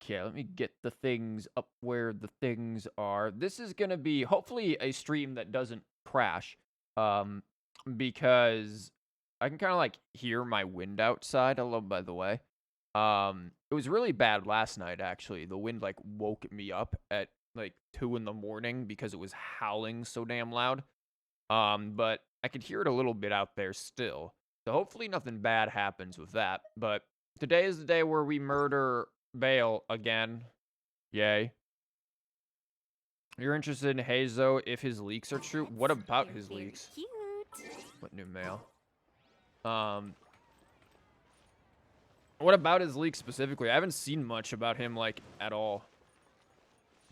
Okay, let me get the things up where the things are. This is gonna be hopefully a stream that doesn't crash. Um, because I can kind of like hear my wind outside. Hello, by the way. It was really bad last night, actually. The wind like woke me up at like 2 in the morning because it was howling so damn loud. But I could hear it a little bit out there still. So hopefully nothing bad happens with that. But today is the day where we murder Bale again. Yay. You're interested in Hazo if his leaks are true? What about his Very leaks? cute. What new mail? Um, what about his leaks specifically? I haven't seen much about him, like, at all.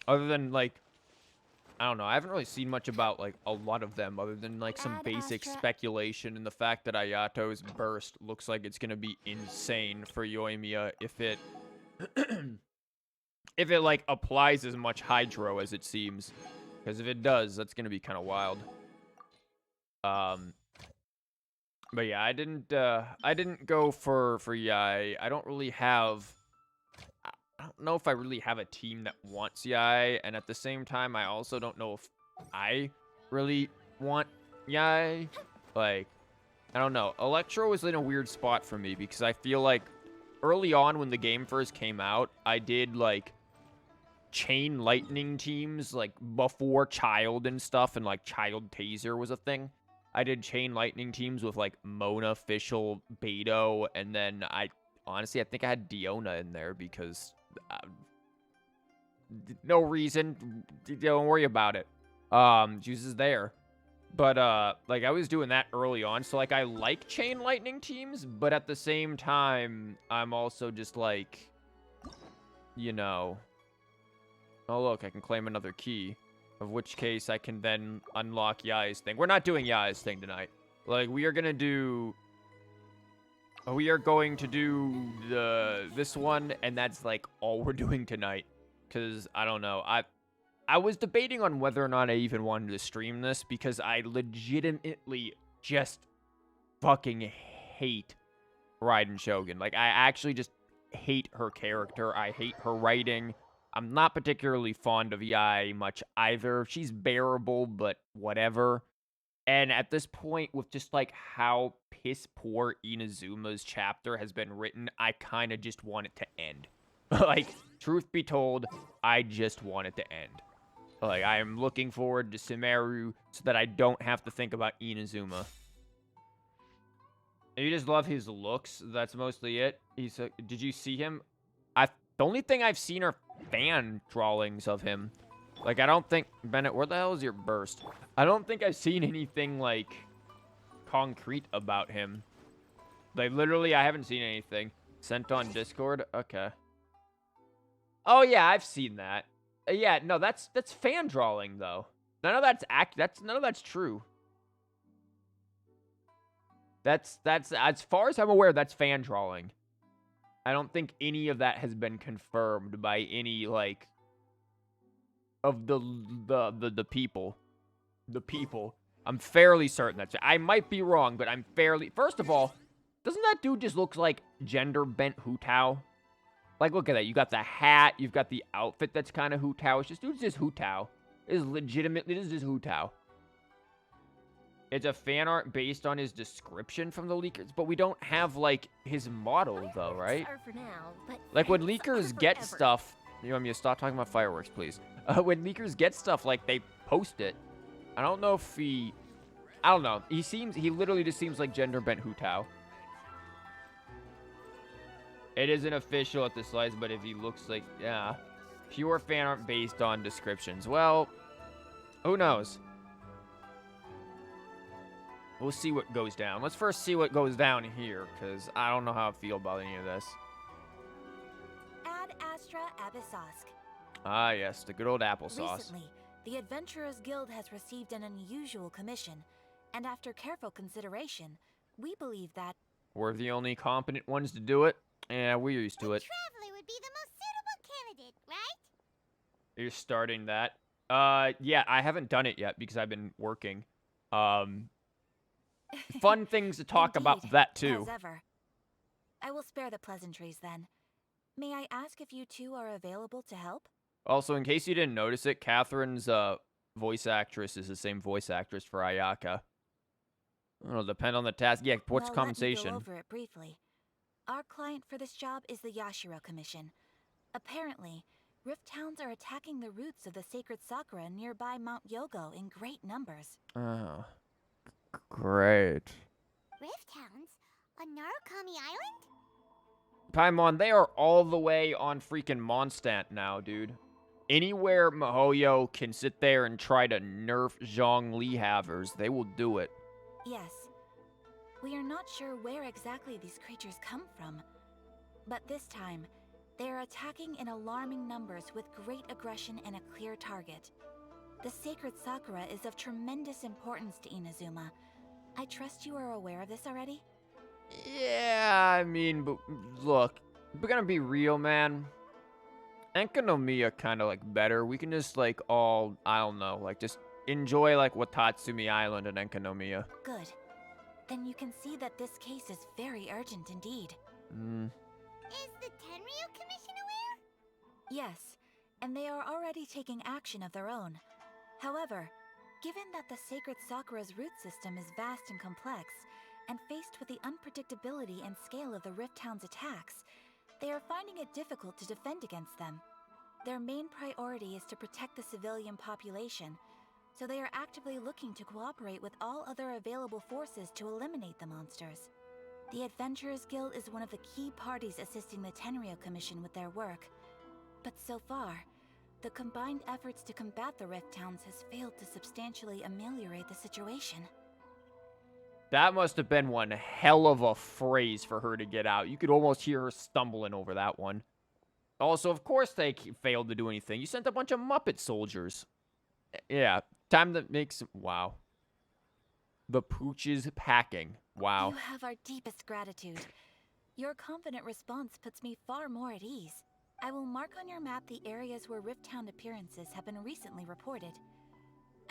Other than, like, I don't know. I haven't really seen much about, like, a lot of them other than, like, some Ad basic Astra. speculation and the fact that Ayato's burst looks like it's gonna be insane for Yoimiya if it... if it, like, applies as much Hydro as it seems. Because if it does, that's gonna be kind of wild. But yeah, I didn't go for Yai. I don't really have, I don't know if I really have a team that wants Yai, and at the same time, I also don't know if I really want Yai. Like, I don't know. Electro is in a weird spot for me because I feel like early on when the game first came out, I did like chain lightning teams like before Child and stuff, and like Child Taser was a thing. I did chain lightning teams with like Mona, Fischl, Beto, and then I honestly I think I had Diona in there because no reason. Don't worry about it. Juice is there. But like I was doing that early on, so like I like chain lightning teams, but at the same time, I'm also just like, you know, oh, look, I can claim another key. Of which case, I can then unlock Yai's thing. We're not doing Yai's thing tonight. Like, we are going to do... We are going to do this one, and that's, like, all we're doing tonight. Because, I don't know. I was debating on whether or not I even wanted to stream this, because I legitimately just fucking hate Raiden Shogun. Like, I actually just hate her character. I hate her writing. I'm not particularly fond of Yai much either. She's bearable, but whatever. And at this point, with just like how piss poor Inazuma's chapter has been written, I kind of just want it to end. Like, truth be told, I just want it to end. Like, I am looking forward to Sumeru so that I don't have to think about Inazuma. You just love his looks. That's mostly it. Did you see him? The only thing I've seen are fan drawings of him. Like, I don't think... Bennett, where the hell is your burst? I don't think I've seen anything, like, concrete about him. Like, literally, I haven't seen anything. Sent on Discord? Okay. Oh, yeah, I've seen that. Yeah, no, that's fan drawing, though. None of that's true. That's, as far as I'm aware, that's fan drawing. I don't think any of that has been confirmed by any, like, of the people. The people. I'm fairly certain that's it. I might be wrong, but I'm fairly... First of all, doesn't that dude just look like gender-bent Hu Tao? Like, look at that. You got the hat. You've got the outfit that's kind of Hu Tao. It's just, dude's just Hu Tao. It is legitimately... This is just Hu Tao. It's a fan art based on his description from the leakers, but we don't have, like, his model, though, right? Are for now, but Like, when friends leakers are get forever. stuff... You want me to stop talking about fireworks, please? When leakers get stuff, like, they post it. I don't know if he... I don't know. He literally just seems like gender-bent Hu Tao. It isn't official at the slice, but if he looks like... Yeah. Pure fan art based on descriptions. Well, who knows? We'll see what goes down. Let's first see what goes down here, because I don't know how I feel about any of this. Ad Astra Abyssosque. Ah, yes, the good old applesauce. Recently, the Adventurers Guild has received an unusual commission, and after careful consideration, we believe that We're the only competent ones to do it. Yeah, we're used to it. Traveler would be the most suitable candidate, right? You're starting that. Yeah, I haven't done it yet because I've been working. Fun things to talk about Indeed, that too. as ever. I will spare the pleasantries then. May I ask if you two are available to help? Also, in case you didn't notice it, Catherine's voice actress is the same voice actress for Ayaka. It'll depend on the task. Yeah, what's Well, compensation? let me go over it briefly. Our client for this job is the Yashiro Commission. Apparently, Rift Hounds are attacking the roots of the sacred sakura nearby Mount Yogo in great numbers. Oh, great. Rift Hounds? On Narukami Island? Paimon, they are all the way on freaking Mondstadt now, dude. Anywhere Mihoyo can sit there and try to nerf Zhongli havers, they will do it. Yes. We are not sure where exactly these creatures come from. But this time, they are attacking in alarming numbers with great aggression and a clear target. The sacred sakura is of tremendous importance to Inazuma. I trust you are aware of this already? Yeah, I mean, but look, we're gonna be real, man. Enkanomiya kind of like better. We can just like all, I don't know, like just enjoy like Watatsumi Island and Enkanomiya. Good. Then you can see that this case is very urgent indeed. Is the Tenryu Commission aware? Yes, and they are already taking action of their own. However, given that the sacred sakura's root system is vast and complex, and faced with the unpredictability and scale of the Rift Hound's attacks, they are finding it difficult to defend against them. Their main priority is to protect the civilian population, so they are actively looking to cooperate with all other available forces to eliminate the monsters. The Adventurers Guild is one of the key parties assisting the Tenryu Commission with their work. But so far, the combined efforts to combat the Rift Hounds has failed to substantially ameliorate the situation. That must have been one hell of a phrase for her to get out. You could almost hear her stumbling over that one. Also, of course they failed to do anything. You sent a bunch of Muppet soldiers. Yeah, time to make some... Wow. The pooch is packing. Wow. You have our deepest gratitude. Your confident response puts me far more at ease. I will mark on your map the areas where Rift Hound appearances have been recently reported.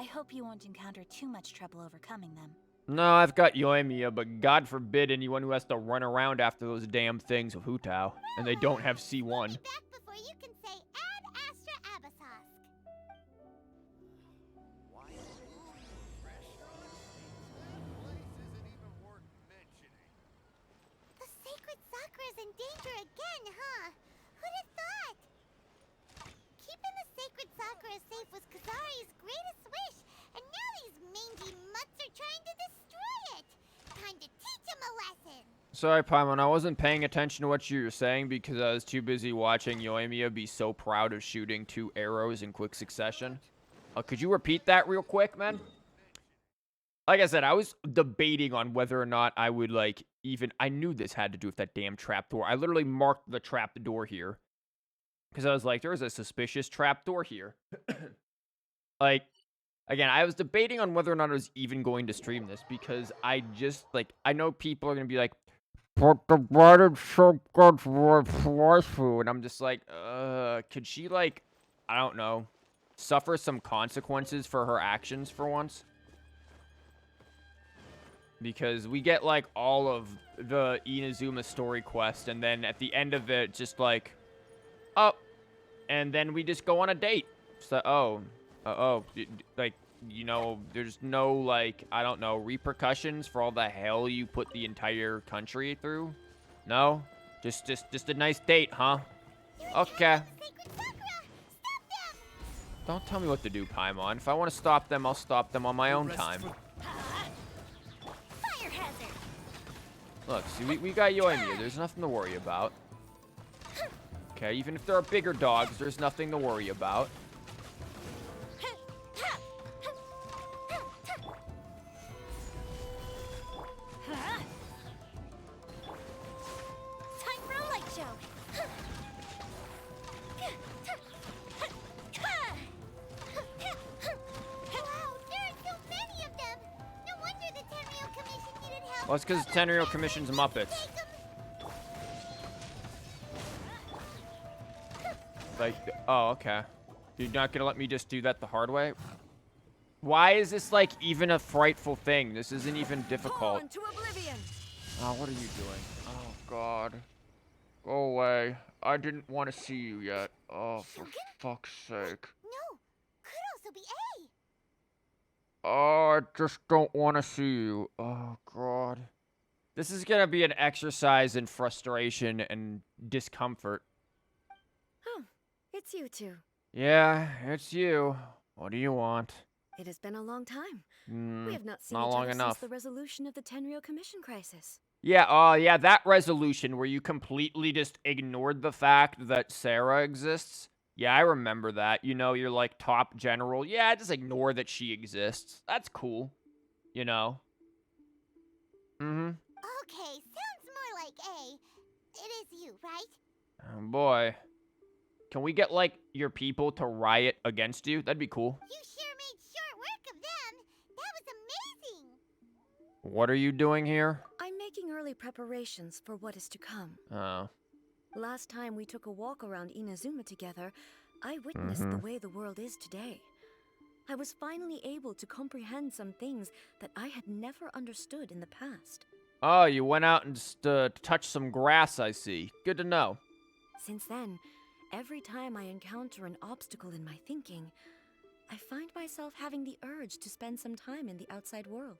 I hope you won't encounter too much trouble overcoming them. No, I've got Yoimiya, but God forbid anyone who has to run around after those damn things with Hutao, and they don't have C1. We'll be back before you can say Ad Astra Abasosk. The sacred sakura's in danger again, huh? Who'd have thought? Keeping the sacred sakura safe was Kazari's greatest wish, and now these mangy mutts are trying to destroy it. Time to teach him a lesson. Sorry, Paimon, I wasn't paying attention to what you were saying because I was too busy watching Yoimiya be so proud of shooting 2 arrows in quick succession. Could you repeat that real quick, man? Like I said, I was debating on whether or not I would, like, even... I knew this had to do with that damn trapdoor. I literally marked the trapdoor here. Because I was like, there's a suspicious trapdoor here. Like, again, I was debating on whether or not I was even going to stream this. Because I just, like, I know people are going to be like, but the bread is so good for food. And I'm just like, could she, like, I don't know, suffer some consequences for her actions for once? Because we get, like, all of the Inazuma story quest, and then at the end of it, just like, oh, and then we just go on a date. So, like, you know, there's no, like, I don't know, repercussions for all the hell you put the entire country through? No? Just a nice date, huh? Okay. Don't tell me what to do, Paimon. If I want to stop them, I'll stop them on my own time. Look, see, we got Yoimiya. There's nothing to worry about. Okay, even if there are bigger dogs, there's nothing to worry about. Time for a light show. Wow, there are so many of them. No wonder the Tenryu Commission needed help. Well, it's because the Tenryu Commission's Muppets. Like, oh, okay. You're not gonna let me just do that the hard way? Why is this, like, even a frightful thing? This isn't even difficult. To oblivion. Oh, what are you doing? Oh, God. Go away. I didn't want to see you yet. Oh, for Shogun? fuck's sake. No, could also be A. Oh, I just don't want to see you. Oh, God. This is gonna be an exercise in frustration and discomfort. Oh, it's you two. Yeah, it's you. What do you want? It has been a long time. We have not seen Not each long other enough. since the resolution of the Tenryou Commission crisis. Yeah, yeah, that resolution where you completely just ignored the fact that Sarah exists. Yeah, I remember that. You know, you're like top general. Yeah, just ignore that she exists. That's cool. You know? Mm-hmm. Okay, sounds more like A. It is you, right? Oh, boy. Can we get, like, your people to riot against you? That'd be cool. You sure made short work of them. That was amazing. What are you doing here? I'm making early preparations for what is to come. Oh. Last time we took a walk around Inazuma together, I witnessed the way the world is today. I was finally able to comprehend some things that I had never understood in the past. Oh, you went out and just touched some grass, I see. Good to know. Since then, every time I encounter an obstacle in my thinking, I find myself having the urge to spend some time in the outside world.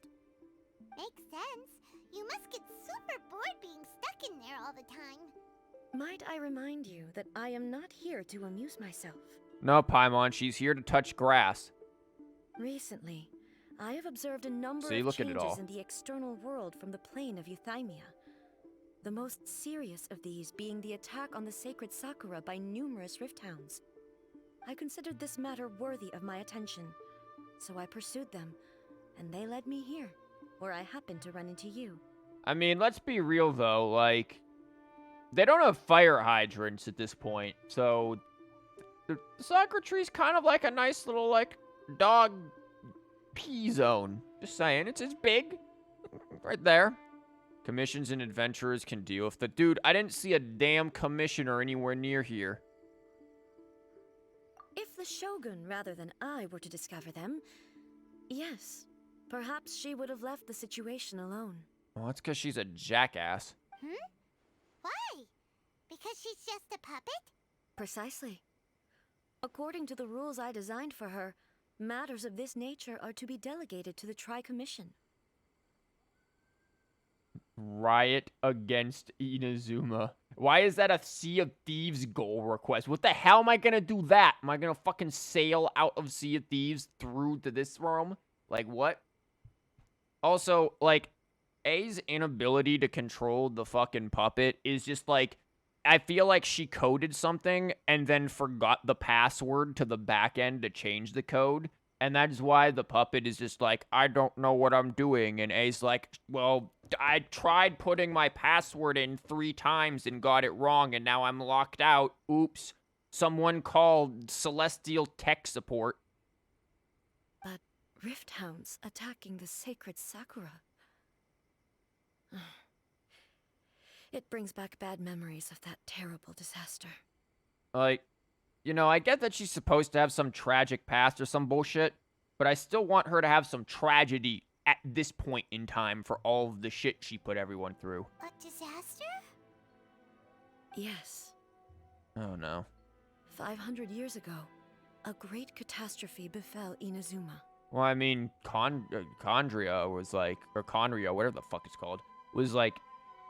Makes sense. You must get super bored being stuck in there all the time. Might I remind you that I am not here to amuse myself? No, Paimon, she's here to touch grass. Recently, I have observed a number See, of look at it changes all. in the external world from the plane of Euthymia. The most serious of these being the attack on the sacred Sakura by numerous rift hounds. I considered this matter worthy of my attention, so I pursued them, and they led me here, where I happened to run into you. I mean, let's be real, though. Like, they don't have fire hydrants at this point, so the Sakura tree's kind of like a nice little, like, dog pee zone. Just saying, it's big. Right there. Commissions and adventurers can deal with the dude. I didn't see a damn commissioner anywhere near here. If the Shogun rather than I were to discover them, yes, perhaps she would have left the situation alone. Well, that's because she's a jackass. Why? Because she's just a puppet? Precisely. According to the rules I designed for her, matters of this nature are to be delegated to the Tri-Commission. Riot against Inazuma. Why is that a Sea of Thieves goal request? What the hell am I gonna do that? Am I gonna fucking sail out of Sea of Thieves through to this realm? Like, what? Also, like, A's inability to control the fucking puppet is just like, I feel like she coded something and then forgot the password to the back end to change the code. And that is why the puppet is just like, I don't know what I'm doing. And A's like, well, I tried putting my password in 3 times and got it wrong, and now I'm locked out. Oops. Someone called Celestial Tech Support. But rift hounds attacking the sacred Sakura. It brings back bad memories of that terrible disaster. Like, you know, I get that she's supposed to have some tragic past or some bullshit, but I still want her to have some tragedy at this point in time for all of the shit she put everyone through. A disaster? Yes. Oh, no. 500 years ago, a great catastrophe befell Inazuma. Well, I mean, Chondria was like, or Conria, whatever the fuck it's called, was like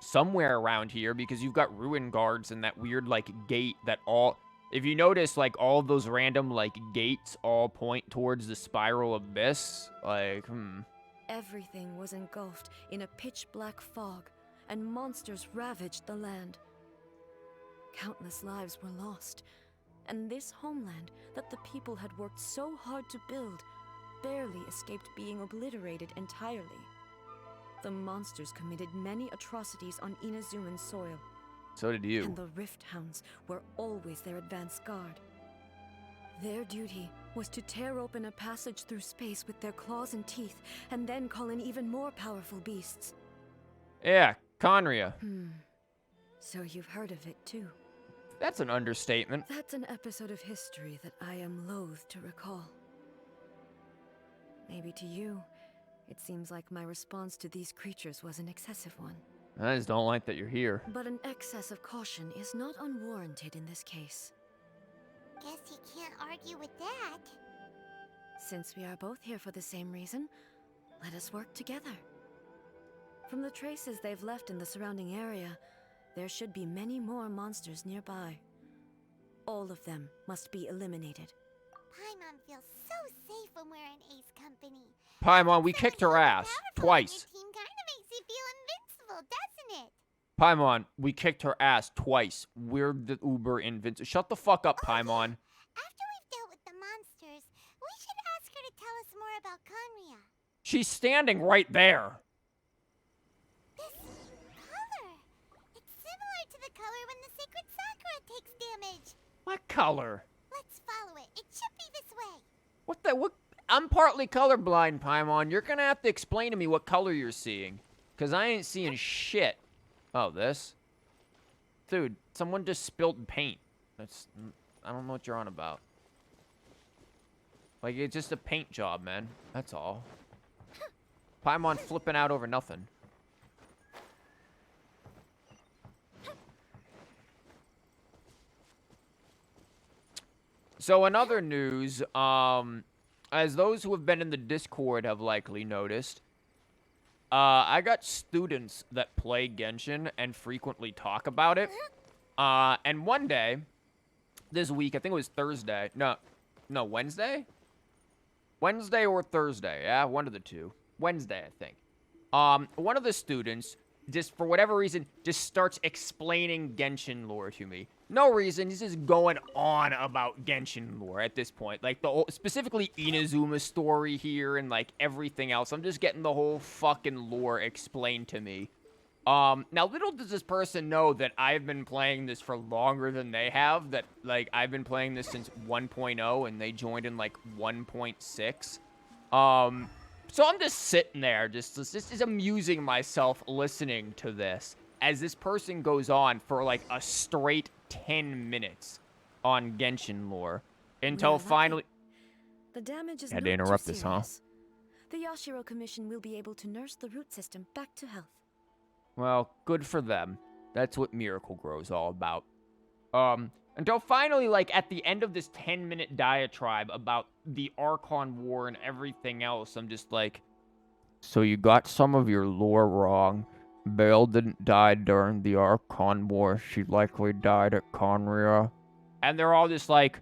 somewhere around here because you've got ruin guards and that weird, like, gate that all... If you notice, like, all of those random, like, gates all point towards the spiral abyss, like, Everything was engulfed in a pitch-black fog, and monsters ravaged the land. Countless lives were lost, and this homeland that the people had worked so hard to build barely escaped being obliterated entirely. The monsters committed many atrocities on Inazuman soil. So did you. And the Rift Hounds were always their advance guard. Their duty was to tear open a passage through space with their claws and teeth, and then call in even more powerful beasts. Yeah, Conria. So you've heard of it too. That's an understatement. That's an episode of history that I am loath to recall. Maybe to you, it seems like my response to these creatures was an excessive one. I just don't like that you're here. But an excess of caution is not unwarranted in this case. Guess you can't argue with that. Since we are both here for the same reason, let us work together. From the traces they've left in the surrounding area, there should be many more monsters nearby. All of them must be eliminated. Paimon feels so safe when we're in Ace company. Paimon, we kicked her ass. Twice. Your team kind of makes you feel invincible, doesn't it? Paimon, we kicked her ass twice. We're the uber invincible. Shut the fuck up, Paimon. After we've dealt with the monsters, we should ask her to tell us more about Conria. She's standing right there. This color. It's similar to the color when the sacred Sakura takes damage. What color? Let's follow it. It should be this way. What? I'm partly colorblind, Paimon. You're gonna have to explain to me what color you're seeing. Because I ain't seeing shit. Oh, this? Dude, someone just spilled paint. I don't know what you're on about. Like, it's just a paint job, man. That's all. Paimon flipping out over nothing. So in other news, as those who have been in the Discord have likely noticed, I got students that play Genshin and frequently talk about it. And one day, this week, I think it was Thursday. No, Wednesday? Wednesday or Thursday, yeah, one of the two. Wednesday, I think. One of the students, just for whatever reason, just starts explaining Genshin lore to me. No reason, he's just going on about Genshin lore at this point. Like, specifically Inazuma's story here and, like, everything else. I'm just getting the whole fucking lore explained to me. Now, little does this person know that I've been playing this for longer than they have. That, like, I've been playing this since 1.0 and they joined in, like, 1.6. So I'm just sitting there, just amusing myself listening to this as this person goes on for like a straight 10 minutes on Genshin lore until finally. The damage is Had not to interrupt too this, huh? serious. The Yashiro Commission will be able to nurse the root system back to health. Well, good for them. That's what Miracle Grow's all about. Until finally, like, at the end of this 10-minute diatribe about the Archon War and everything else, I'm just like, so you got some of your lore wrong. Bale didn't die during the Archon War. She likely died at Conria. And they're all just like,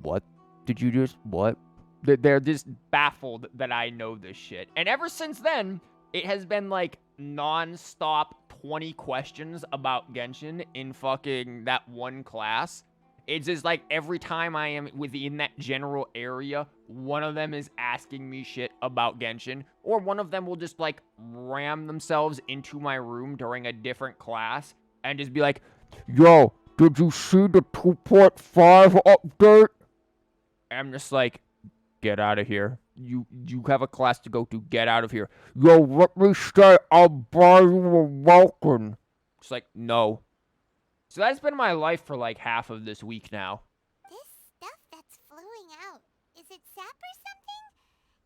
what? Did you just, what? They're just baffled that I know this shit. And ever since then, it has been, like, non-stop 20 questions about Genshin in fucking that one class. It's just like every time I am within that general area, one of them is asking me shit about Genshin, or one of them will just like ram themselves into my room during a different class and just be like, yo, did you see the 2.5 update? And I'm just like, get out of here. You have a class to go to. Get out of here. Yo, let me stay. I'll buy you a Vulcan. It's like, no. So that's been my life for like half of this week now. This stuff that's flowing out, is it sap or something?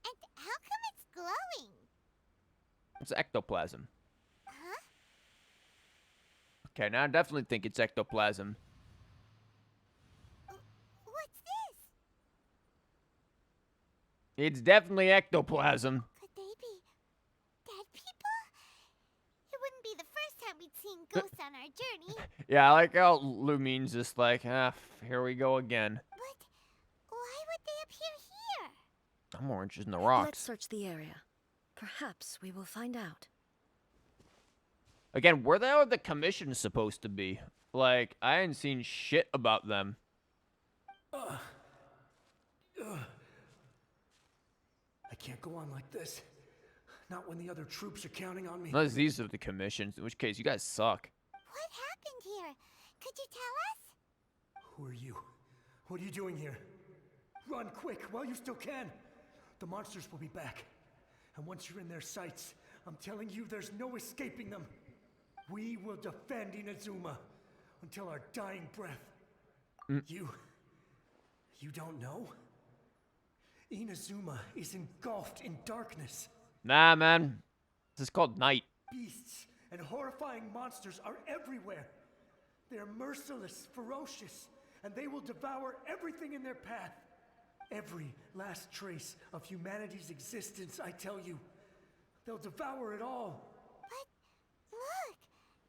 And how come it's glowing? It's ectoplasm. Huh? Okay, now I definitely think it's ectoplasm. What's this? It's definitely ectoplasm. Could they be dead people? It wouldn't be the first time we'd seen ghosts on our journey. Yeah, I like how Lumine's just like, here we go again. But why would they appear here? I'm more interested in the Let's rocks. search the area. Perhaps we will find out. Again, where the hell are the commissions supposed to be? Like, I ain't seen shit about them. I can't go on like this. Not when the other troops are counting on me. Unless these are the commissions, in which case you guys suck. What happened here? Could you tell us? Who are you? What are you doing here? Run quick while you still can. The monsters will be back. And once you're in their sights, I'm telling you there's no escaping them. We will defend Inazuma until our dying breath. You don't know? Inazuma is engulfed in darkness. Nah, man. This is called night. Beasts and horrifying monsters are everywhere. They're merciless, ferocious, and they will devour everything in their path. Every last trace of humanity's existence, I tell you. They'll devour it all. But look,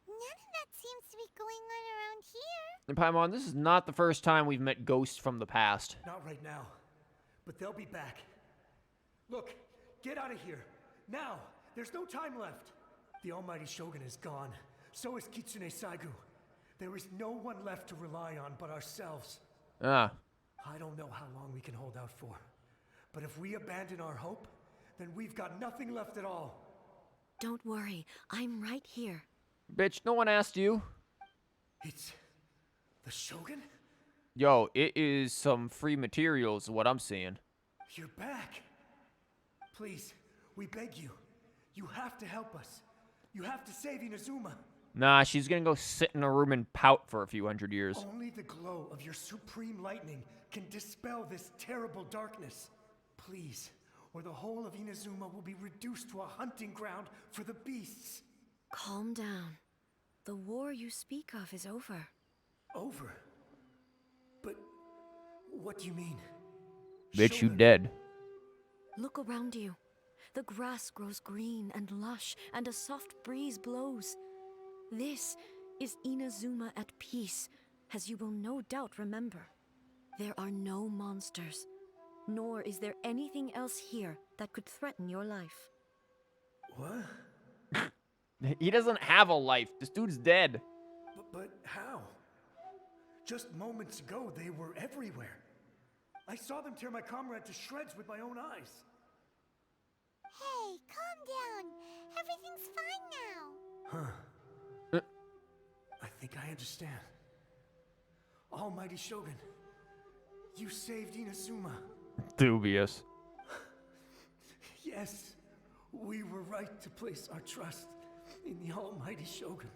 none of that seems to be going on around here. And Paimon, this is not the first time we've met ghosts from the past. Not right now, but they'll be back. Look, get out of here. Now, there's no time left. The almighty Shogun is gone. So is Kitsune Saigu. There is no one left to rely on but ourselves. Ah. I don't know how long we can hold out for. But if we abandon our hope, then we've got nothing left at all. Don't worry, I'm right here. Bitch, no one asked you. It's the Shogun? Yo, it is some free materials, what I'm seeing. You're back. Please, we beg you. You have to help us. You have to save Inazuma. Nah, she's gonna go sit in a room and pout for a few hundred years. Only the glow of your supreme lightning can dispel this terrible darkness. Please, or the whole of Inazuma will be reduced to a hunting ground for the beasts. Calm down. The war you speak of is over. Over? But what do you mean? Bitch, you Shogun. dead. Look around you. The grass grows green and lush, and a soft breeze blows. This is Inazuma at peace, as you will no doubt remember. There are no monsters, nor is there anything else here that could threaten your life. What? He doesn't have a life. This dude's dead. But how? Just moments ago, they were everywhere. I saw them tear my comrade to shreds with my own eyes. Hey, calm down. Everything's fine now. Huh. I think I understand. Almighty Shogun, you saved Inazuma. Dubious. Yes, we were right to place our trust in the Almighty Shogun.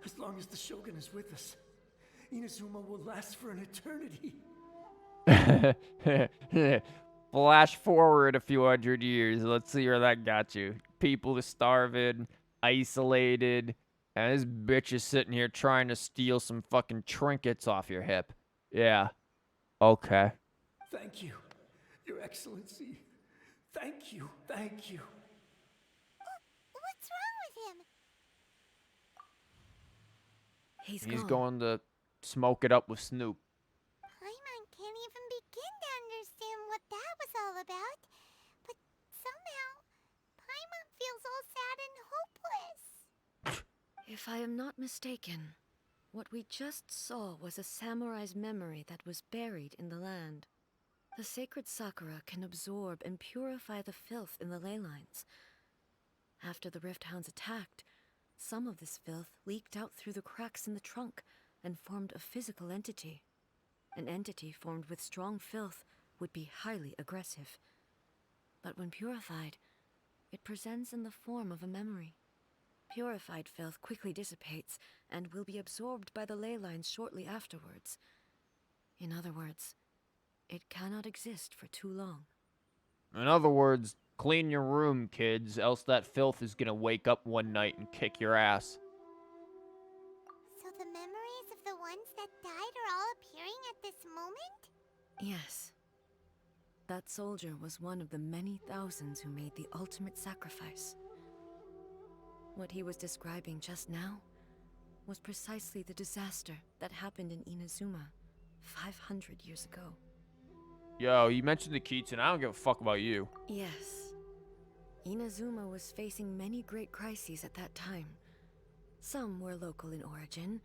As long as the Shogun is with us, Inazuma will last for an eternity. Flash forward a few hundred years. Let's see where that got you. People are starving, isolated, and this bitch is sitting here trying to steal some fucking trinkets off your hip. Yeah. Okay. Thank you, Your Excellency. Thank you, thank you. What's wrong with him? He's gone. going to smoke it up with Snoop. Paimon can't even begin to understand what that was all about. But somehow, Paimon feels all sad and hopeless. If I am not mistaken, what we just saw was a samurai's memory that was buried in the land. The sacred sakura can absorb and purify the filth in the ley lines. After the Rift Hounds attacked, some of this filth leaked out through the cracks in the trunk and formed a physical entity. An entity formed with strong filth would be highly aggressive. But when purified, it presents in the form of a memory. Purified filth quickly dissipates and will be absorbed by the ley lines shortly afterwards. In other words, it cannot exist for too long. In other words, clean your room, kids, else that filth is gonna wake up one night and kick your ass. So the memories of the ones that died are all appearing at this moment? Yes. That soldier was one of the many thousands who made the ultimate sacrifice. What he was describing just now was precisely the disaster that happened in Inazuma 500 years ago. Yo, you mentioned the Kitsune. I don't give a fuck about you. Yes. Inazuma was facing many great crises at that time. Some were local in origin,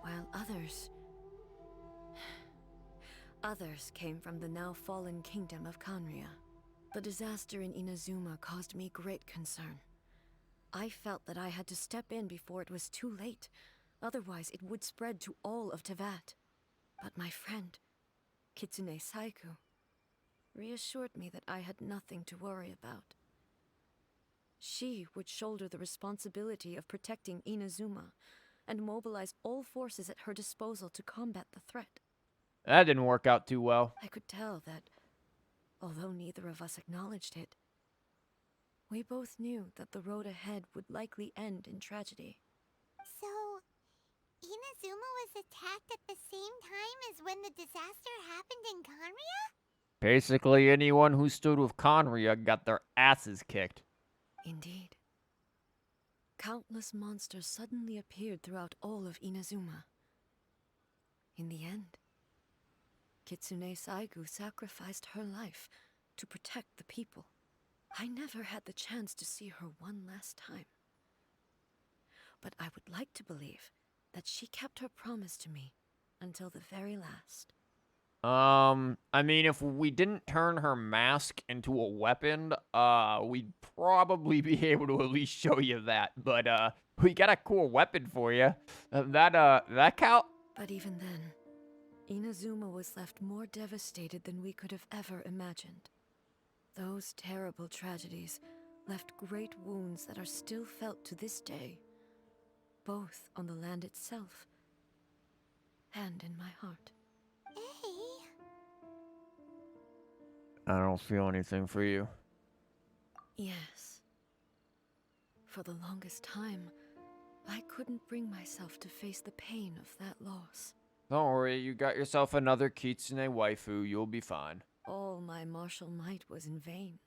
while others came from the now fallen kingdom of Kanria. The disaster in Inazuma caused me great concern. I felt that I had to step in before it was too late, otherwise it would spread to all of Tevat. But my friend, Kitsune Saigu, reassured me that I had nothing to worry about. She would shoulder the responsibility of protecting Inazuma and mobilize all forces at her disposal to combat the threat. That didn't work out too well. I could tell that, although neither of us acknowledged it, We both knew that the road ahead would likely end in tragedy. So, Inazuma was attacked at the same time as when the disaster happened in Conria? Basically, anyone who stood with Conria got their asses kicked. Indeed. Countless monsters suddenly appeared throughout all of Inazuma. In the end, Kitsune Saigu sacrificed her life to protect the people. I never had the chance to see her one last time. But I would like to believe that she kept her promise to me until the very last. I mean, if we didn't turn her mask into a weapon, we'd probably be able to at least show you that. But, we got a cool weapon for you. That count? But even then, Inazuma was left more devastated than we could have ever imagined. Those terrible tragedies left great wounds that are still felt to this day, both on the land itself and in my heart. Hey, I don't feel anything for you. Yes. For the longest time, I couldn't bring myself to face the pain of that loss. Don't worry, you got yourself another Kitsune waifu, you'll be fine. All my martial might was in vain.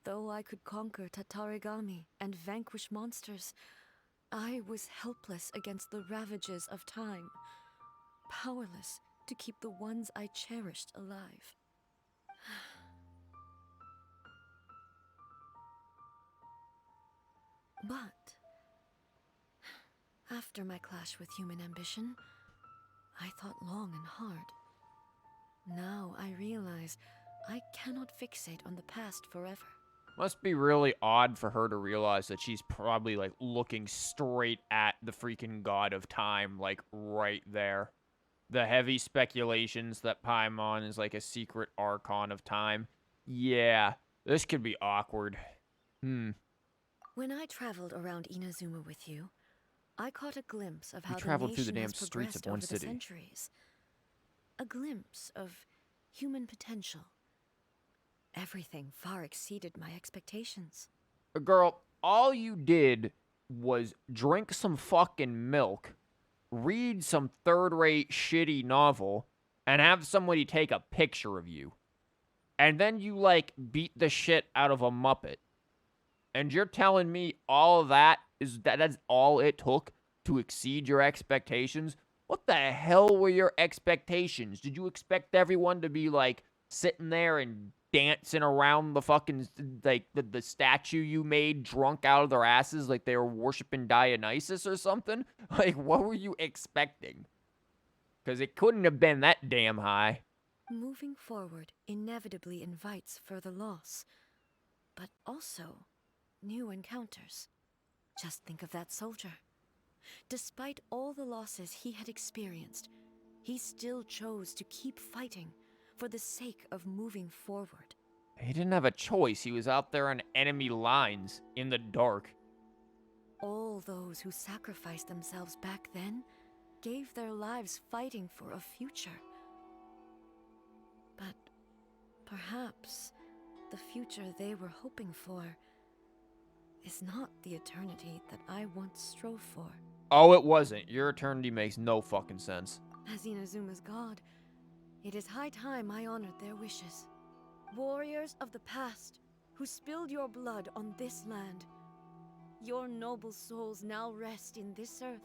Though I could conquer Tatarigami and vanquish monsters, I was helpless against the ravages of time, powerless to keep the ones I cherished alive. But after my clash with human ambition, I thought long and hard. Now I realize I cannot fixate on the past forever. Must be really odd for her to realize that she's probably, like, looking straight at the freaking god of time, like, right there. The heavy speculations that Paimon is, like, a secret archon of time. Yeah, this could be awkward. When I traveled around Inazuma with you, I caught a glimpse of how the traveled through the nation damn has streets of progressed one over the city. centuries. A glimpse of human potential. Everything far exceeded my expectations. Girl, all you did was drink some fucking milk, read some third-rate shitty novel, and have somebody take a picture of you. And then you, like, beat the shit out of a Muppet. And you're telling me all of that's all it took to exceed your expectations? What the hell were your expectations? Did you expect everyone to be, like, sitting there and dancing around the fucking, like, the statue you made drunk out of their asses like they were worshiping Dionysus or something? Like, what were you expecting? Because it couldn't have been that damn high. Moving forward inevitably invites further loss, but also new encounters. Just think of that soldier. Despite all the losses he had experienced, he still chose to keep fighting for the sake of moving forward. He didn't have a choice. He was out there on enemy lines in the dark. All those who sacrificed themselves back then gave their lives fighting for a future. But perhaps the future they were hoping for is not the eternity that I once strove for. Oh, it wasn't. Your eternity makes no fucking sense. As Inazuma's god, it is high time I honored their wishes. Warriors of the past, who spilled your blood on this land, your noble souls now rest in this earth.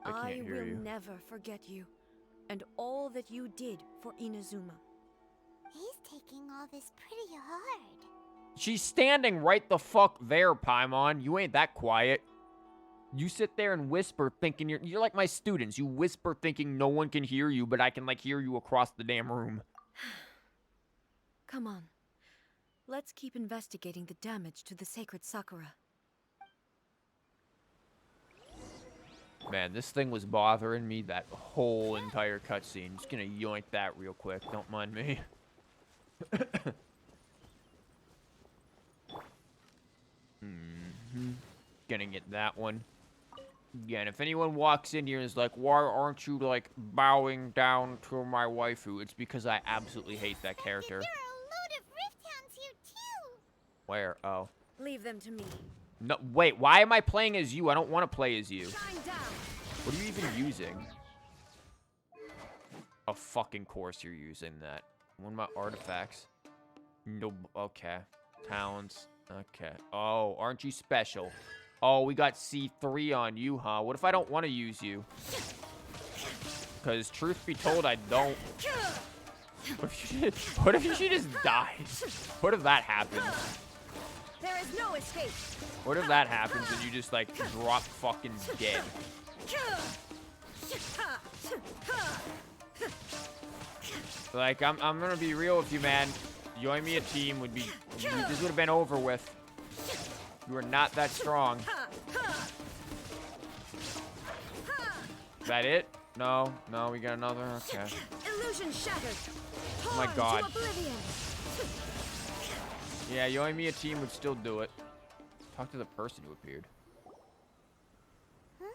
I can't hear will you. never forget you, and all that you did for Inazuma. he's taking all this pretty hard. She's standing right the fuck there, Paimon. You ain't that quiet. You sit there and whisper thinking you're like my students. You whisper thinking no one can hear you, but I can, like, hear you across the damn room. Come on. Let's keep investigating the damage to the sacred Sakura. Man, this thing was bothering me that whole entire cutscene. Just gonna yoink that real quick. Don't mind me. Gonna get that one. Again, if anyone walks in here and is like, why aren't you, like, bowing down to my waifu? It's because I absolutely hate that character. There are a load of Rift Hounds here too. Where? Oh. Leave them to me. No, wait, why am I playing as you? I don't want to play as you. Shine down. What are you even using? Of fucking course you're using that. One of my artifacts. No, okay. Talents. Okay. Oh, aren't you special? Oh, we got C3 on you, huh? What if I don't want to use you? Because truth be told, I don't. What if she just dies? What if that happens? There is no escape. What if that happens and you just, like, drop fucking dead? Like, I'm gonna be real with you, man. Join me a team would be... This would have been over with. You are not that strong. Is that it? No, no, we got another. Okay. Illusion shattered. Oh my Torn God. to oblivion. Yeah, join me a team would still do it. Talk to the person who appeared. Huh?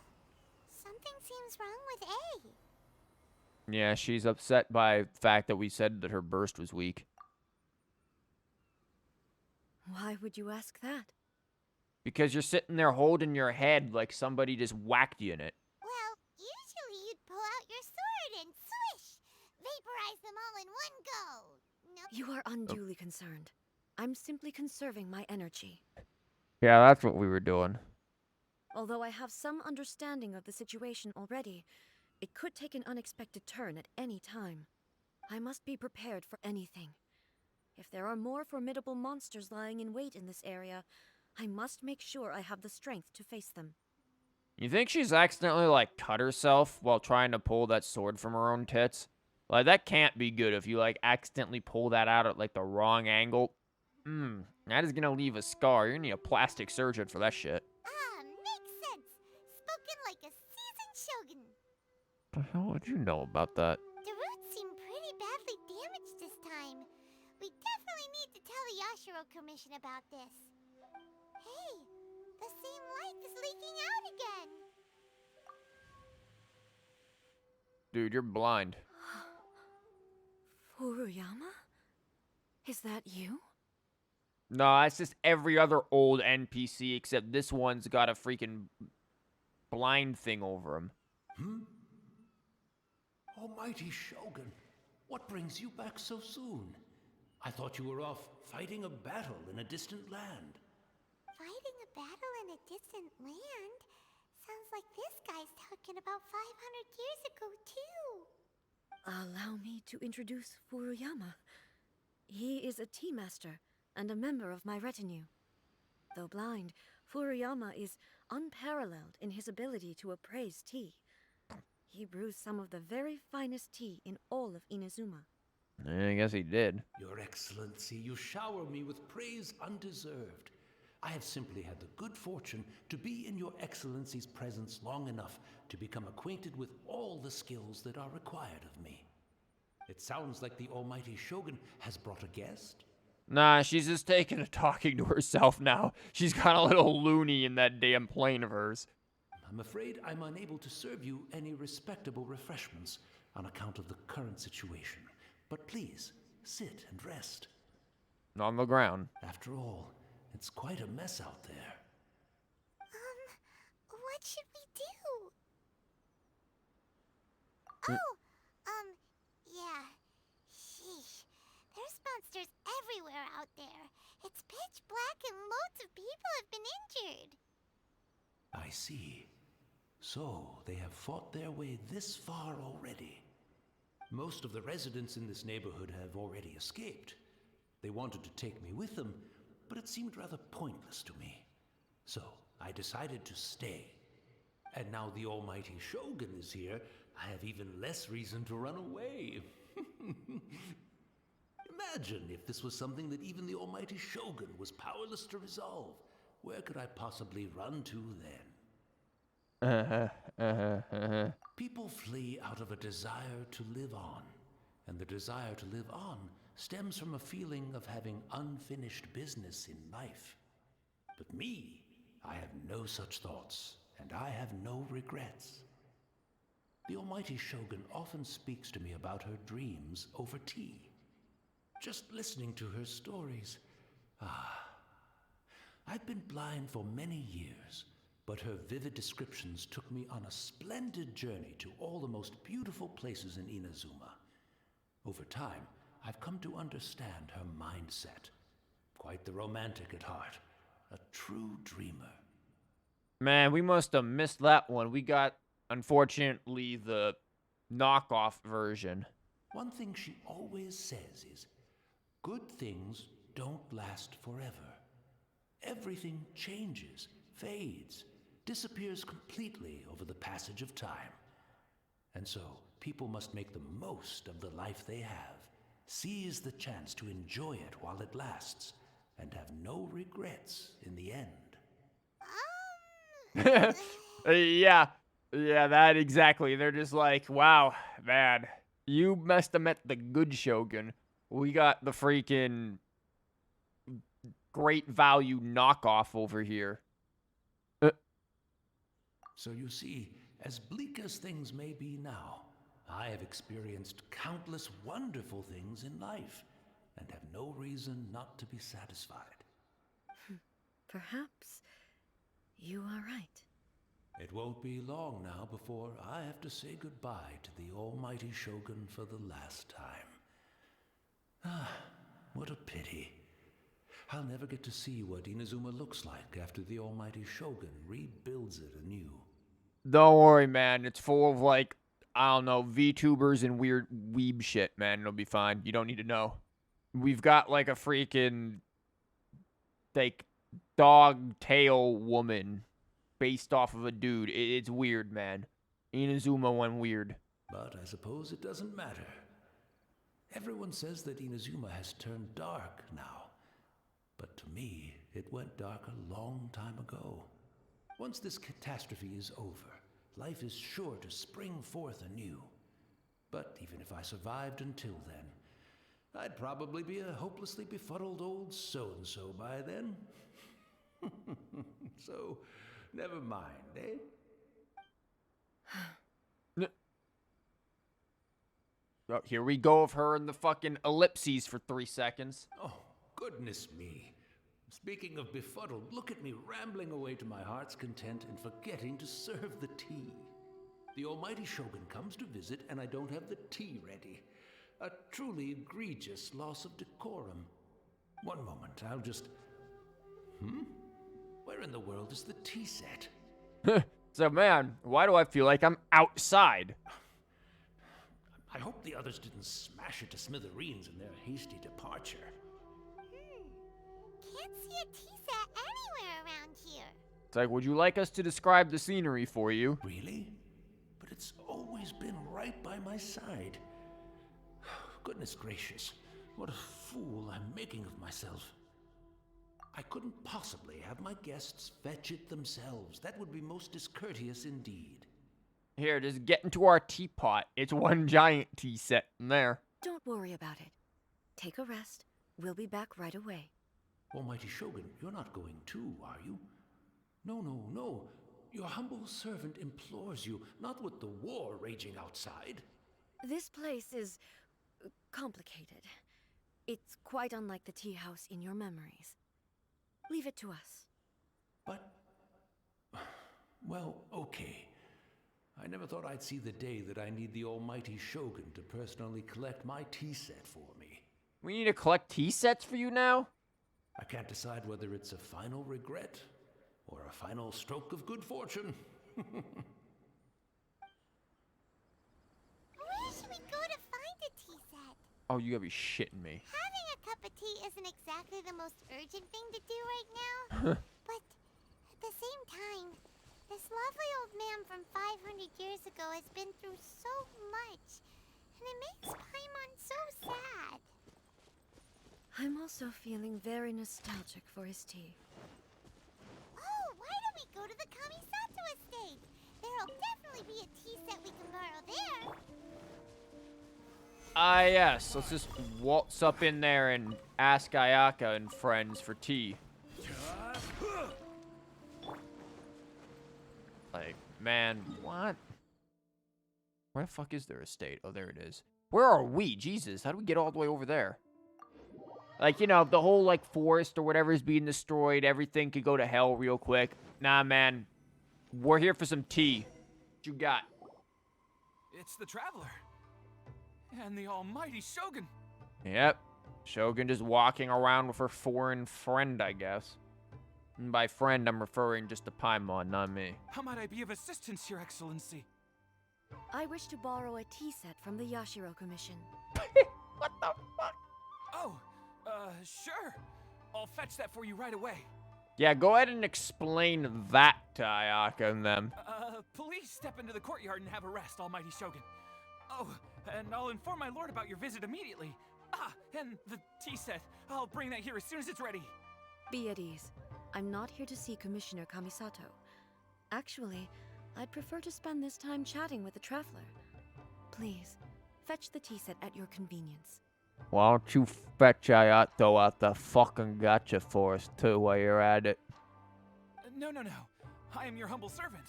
Something seems wrong with A. Yeah, she's upset by the fact that we said that her burst was weak. Why would you ask that? Because you're sitting there holding your head like somebody just whacked you in it. Well, usually you'd pull out your sword and swish! Vaporize them all in one go! Nope. You are unduly concerned. I'm simply conserving my energy. Yeah, that's what we were doing. Although I have some understanding of the situation already, it could take an unexpected turn at any time. I must be prepared for anything. If there are more formidable monsters lying in wait in this area, I must make sure I have the strength to face them. You think she's accidentally, like, cut herself while trying to pull that sword from her own tits? Like, that can't be good if you, like, accidentally pull that out at, like, the wrong angle. That is gonna leave a scar. You're gonna need a plastic surgeon for that shit. Ah, makes sense! Spoken like a seasoned shogun. The hell would you know about that? The roots seem pretty badly damaged this time. We definitely need to tell the Yashiro Commission about this. Hey, the same light is leaking out again. Dude, you're blind. Furuyama? Is that you? No, that's just every other old NPC except this one's got a freaking blind thing over him. Almighty Shogun, what brings you back so soon? I thought you were off fighting a battle in a distant land. Fighting a battle in a distant land? Sounds like this guy's talking about 500 years ago, too. Allow me to introduce Furuyama. He is a tea master and a member of my retinue. Though blind, Furuyama is unparalleled in his ability to appraise tea. He brews some of the very finest tea in all of Inazuma. I guess he did. Your Excellency, you shower me with praise undeserved. I have simply had the good fortune to be in your Excellency's presence long enough to become acquainted with all the skills that are required of me. It sounds like the Almighty Shogun has brought a guest. Nah, she's just taking a talking to herself now. She's got a little loony in that damn plane of hers. I'm afraid I'm unable to serve you any respectable refreshments on account of the current situation. But please, sit and rest. On the ground. After all, it's quite a mess out there. What should we do? Yeah. Sheesh. There's monsters everywhere out there. It's pitch black and loads of people have been injured. I see. So, they have fought their way this far already. Most of the residents in this neighborhood have already escaped. They wanted to take me with them, but it seemed rather pointless to me. So, I decided to stay. And now the Almighty Shogun is here, I have even less reason to run away. Imagine if this was something that even the Almighty Shogun was powerless to resolve. Where could I possibly run to then? People flee out of a desire to live on, and the desire to live on stems from a feeling of having unfinished business in life. But me, I have no such thoughts, and I have no regrets. The Almighty Shogun often speaks to me about her dreams over tea. Just listening to her stories, I've been blind for many years, but her vivid descriptions took me on a splendid journey to all the most beautiful places in Inazuma. Over time, I've come to understand her mindset. Quite the romantic at heart, a true dreamer. Man, we must have missed that one. We got, unfortunately, the knockoff version. One thing she always says is, good things don't last forever. Everything changes, fades, disappears completely over the passage of time. And so, people must make the most of the life they have, seize the chance to enjoy it while it lasts, and have no regrets in the end. Yeah, that exactly. They're just like, wow, man, you must have met the good Shogun. We got the freaking great value knockoff over here. So you see, as bleak as things may be now, I have experienced countless wonderful things in life, and have no reason not to be satisfied. Perhaps you are right. It won't be long now before I have to say goodbye to the almighty Shogun for the last time. Ah, what a pity. I'll never get to see what Inazuma looks like after the almighty Shogun rebuilds it anew. Don't worry, man. It's full of, like, I don't know, VTubers and weird weeb shit, man. It'll be fine. You don't need to know. We've got, like, a freaking, like, dog tail woman based off of a dude. It's weird, man. Inazuma went weird. But I suppose it doesn't matter. Everyone says that Inazuma has turned dark now. But to me, it went dark a long time ago. Once this catastrophe is over, life is sure to spring forth anew. But even if I survived until then, I'd probably be a hopelessly befuddled old so-and-so by then. So, never mind, eh? Oh, here we go of her in the fucking ellipses for 3 seconds. Oh, goodness me. Speaking of befuddled, look at me rambling away to my heart's content and forgetting to serve the tea. The almighty Shogun comes to visit and I don't have the tea ready. A truly egregious loss of decorum. One moment, I'll just... Where in the world is the tea set? So, man, why do I feel like I'm outside? I hope the others didn't smash it to smithereens in their hasty departure. Can't see a tea set anywhere around here. It's like, would you like us to describe the scenery for you? Really? But it's always been right by my side. Goodness gracious, what a fool I'm making of myself. I couldn't possibly have my guests fetch it themselves. That would be most discourteous indeed. Here, just get into our teapot. It's one giant tea set in there. Don't worry about it. Take a rest. We'll be back right away. Almighty Shogun, you're not going too, are you? No. Your humble servant implores you, not with the war raging outside. This place is complicated. It's quite unlike the tea house in your memories. Leave it to us. But... well, okay. I never thought I'd see the day that I need the almighty Shogun to personally collect my tea set for me. We need to collect tea sets for you now? I can't decide whether it's a final regret or a final stroke of good fortune. Where should we go to find a tea set? Oh, you gotta be shitting me. Having a cup of tea isn't exactly the most urgent thing to do right now. But at the same time, this lovely old man from 500 years ago has been through so much, and it makes Paimon so sad. I'm also feeling very nostalgic for his tea. Oh, why don't we go to the Kamisato estate? There'll definitely be a tea set we can borrow there. Ah, yes. Let's just waltz up in there and ask Ayaka and friends for tea. Like, man, what? Where the fuck is their estate? Oh, there it is. Where are we? Jesus, how do we get all the way over there? Like, you know, if the whole, like, forest or whatever is being destroyed, everything could go to hell real quick. Nah, man. We're here for some tea. What you got? It's the Traveler. And the almighty Shogun. Yep. Shogun just walking around with her foreign friend, I guess. And by friend, I'm referring just to Paimon, not me. How might I be of assistance, Your Excellency? I wish to borrow a tea set from the Yashiro Commission. What the fuck? Oh, sure. I'll fetch that for you right away. Yeah, go ahead and explain that to Ayaka and them. Please step into the courtyard and have a rest, almighty Shogun. Oh, and I'll inform my lord about your visit immediately. Ah, and the tea set. I'll bring that here as soon as it's ready. Be at ease. I'm not here to see Commissioner Kamisato. Actually, I'd prefer to spend this time chatting with the Traveler. Please, fetch the tea set at your convenience. Why don't you fetch Ayato out the fucking gotcha for us, too, while you're at it? No. I am your humble servant.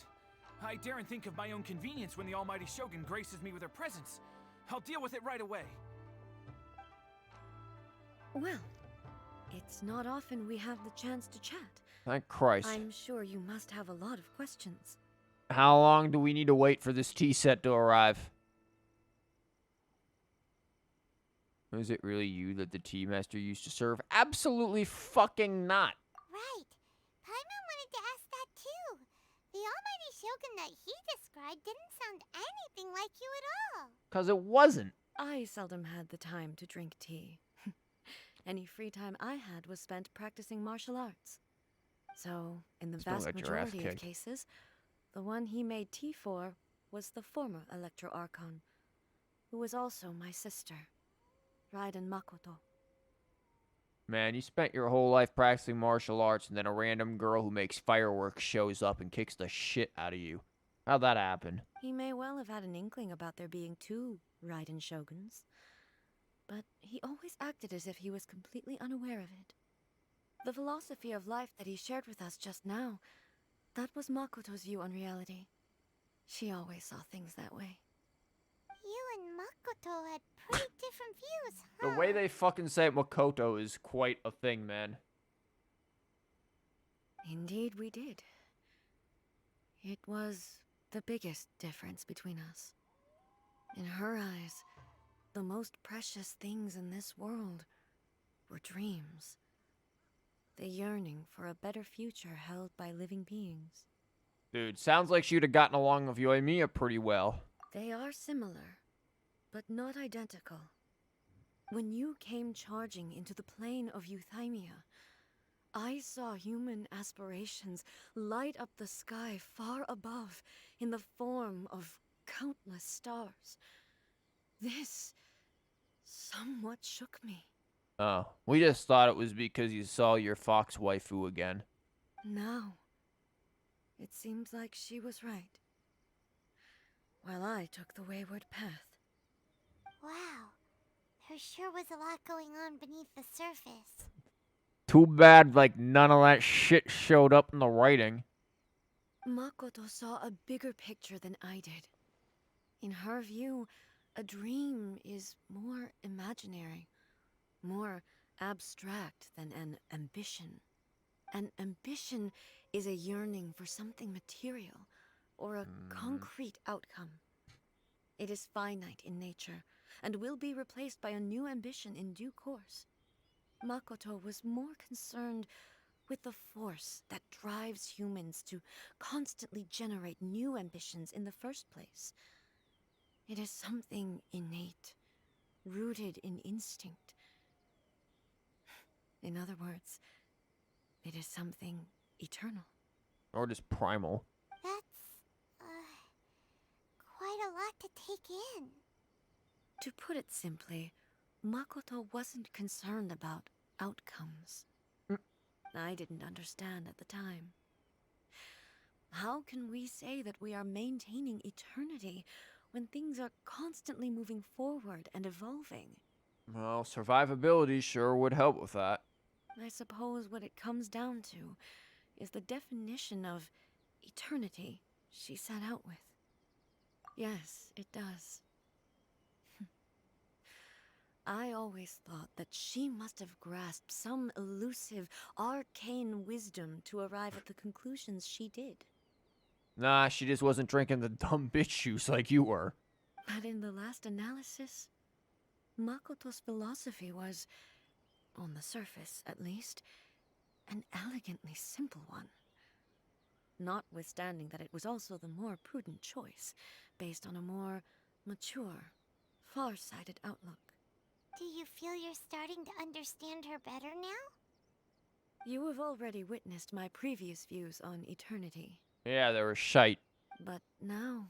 I daren't think of my own convenience when the almighty Shogun graces me with her presence. I'll deal with it right away. Well, it's not often we have the chance to chat. Thank Christ. I'm sure you must have a lot of questions. How long do we need to wait for this tea set to arrive? Is it really you that the tea master used to serve? Absolutely fucking not. Right. Paimon wanted to ask that too. The almighty Shogun that he described didn't sound anything like you at all. 'Cause it wasn't. I seldom had the time to drink tea. Any free time I had was spent practicing martial arts. So, in the Still vast got your ass majority of kicked. cases, the one he made tea for was the former Electro Archon, who was also my sister, Raiden Makoto. Man, you spent your whole life practicing martial arts, and then a random girl who makes fireworks shows up and kicks the shit out of you. How'd that happen? He may well have had an inkling about there being two Raiden Shoguns, but he always acted as if he was completely unaware of it. The philosophy of life that he shared with us just now, that was Makoto's view on reality. She always saw things that way. You and Makoto had pretty different views, huh? The way they fucking say Makoto is quite a thing, man. Indeed we did. It was the biggest difference between us. In her eyes, the most precious things in this world were dreams. The yearning for a better future held by living beings. Dude, sounds like she'd have gotten along with Yoimiya pretty well. They are similar, but not identical. When you came charging into the plane of Euthymia, I saw human aspirations light up the sky far above in the form of countless stars. This somewhat shook me. Oh, we just thought it was because you saw your fox waifu again. Now, it seems like she was right, while I took the wayward path. Wow. There sure was a lot going on beneath the surface. Too bad, like, none of that shit showed up in the writing. Makoto saw a bigger picture than I did. In her view, a dream is more imaginary, more abstract than an ambition. An ambition is a yearning for something material or a concrete outcome. It is finite in nature and will be replaced by a new ambition in due course. Makoto was more concerned with the force that drives humans to constantly generate new ambitions in the first place. It is something innate, rooted in instinct. In other words, it is something eternal. Or just primal. That's, quite a lot to take in. To put it simply, Makoto wasn't concerned about outcomes. I didn't understand at the time. How can we say that we are maintaining eternity when things are constantly moving forward and evolving? Well, survivability sure would help with that. I suppose what it comes down to is the definition of eternity she set out with. Yes, it does. I always thought that she must have grasped some elusive, arcane wisdom to arrive at the conclusions she did. Nah, she just wasn't drinking the dumb bitch juice like you were. But in the last analysis, Makoto's philosophy was, on the surface at least, an elegantly simple one. Notwithstanding that it was also the more prudent choice, based on a more mature, far-sighted outlook. Do you feel you're starting to understand her better now? You have already witnessed my previous views on eternity. Yeah, they were shite. But now,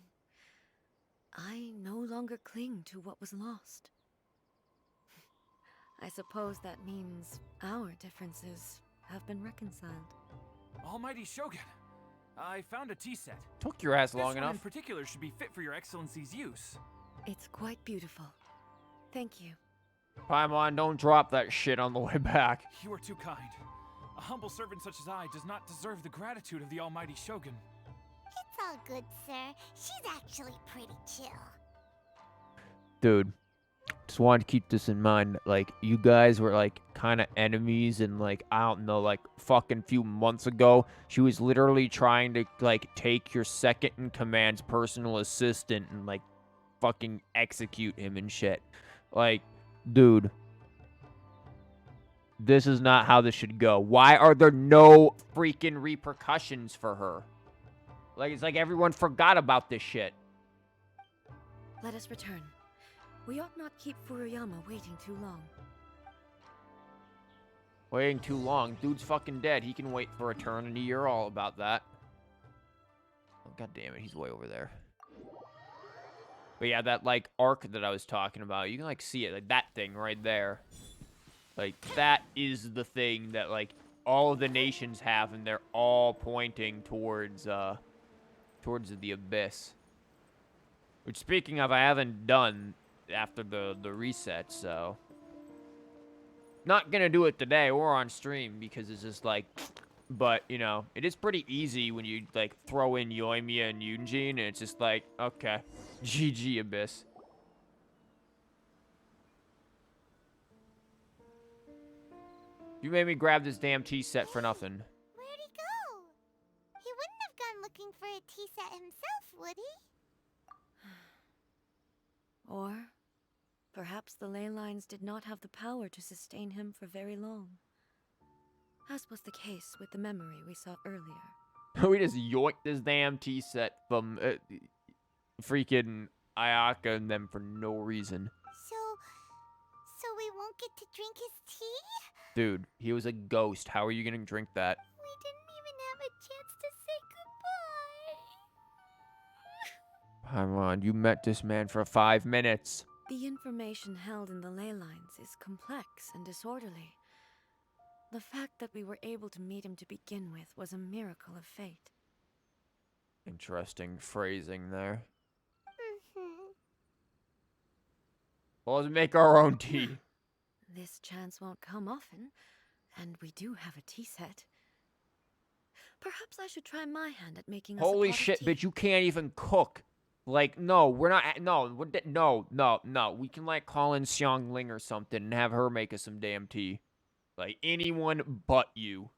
I no longer cling to what was lost. I suppose that means our differences have been reconciled. Almighty Shogun, I found a tea set. Took your ass This long one in enough. particular should be fit for your excellency's use. It's quite beautiful. Thank you. Paimon, don't drop that shit on the way back. You are too kind. A humble servant such as I does not deserve the gratitude of the Almighty Shogun. It's all good, sir. She's actually pretty chill. Dude, just wanted to keep this in mind. Like, you guys were, like, kind of enemies, and, like, I don't know, like, fucking few months ago, she was literally trying to, like, take your second-in-command's personal assistant and, like, fucking execute him and shit. Like, dude, this is not how this should go. Why are there no freaking repercussions for her? Like, it's like everyone forgot about this shit. Let us return. We ought not keep Furuyama waiting too long. Waiting too long. Dude's fucking dead. He can wait for eternity. You're all about that. Oh, God damn it. He's way over there. But yeah, that, like, arc that I was talking about, you can, like, see it. Like, that thing right there. Like, that is the thing that, like, all of the nations have, and they're all pointing towards, towards the abyss. Which, speaking of, I haven't done after the reset, so... Not gonna do it today or on stream, because it's just, like... But, you know, it is pretty easy when you, like, throw in Yoimiya and Yunjin, and it's just like, okay, GG Abyss. You made me grab this damn tea set for nothing. Where'd he go? He wouldn't have gone looking for a tea set himself, would he? Or perhaps the ley lines did not have the power to sustain him for very long. As was the case with the memory we saw earlier. We just yoinked this damn tea set from freaking Ayaka and them for no reason. So we won't get to drink his tea? Dude, he was a ghost. How are you gonna drink that? We didn't even have a chance to say goodbye. Come on, you met this man for 5 minutes. The information held in the ley lines is complex and disorderly. The fact that we were able to meet him to begin with was a miracle of fate. Interesting phrasing there. Well, let's make our own tea. This chance won't come often, and we do have a tea set. Perhaps I should try my hand at making us a Holy pot of shit, tea. bitch, you can't even cook. Like, no, we're not, no. We can, like, call in Xiang Ling or something and have her make us some damn tea. Like, anyone but you.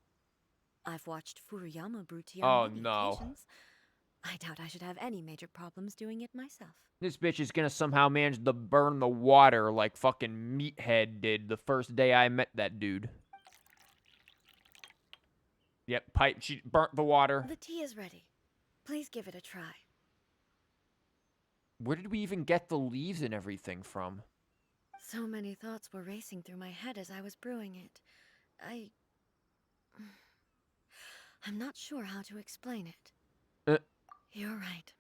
I've watched Furuyama brew tea Oh, on many no. occasions. I doubt I should have any major problems doing it myself. This bitch is gonna somehow manage to burn the water like fucking Meathead did the first day I met that dude. Yep, she burnt the water. The tea is ready. Please give it a try. Where did we even get the leaves and everything from? So many thoughts were racing through my head as I was brewing it. I'm not sure how to explain it. You're right.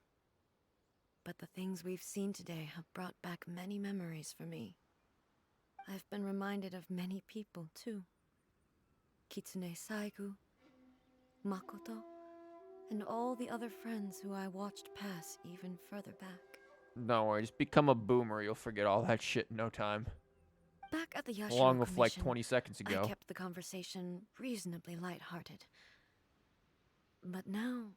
But the things we've seen today have brought back many memories for me. I've been reminded of many people, too. Kitsune Saigu, Makoto, and all the other friends who I watched pass even further back. Don't worry, just become a boomer. You'll forget all that shit in no time. Back at the Yashiro Along with like Commission, 20 seconds ago. I kept the conversation reasonably lighthearted. But now,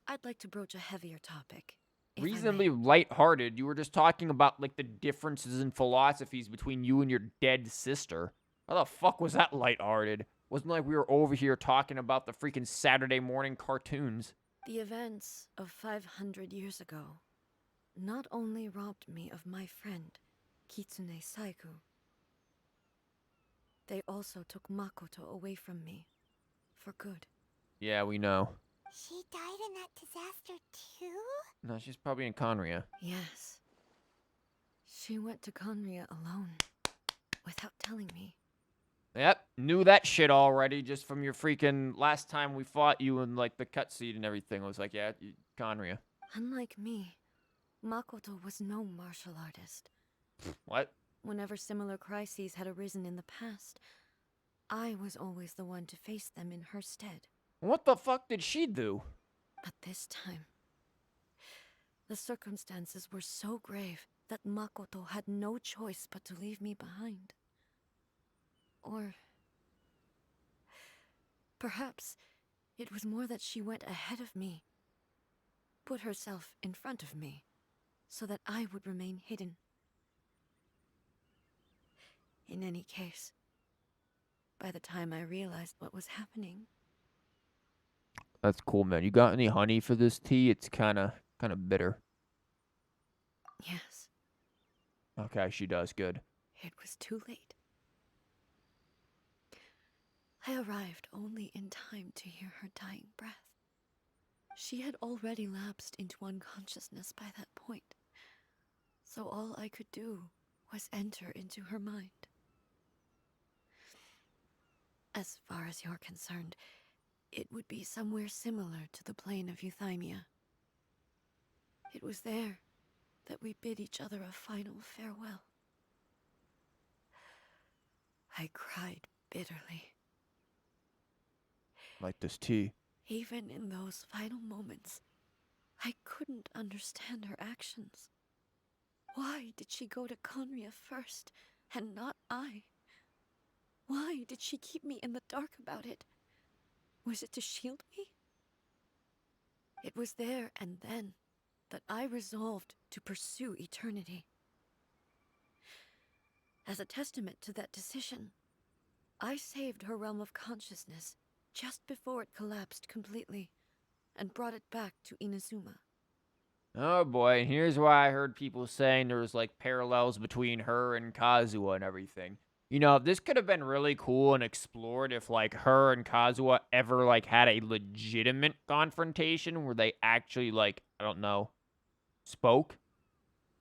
I'd like to broach a heavier topic. if I reasonably may. lighthearted. You were just talking about, like, the differences in philosophies between you and your dead sister. How the fuck was that lighthearted? Wasn't like we were over here talking about the freaking Saturday morning cartoons. The events of 500 years ago not only robbed me of my friend, Kitsune Saiku, they also took Makoto away from me for good. Yeah, we know. She died in that disaster too? No, she's probably in Conria. Yes. She went to Conria alone, without telling me. Yep, knew that shit already just from your freaking last time we fought you in, like, the cutscene and everything. It was like, yeah, Conria. Unlike me, Makoto was no martial artist. What? Whenever similar crises had arisen in the past, I was always the one to face them in her stead. What the fuck did she do? But this time, the circumstances were so grave that Makoto had no choice but to leave me behind. Or perhaps it was more that she went ahead of me, put herself in front of me, so that I would remain hidden. In any case, by the time I realized what was happening... That's cool, man. You got any honey for this tea? It's kind of bitter. Yes, Okay, she does. Good. it was too late. I arrived only in time to hear her dying breath. She had already lapsed into unconsciousness by that point, so all I could do was enter into her mind. As far as you're concerned, it would be somewhere similar to the plane of Euthymia. It was there that we bid each other a final farewell. I cried bitterly. Like this tea. Even in those final moments, I couldn't understand her actions. Why did she go to Conria first, and not I? Why did she keep me in the dark about it? Was it to shield me? It was there and then that I resolved to pursue eternity. As a testament to that decision, I saved her realm of consciousness just before it collapsed completely, and brought it back to Inazuma. Oh boy, and here's why I heard people saying there was, like, parallels between her and Kazuha and everything. You know, this could have been really cool and explored if, like, her and Kazuha ever, like, had a legitimate confrontation where they actually, like, I don't know, spoke.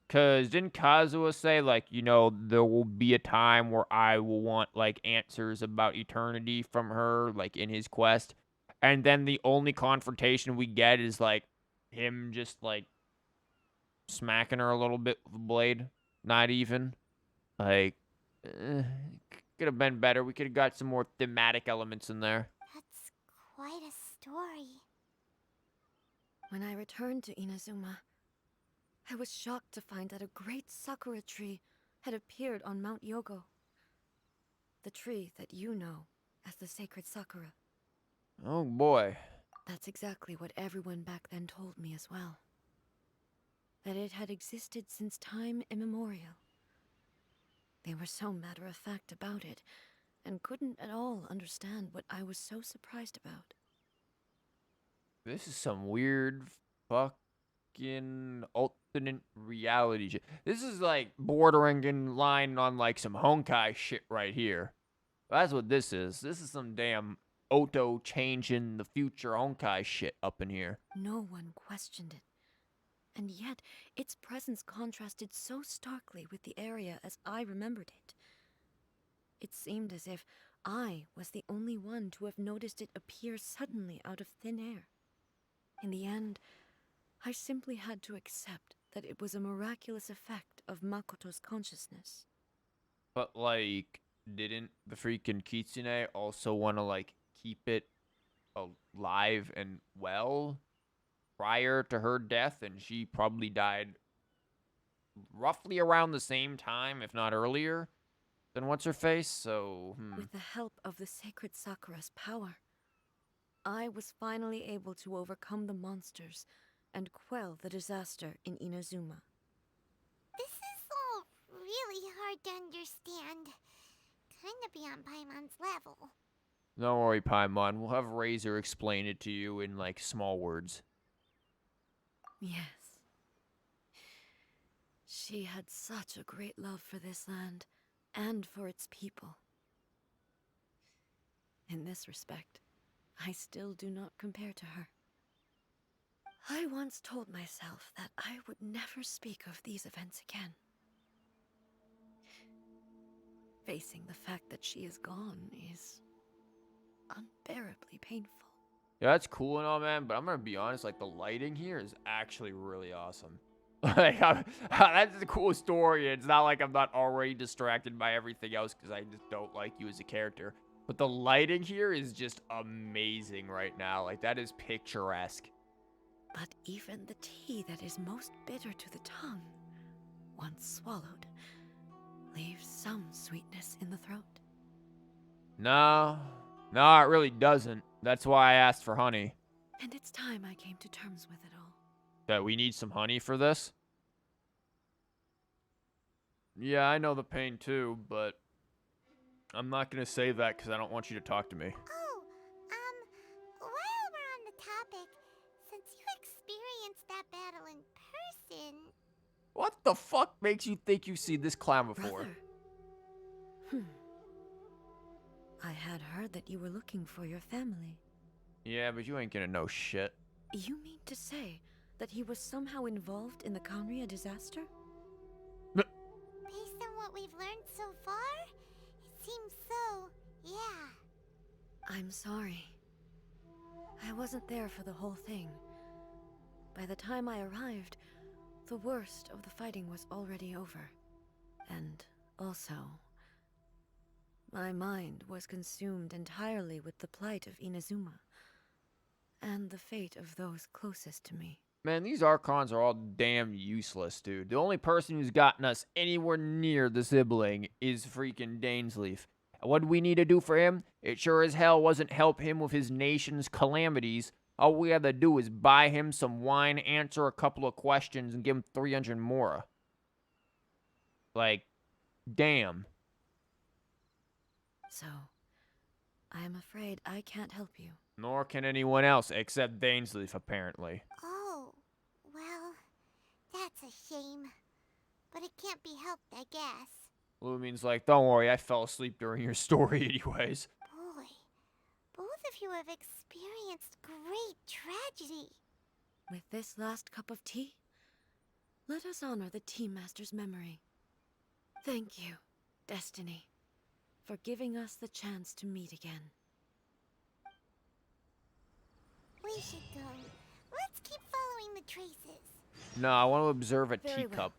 Because didn't Kazuha say, like, you know, there will be a time where I will want, like, answers about eternity from her, like, in his quest? And then the only confrontation we get is, like, him just, like, smacking her a little bit with a blade. Not even. Like, could have been better. We could have got some more thematic elements in there. That's quite a story. When I returned to Inazuma, I was shocked to find that a great sakura tree had appeared on Mount Yogo. The tree that you know as the sacred sakura. Oh boy. That's exactly what everyone back then told me as well. That it had existed since time immemorial. They were so matter-of-fact about it, and couldn't at all understand what I was so surprised about. This is some weird fucking alternate reality shit. This is like bordering in line on like some Honkai shit right here. That's what this is. This is some damn Oto changing the future Honkai shit up in here. No one questioned it. And yet, its presence contrasted so starkly with the area as I remembered it. It seemed as if I was the only one to have noticed it appear suddenly out of thin air. In the end, I simply had to accept that it was a miraculous effect of Makoto's consciousness. But like, didn't the freaking Kitsune also want to like keep it alive and well prior to her death? And she probably died roughly around the same time, if not earlier, than what's-her-face, so... With the help of the sacred Sakura's power, I was finally able to overcome the monsters and quell the disaster in Inazuma. This is all really hard to understand. Kinda beyond Paimon's level. Don't worry, Paimon. We'll have Razor explain it to you in, like, small words. Yes. She had such a great love for this land, and for its people. In this respect, I still do not compare to her. I once told myself that I would never speak of these events again. Facing the fact that she is gone is unbearably painful. Yeah, that's cool and all, man, but I'm gonna be honest, like, the lighting here is actually really awesome. Like, that's a cool story. It's not like I'm not already distracted by everything else because I just don't like you as a character. But the lighting here is just amazing right now. Like, that is picturesque. But even the tea that is most bitter to the tongue, once swallowed, leaves some sweetness in the throat. No, it really doesn't. That's why I asked for honey. And it's time I came to terms with it all. That we need some honey for this? Yeah, I know the pain too, but I'm not gonna say that because I don't want you to talk to me. Oh, while we're on the topic, since you experienced that battle in person, What the fuck makes you think you've seen this clown before? Brother. I had heard that you were looking for your family. Yeah, but you ain't gonna know shit. You mean to say that he was somehow involved in the Conria disaster? based on what we've learned so far, it seems so, yeah. I'm sorry. I wasn't there for the whole thing. By the time I arrived, the worst of the fighting was already over. And also, my mind was consumed entirely with the plight of Inazuma, and the fate of those closest to me. Man, these Archons are all damn useless, dude. The only person who's gotten us anywhere near the sibling is freaking Dainsleif. And what do we need to do for him? It sure as hell wasn't help him with his nation's calamities. All we had to do is buy him some wine, answer a couple of questions, and give him 300 more. Like, damn. So, I'm afraid I can't help you. Nor can anyone else except Dainsleif, apparently. Oh, well, that's a shame. But it can't be helped, I guess. Lumine's like, don't worry, I fell asleep during your story anyways. Boy, both of you have experienced great tragedy. With this last cup of tea, let us honor the Tea Master's memory. Thank you, Destiny, for giving us the chance to meet again. We should go. Let's keep following the traces. No, I want to observe a Very teacup. well.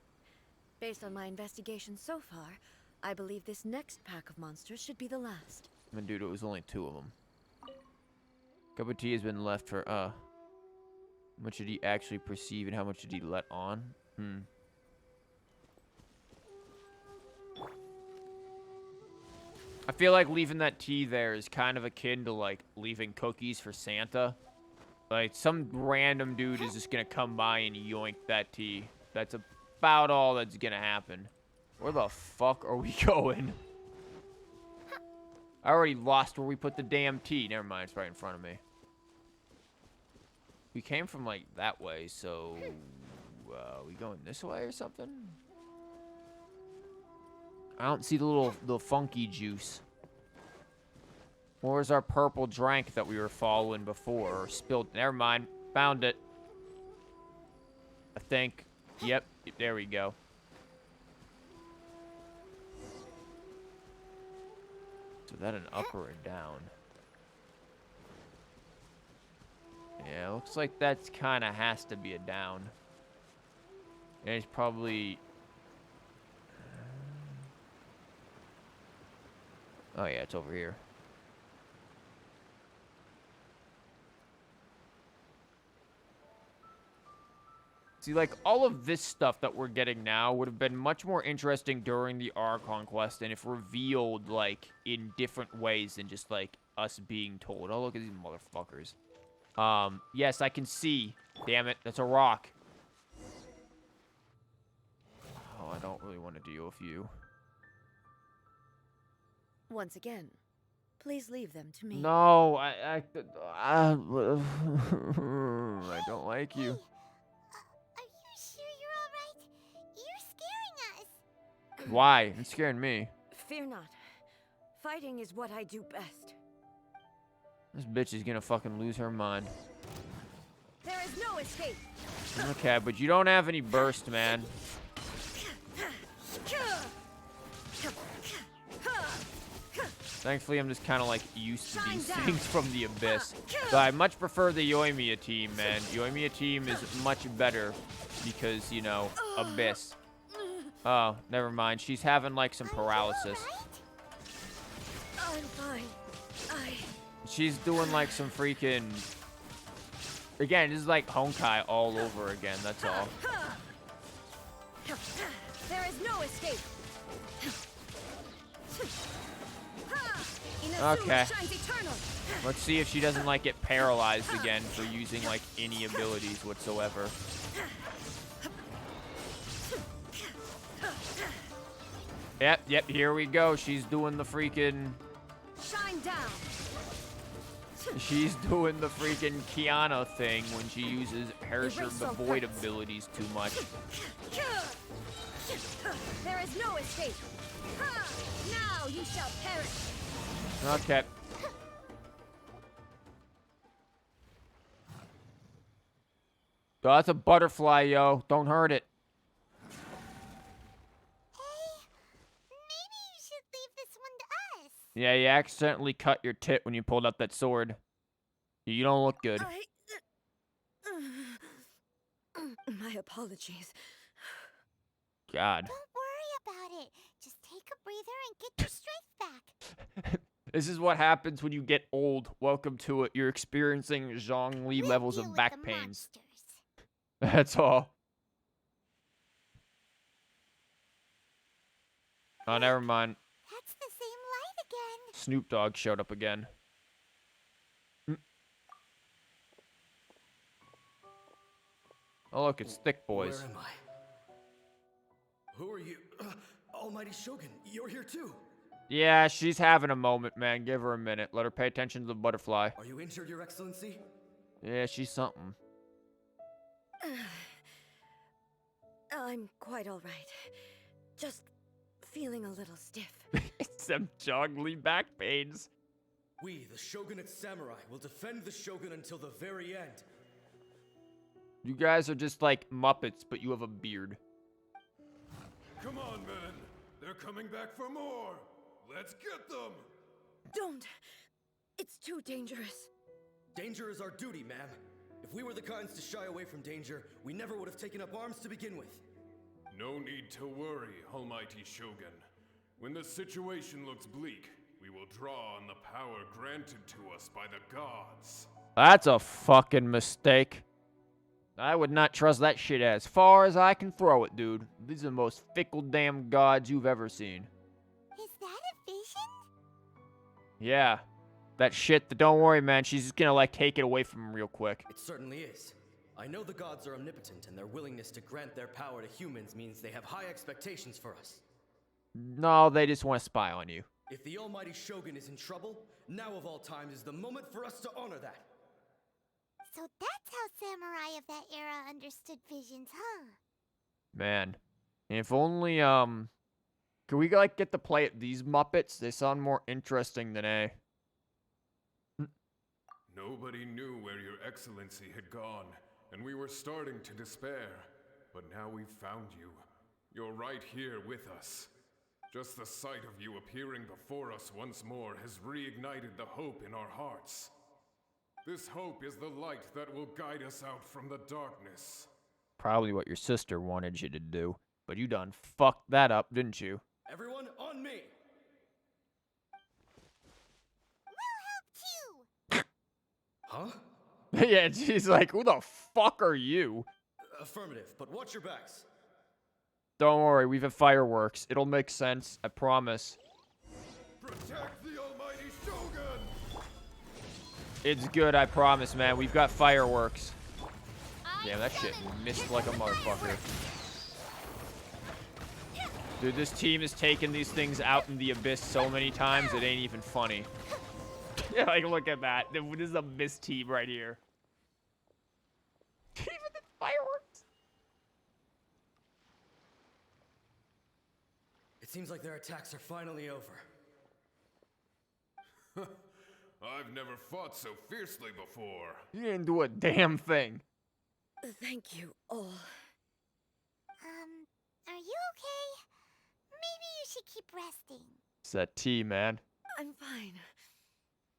Based on my investigation so far, I believe this next pack of monsters should be the last. I mean, dude, it was only 2 of them. Cup of tea has been left for, how much did he actually perceive and how much did he let on? I feel like leaving that tea there is kind of akin to, like, leaving cookies for Santa. Like, some random dude is just gonna come by and yoink that tea. That's about all that's gonna happen. Where the fuck are we going? I already lost where we put the damn tea. Never mind, it's right in front of me. We came from, like, that way, so... we going this way or something? I don't see the funky juice. Where's our purple drink that we were following before? Or spilled? Never mind. Found it. I think. Yep. There we go. So that an up or a down? Yeah, looks like that's kind of has to be a down. And it's probably... Oh yeah, it's over here. See, like, all of this stuff that we're getting now would have been much more interesting during the Archon quest and if revealed, like, in different ways than just, like, us being told. Oh, look at these motherfuckers. Yes, I can see Damn it, that's a rock. Oh, I don't really want to deal with you. Once again, please leave them to me. No, I don't like you. Are you sure you're alright? You're scaring us. Why? It's scaring me. Fear not. Fighting is what I do best. This bitch is gonna fucking lose her mind. There is no escape. Okay, but you don't have any burst, man. Thankfully, I'm just kind of like used to these things from the Abyss. So I much prefer the Yoimiya team, man. Yoimiya team is much better because, you know, Abyss. Oh, never mind. She's having like some paralysis. I'm fine. She's doing like some freaking... Again, this is like Honkai all over again, that's all. There is no escape. Okay. Let's see if she doesn't like get paralyzed again for using like any abilities whatsoever. Yep, here we go. She's doing the freaking... Shine down. She's doing the freaking Kiana thing when she uses Harsher the Void abilities too much. There is no escape. Now you shall perish. Okay. Oh, that's a butterfly, yo. Don't hurt it. Maybe you should leave this one to us. Yeah, you accidentally cut your tit when you pulled out that sword. You don't look good. My apologies. God. Don't worry about it. Just take a breather and get your strength back. This is what happens when you get old. Welcome to it. You're experiencing Zhongli We'll levels deal of with back the pains. monsters. That's all. Oh, never mind. That's the same light again. Snoop Dogg showed up again. Oh, look, it's Thick Boys. Where am I? Who are you? Almighty Shogun, you're here too. Yeah, she's having a moment, man. Give her a minute. Let her pay attention to the butterfly. Are you injured, Your Excellency? Yeah, she's something. I'm quite all right. Just feeling a little stiff. It's them Zhongli back pains. We, the Shogunate Samurai, will defend the Shogun until the very end. You guys are just like Muppets, but you have a beard. Come on, men. They're coming back for more. Let's get them. Don't. It's too dangerous. Danger is our duty, ma'am. If we were the kinds to shy away from danger, we never would have taken up arms to begin with. No need to worry, Almighty Shogun. When the situation looks bleak, we will draw on the power granted to us by the gods. That's a fucking mistake. I would not trust that shit as far as I can throw it, dude. These are the most fickle damn gods you've ever seen. Is that a vision? Yeah. That shit, don't worry, man. She's just gonna, like, take it away from him real quick. It certainly is. I know the gods are omnipotent, and their willingness to grant their power to humans means they have high expectations for us. No, they just want to spy on you. If the Almighty Shogun is in trouble, now of all times is the moment for us to honor that. So that's how samurai of that era understood visions, huh? Man. If only, could we, like, get to play at these Muppets? They sound more interesting than A. Nobody knew where your excellency had gone, and we were starting to despair. But now we've found you. You're right here with us. Just the sight of you appearing before us once more has reignited the hope in our hearts. This hope is the light that will guide us out from the darkness. Probably what your sister wanted you to do. But you done fucked that up, didn't you? Everyone, on me! We'll help too! Huh? Yeah, she's like, who the fuck are you? Affirmative, but watch your backs. Don't worry, we have fireworks. It'll make sense, I promise. Protect the Almighty Shogun! It's good, I promise, man. We've got fireworks. I Damn, that shit missed like a motherfucker. Dude, this team has taken these things out in the abyss so many times, it ain't even funny. Yeah, like, look at that. This is a miss team right here. Even the fireworks. It seems like their attacks are finally over. I've never fought so fiercely before. You didn't do a damn thing. Thank you all. Are you okay? Maybe you should keep resting. It's that tea, man. I'm fine.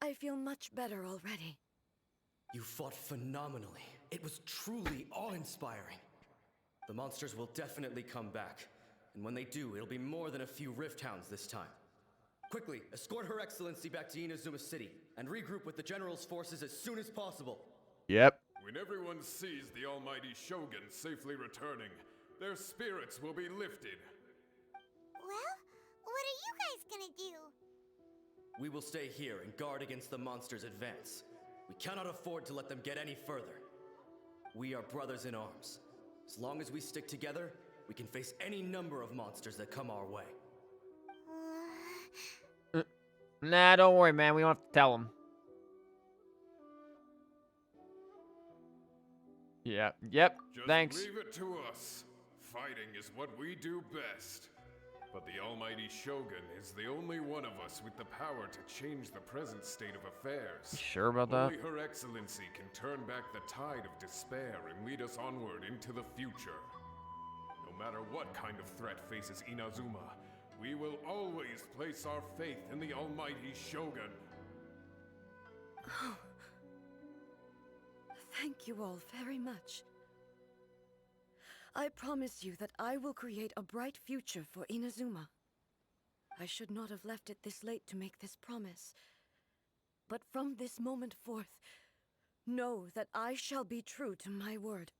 I feel much better already. You fought phenomenally. It was truly awe-inspiring. The monsters will definitely come back. And when they do, it'll be more than a few Rift Hounds this time. Quickly, escort Her Excellency back to Inazuma City, and regroup with the General's forces as soon as possible. Yep. When everyone sees the almighty Shogun safely returning, their spirits will be lifted. Well, what are you guys gonna do? We will stay here and guard against the monsters' advance. We cannot afford to let them get any further. We are brothers in arms. As long as we stick together, we can face any number of monsters that come our way. Nah, don't worry, man. We don't have to tell them. Yeah. Yep. Just Thanks. leave it to us. Fighting is what we do best. But the almighty Shogun is the only one of us with the power to change the present state of affairs. You sure about that? Only Her Excellency can turn back the tide of despair and lead us onward into the future. No matter what kind of threat faces Inazuma, we will always place our faith in the almighty Shogun. Oh. Thank you all very much. I promise you that I will create a bright future for Inazuma. I should not have left it this late to make this promise. But from this moment forth, know that I shall be true to my word.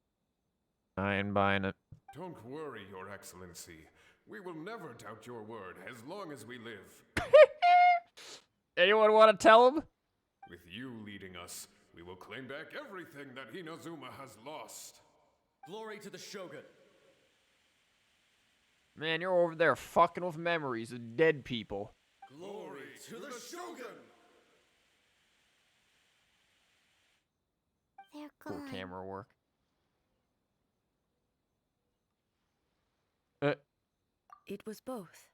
I ain't buying it. Don't worry, Your Excellency. We will never doubt your word as long as we live. Anyone want to tell him? With you leading us, we will claim back everything that Inazuma has lost. Glory to the Shogun! Man, you're over there fucking with memories of dead people. Glory to the Shogun! They're Cool gone. camera work. It was both.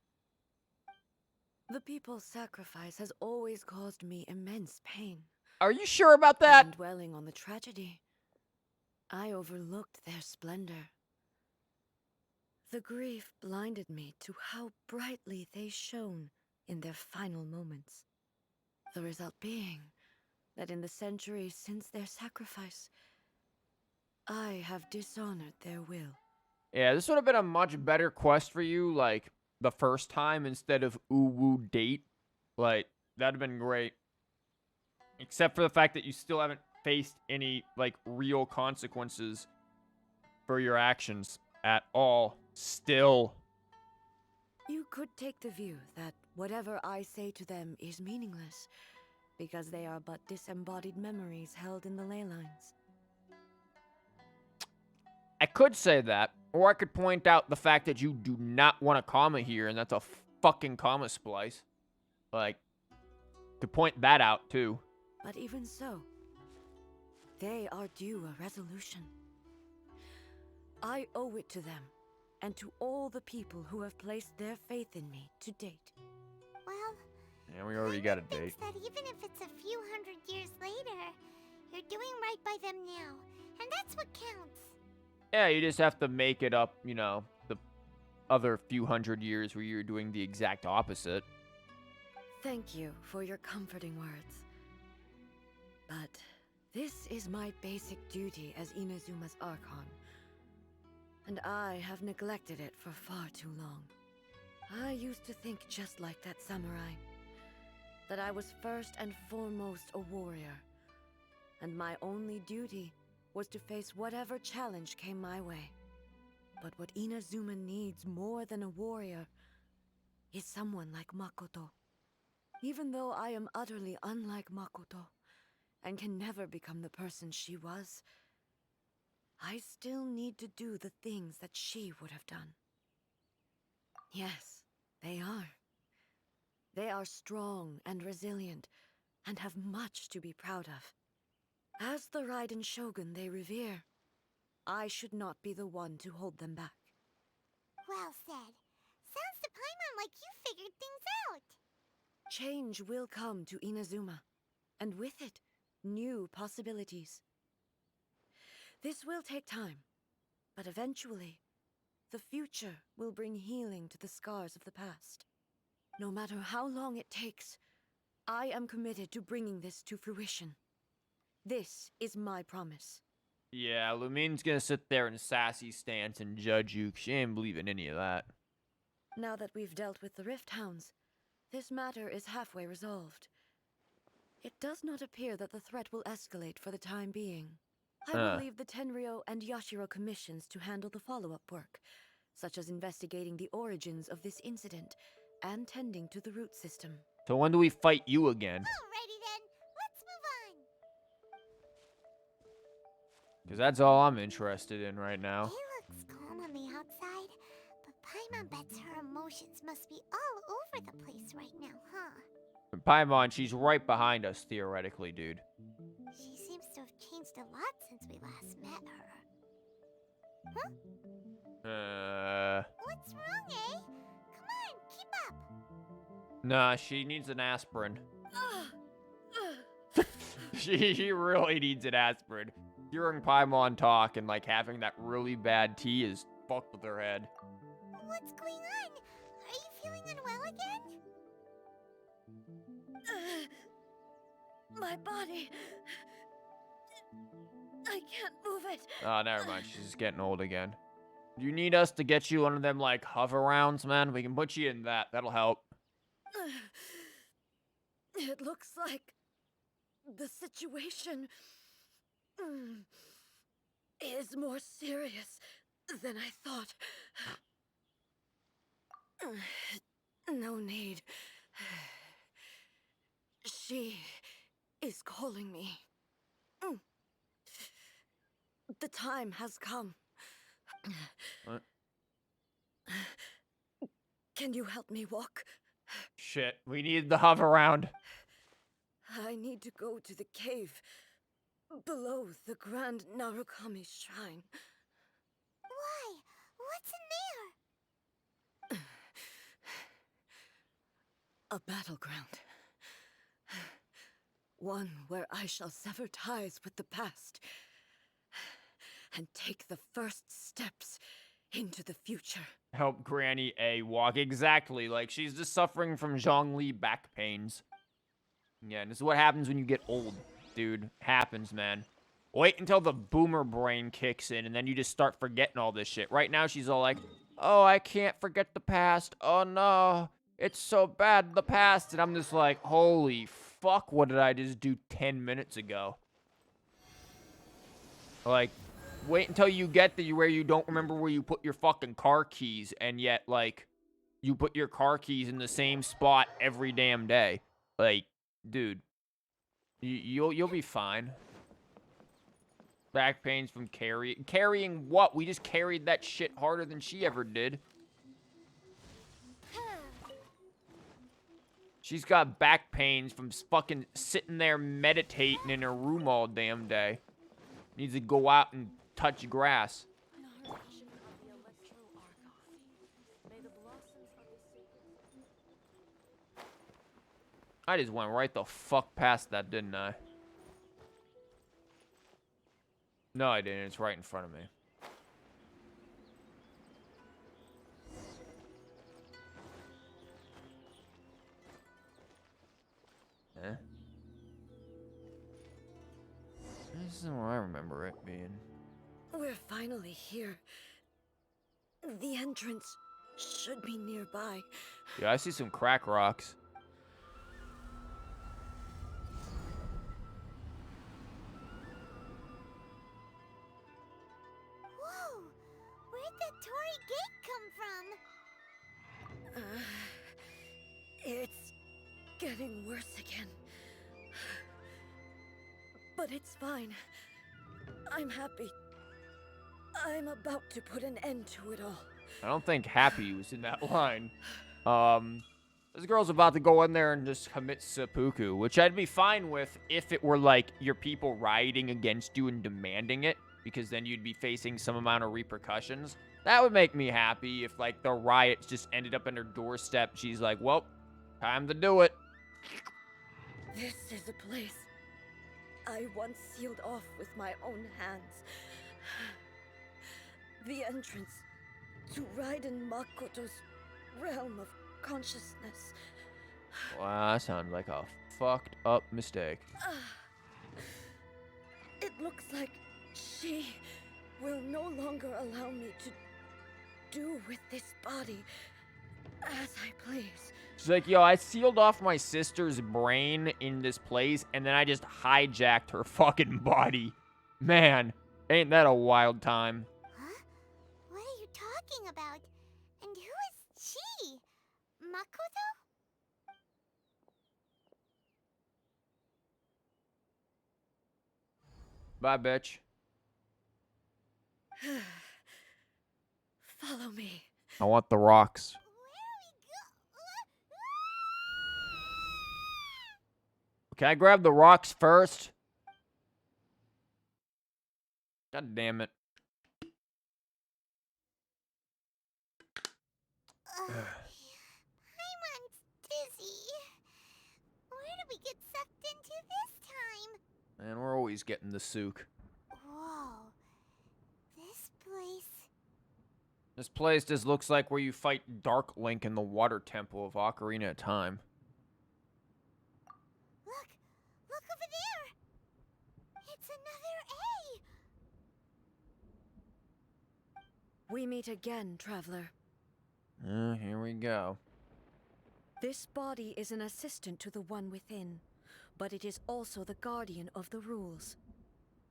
The people's sacrifice has always caused me immense pain. Are you sure about that? Even dwelling on the tragedy, I overlooked their splendor. The grief blinded me to how brightly they shone in their final moments. The result being that in the centuries since their sacrifice, I have dishonored their will. Yeah, this would have been a much better quest for you, like, the first time instead of ooh-woo date. Like, that'd have been great. Except for the fact that you still haven't faced any, like, real consequences for your actions at all. Still. You could take the view that whatever I say to them is meaningless, because they are but disembodied memories held in the ley lines. I could say that, or I could point out the fact that you do not want a comma here, and that's a fucking comma splice. Like, to point that out, too. But even so, they are due a resolution. I owe it to them, and to all the people who have placed their faith in me to date. Well, Yeah, we already got a date. thinks that even if it's a few hundred years later, you're doing right by them now, and that's what counts. Yeah, you just have to make it up, you know, the other few hundred years where you're doing the exact opposite. Thank you for your comforting words. But this is my basic duty as Inazuma's Archon, and I have neglected it for far too long. I used to think just like that samurai, that I was first and foremost a warrior, and my only duty was to face whatever challenge came my way. But what Inazuma needs more than a warrior is someone like Makoto. Even though I am utterly unlike Makoto, and can never become the person she was, I still need to do the things that she would have done. Yes, they are. They are strong and resilient, and have much to be proud of. As the Raiden Shogun they revere, I should not be the one to hold them back. Well said. Sounds to Paimon like you figured things out. Change will come to Inazuma, and with it, new possibilities. This will take time, but eventually, the future will bring healing to the scars of the past. No matter how long it takes, I am committed to bringing this to fruition. This is my promise. Yeah, Lumine's gonna sit there in a sassy stance and judge you. She ain't believing any of that. Now that we've dealt with the Rift Hounds, this matter is halfway resolved. It does not appear that the threat will escalate for the time being. I will leave the Tenryo and Yashiro commissions to handle the follow-up work, such as investigating the origins of this incident and tending to the root system. So when do we fight you again? Alrighty then, let's move on. Because that's all I'm interested in right now. It looks calm on the outside, but Paimon bets her emotions must be all over the place right now, huh? And Paimon, she's right behind us, theoretically, dude. She seems to have changed a lot since we last met her. Huh? What's wrong, eh? Come on, keep up. Nah, she needs an aspirin. She really needs an aspirin. Hearing Paimon talk and, like, having that really bad tea is fucked with her head. What's going on? Are you feeling unwell again? My body... I can't move it. Oh, never mind. She's just getting old again. You need us to get you one of them, like, hover rounds, man? We can put you in that. That'll help. It looks like the situation is more serious than I thought. No need. She is calling me. The time has come. What? Can you help me walk? Shit, we need the hover round. I need to go to the cave below the Grand Narukami Shrine. Why? What's in there? A battleground. One where I shall sever ties with the past and take the first steps into the future. Help Granny A walk. Exactly. Like, she's just suffering from Zhongli back pains. Yeah, and this is what happens when you get old, dude. Happens, man. Wait until the boomer brain kicks in, and then you just start forgetting all this shit. Right now, she's all like, oh, I can't forget the past. Oh, no. It's so bad, the past. And I'm just like, holy fuck, what did I just do 10 minutes ago? Like, wait until you get to where you don't remember where you put your fucking car keys, and yet, like, you put your car keys in the same spot every damn day. Like, dude, you'll be fine. Back pains from carrying what? We just carried that shit harder than she ever did. She's got back pains from fucking sitting there meditating in her room all damn day. Needs to go out and touch grass. I just went right the fuck past that, didn't I? No, I didn't. It's right in front of me. Eh? This isn't where I remember it being. We're finally here. The entrance should be nearby. Yeah, I see some crack rocks. Whoa! Where'd that Torii gate come from? It's getting worse again. But it's fine. I'm happy I'm about to put an end to it all. I don't think happy was in that line. This girl's about to go in there and just commit seppuku, which I'd be fine with if it were like your people rioting against you and demanding it, because then you'd be facing some amount of repercussions. That would make me happy if like the riots just ended up on her doorstep. She's like, well, time to do it. This is a place I once sealed off with my own hands. The entrance to Raiden Makoto's realm of consciousness. Wow, that sounds like a fucked up mistake. It looks like she will no longer allow me to do with this body as I please. She's like, yo, I sealed off my sister's brain in this place, and then I just hijacked her fucking body. Man, ain't that a wild time? Huh? What are you talking about? And who is she? Makoto? Bye, bitch. Follow me. I want the rocks. Can I grab the rocks first? God damn it. Paimon's dizzy. Where did we get sucked into this time? Man, we're always getting the souk. Whoa. This place... This place just looks like where you fight Dark Link in the water temple of Ocarina of Time. Look! Look over there! It's another A! We meet again, traveler. Here we go. This body is an assistant to the one within, but it is also the guardian of the rules.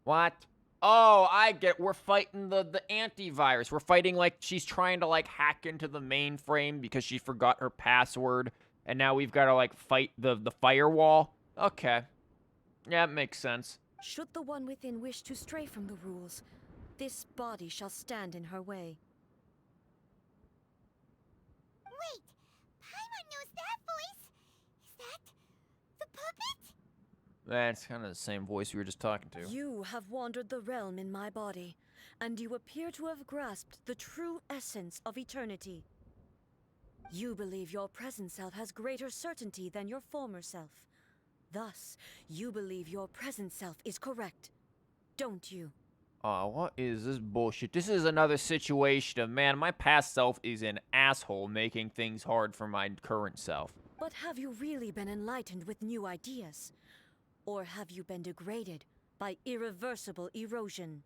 What? Oh, I get. We're fighting the antivirus. We're fighting like she's trying to like hack into the mainframe because she forgot her password, and now we've got to like fight the firewall. Okay, yeah, it makes sense. Should the one within wish to stray from the rules, this body shall stand in her way. Wait! Paimon knows that voice! Is that... the puppet? That's kind of the same voice we were just talking to. You have wandered the realm in my body, and you appear to have grasped the true essence of eternity. You believe your present self has greater certainty than your former self. Thus, you believe your present self is correct, don't you? Oh, what is this bullshit? This is another situation of, man, my past self is an asshole making things hard for my current self. But have you really been enlightened with new ideas? Or have you been degraded by irreversible erosion?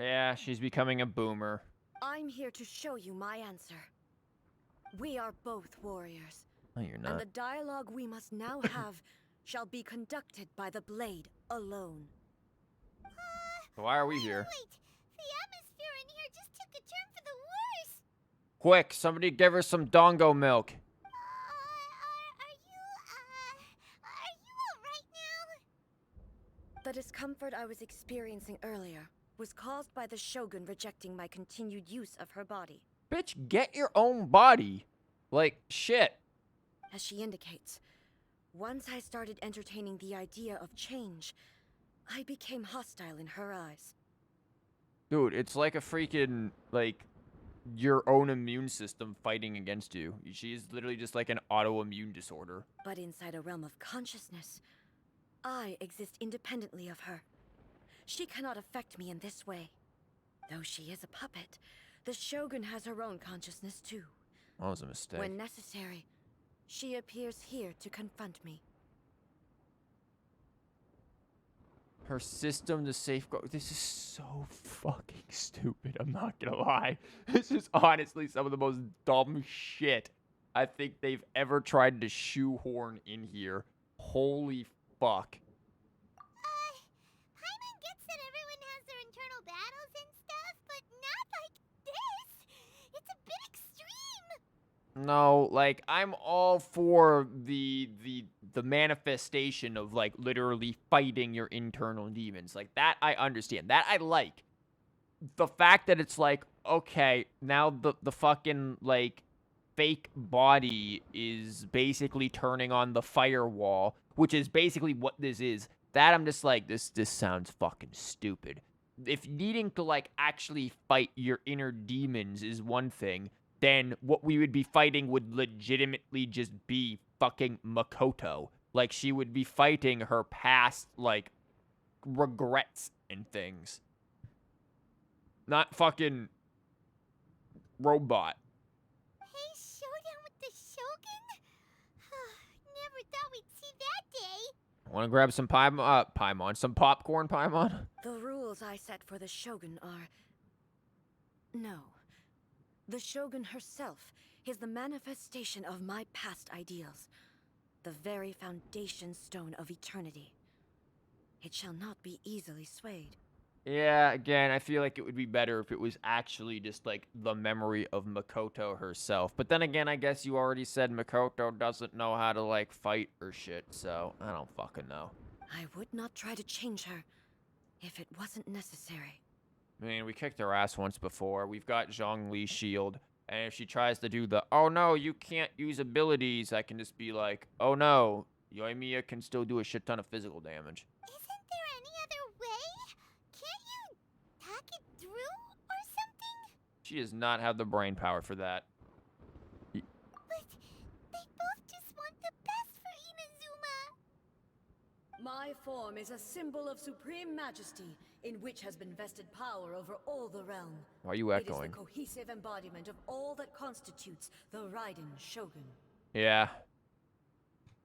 Yeah, she's becoming a boomer. I'm here to show you my answer. We are both warriors. No, you're And not. the dialogue we must now have shall be conducted by the blade alone. So why are we here? Wait! The atmosphere in here just took a turn for the worse! Quick, somebody give her some dongo milk. Are you alright now? The discomfort I was experiencing earlier was caused by the Shogun rejecting my continued use of her body. Bitch, get your own body. Like, shit. As she indicates, once I started entertaining the idea of change, I became hostile in her eyes. Dude, it's like a freaking, like, your own immune system fighting against you. She's literally just like an autoimmune disorder. But inside a realm of consciousness, I exist independently of her. She cannot affect me in this way. Though she is a puppet, the Shogun has her own consciousness too. That was a mistake. When necessary, she appears here to confront me. Her system to safeguard. This is so fucking stupid. I'm not gonna lie. This is honestly some of the most dumb shit I think they've ever tried to shoehorn in here. Holy fuck. Paimon gets that everyone has their internal battles and stuff, but not like this! It's a bit extreme! No, like, I'm all for the manifestation of, like, literally fighting your internal demons. Like, that I understand. That I like. the fact that it's like, okay, now the fucking, like, fake body is basically turning on the firewall, which is basically what this is. That I'm just like, this sounds fucking stupid. If needing to, like, actually fight your inner demons is one thing, then what we would be fighting would legitimately just be fucking Makoto. Like, she would be fighting her past, like, regrets and things. Not fucking robot. Hey, showdown with the Shogun? Never thought we'd see that day. Want to grab some Paimon, some popcorn, Paimon? The rules I set for the Shogun are... No. The Shogun herself is the manifestation of my past ideals. The very foundation stone of eternity. It shall not be easily swayed. Yeah, again, I feel like it would be better if it was actually just, like, the memory of Makoto herself. But then again, I guess you already said Makoto doesn't know how to, like, fight or shit, so I don't fucking know. I would not try to change her if it wasn't necessary. I mean, we kicked her ass once before. We've got Zhongli's shield. And if she tries to do the, oh no, you can't use abilities, I can just be like, oh no, Yoimiya can still do a shit ton of physical damage. Isn't there any other way? Can't you talk it through or something? She does not have the brain power for that. But they both just want the best for Inazuma. My form is a symbol of supreme majesty, in which has been vested power over all the realm. Why are you echoing? It is the cohesive embodiment of all that constitutes the Raiden Shogun. Yeah.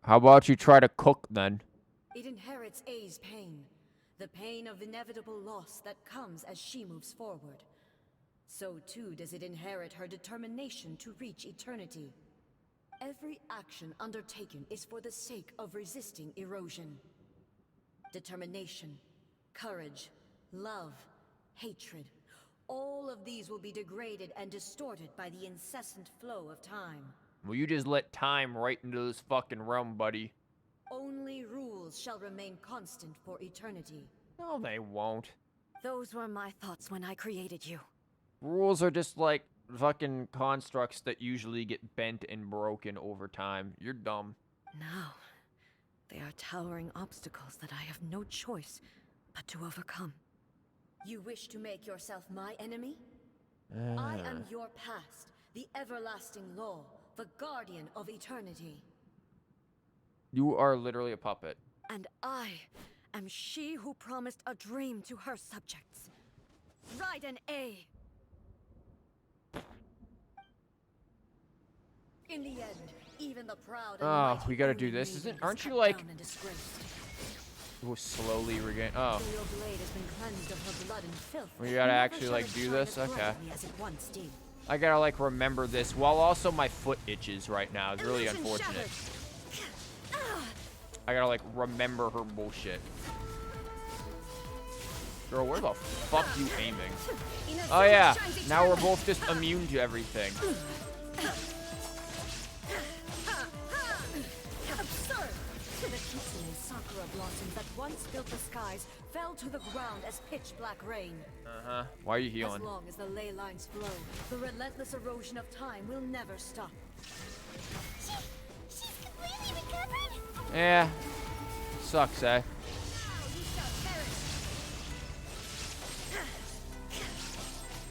How about you try to cook then? It inherits Ei's pain, the pain of inevitable loss that comes as she moves forward. So too does it inherit her determination to reach eternity. Every action undertaken is for the sake of resisting erosion. Determination, courage, love, hatred, all of these will be degraded and distorted by the incessant flow of time. Well, you just let time right into this fucking realm, buddy. Only rules shall remain constant for eternity. No, they won't. Those were my thoughts when I created you. Rules are just like fucking constructs that usually get bent and broken over time. You're dumb. Now, they are towering obstacles that I have no choice but to overcome. You wish to make yourself my enemy? I am your past, the everlasting law, the guardian of eternity. You are literally a puppet. And I am she who promised a dream to her subjects. Raiden A. In the end, even the proud and mighty we gotta only do this. maiden is Aren't you cut like... down and disgraced. We'll slowly regain... Oh. Though your blade has been cleansed of her blood and filth, We gotta never actually, shall like, it do shine this? as Okay. brightly as it once did. I gotta, like, remember this, while also my foot itches right now. It's really Illusion unfortunate. shattered. I gotta, like, remember her bullshit. Girl, where the fuck you aiming? Oh, yeah. Now we're both just immune to everything. Absurd! The kitsune sakura blossoms that once filled the skies fell to the ground as pitch black rain. Uh-huh. Why are you healing? As long as the ley lines flow, the relentless erosion of time will never stop. She's completely recovered? Yeah. Sucks, eh? Now you shall perish.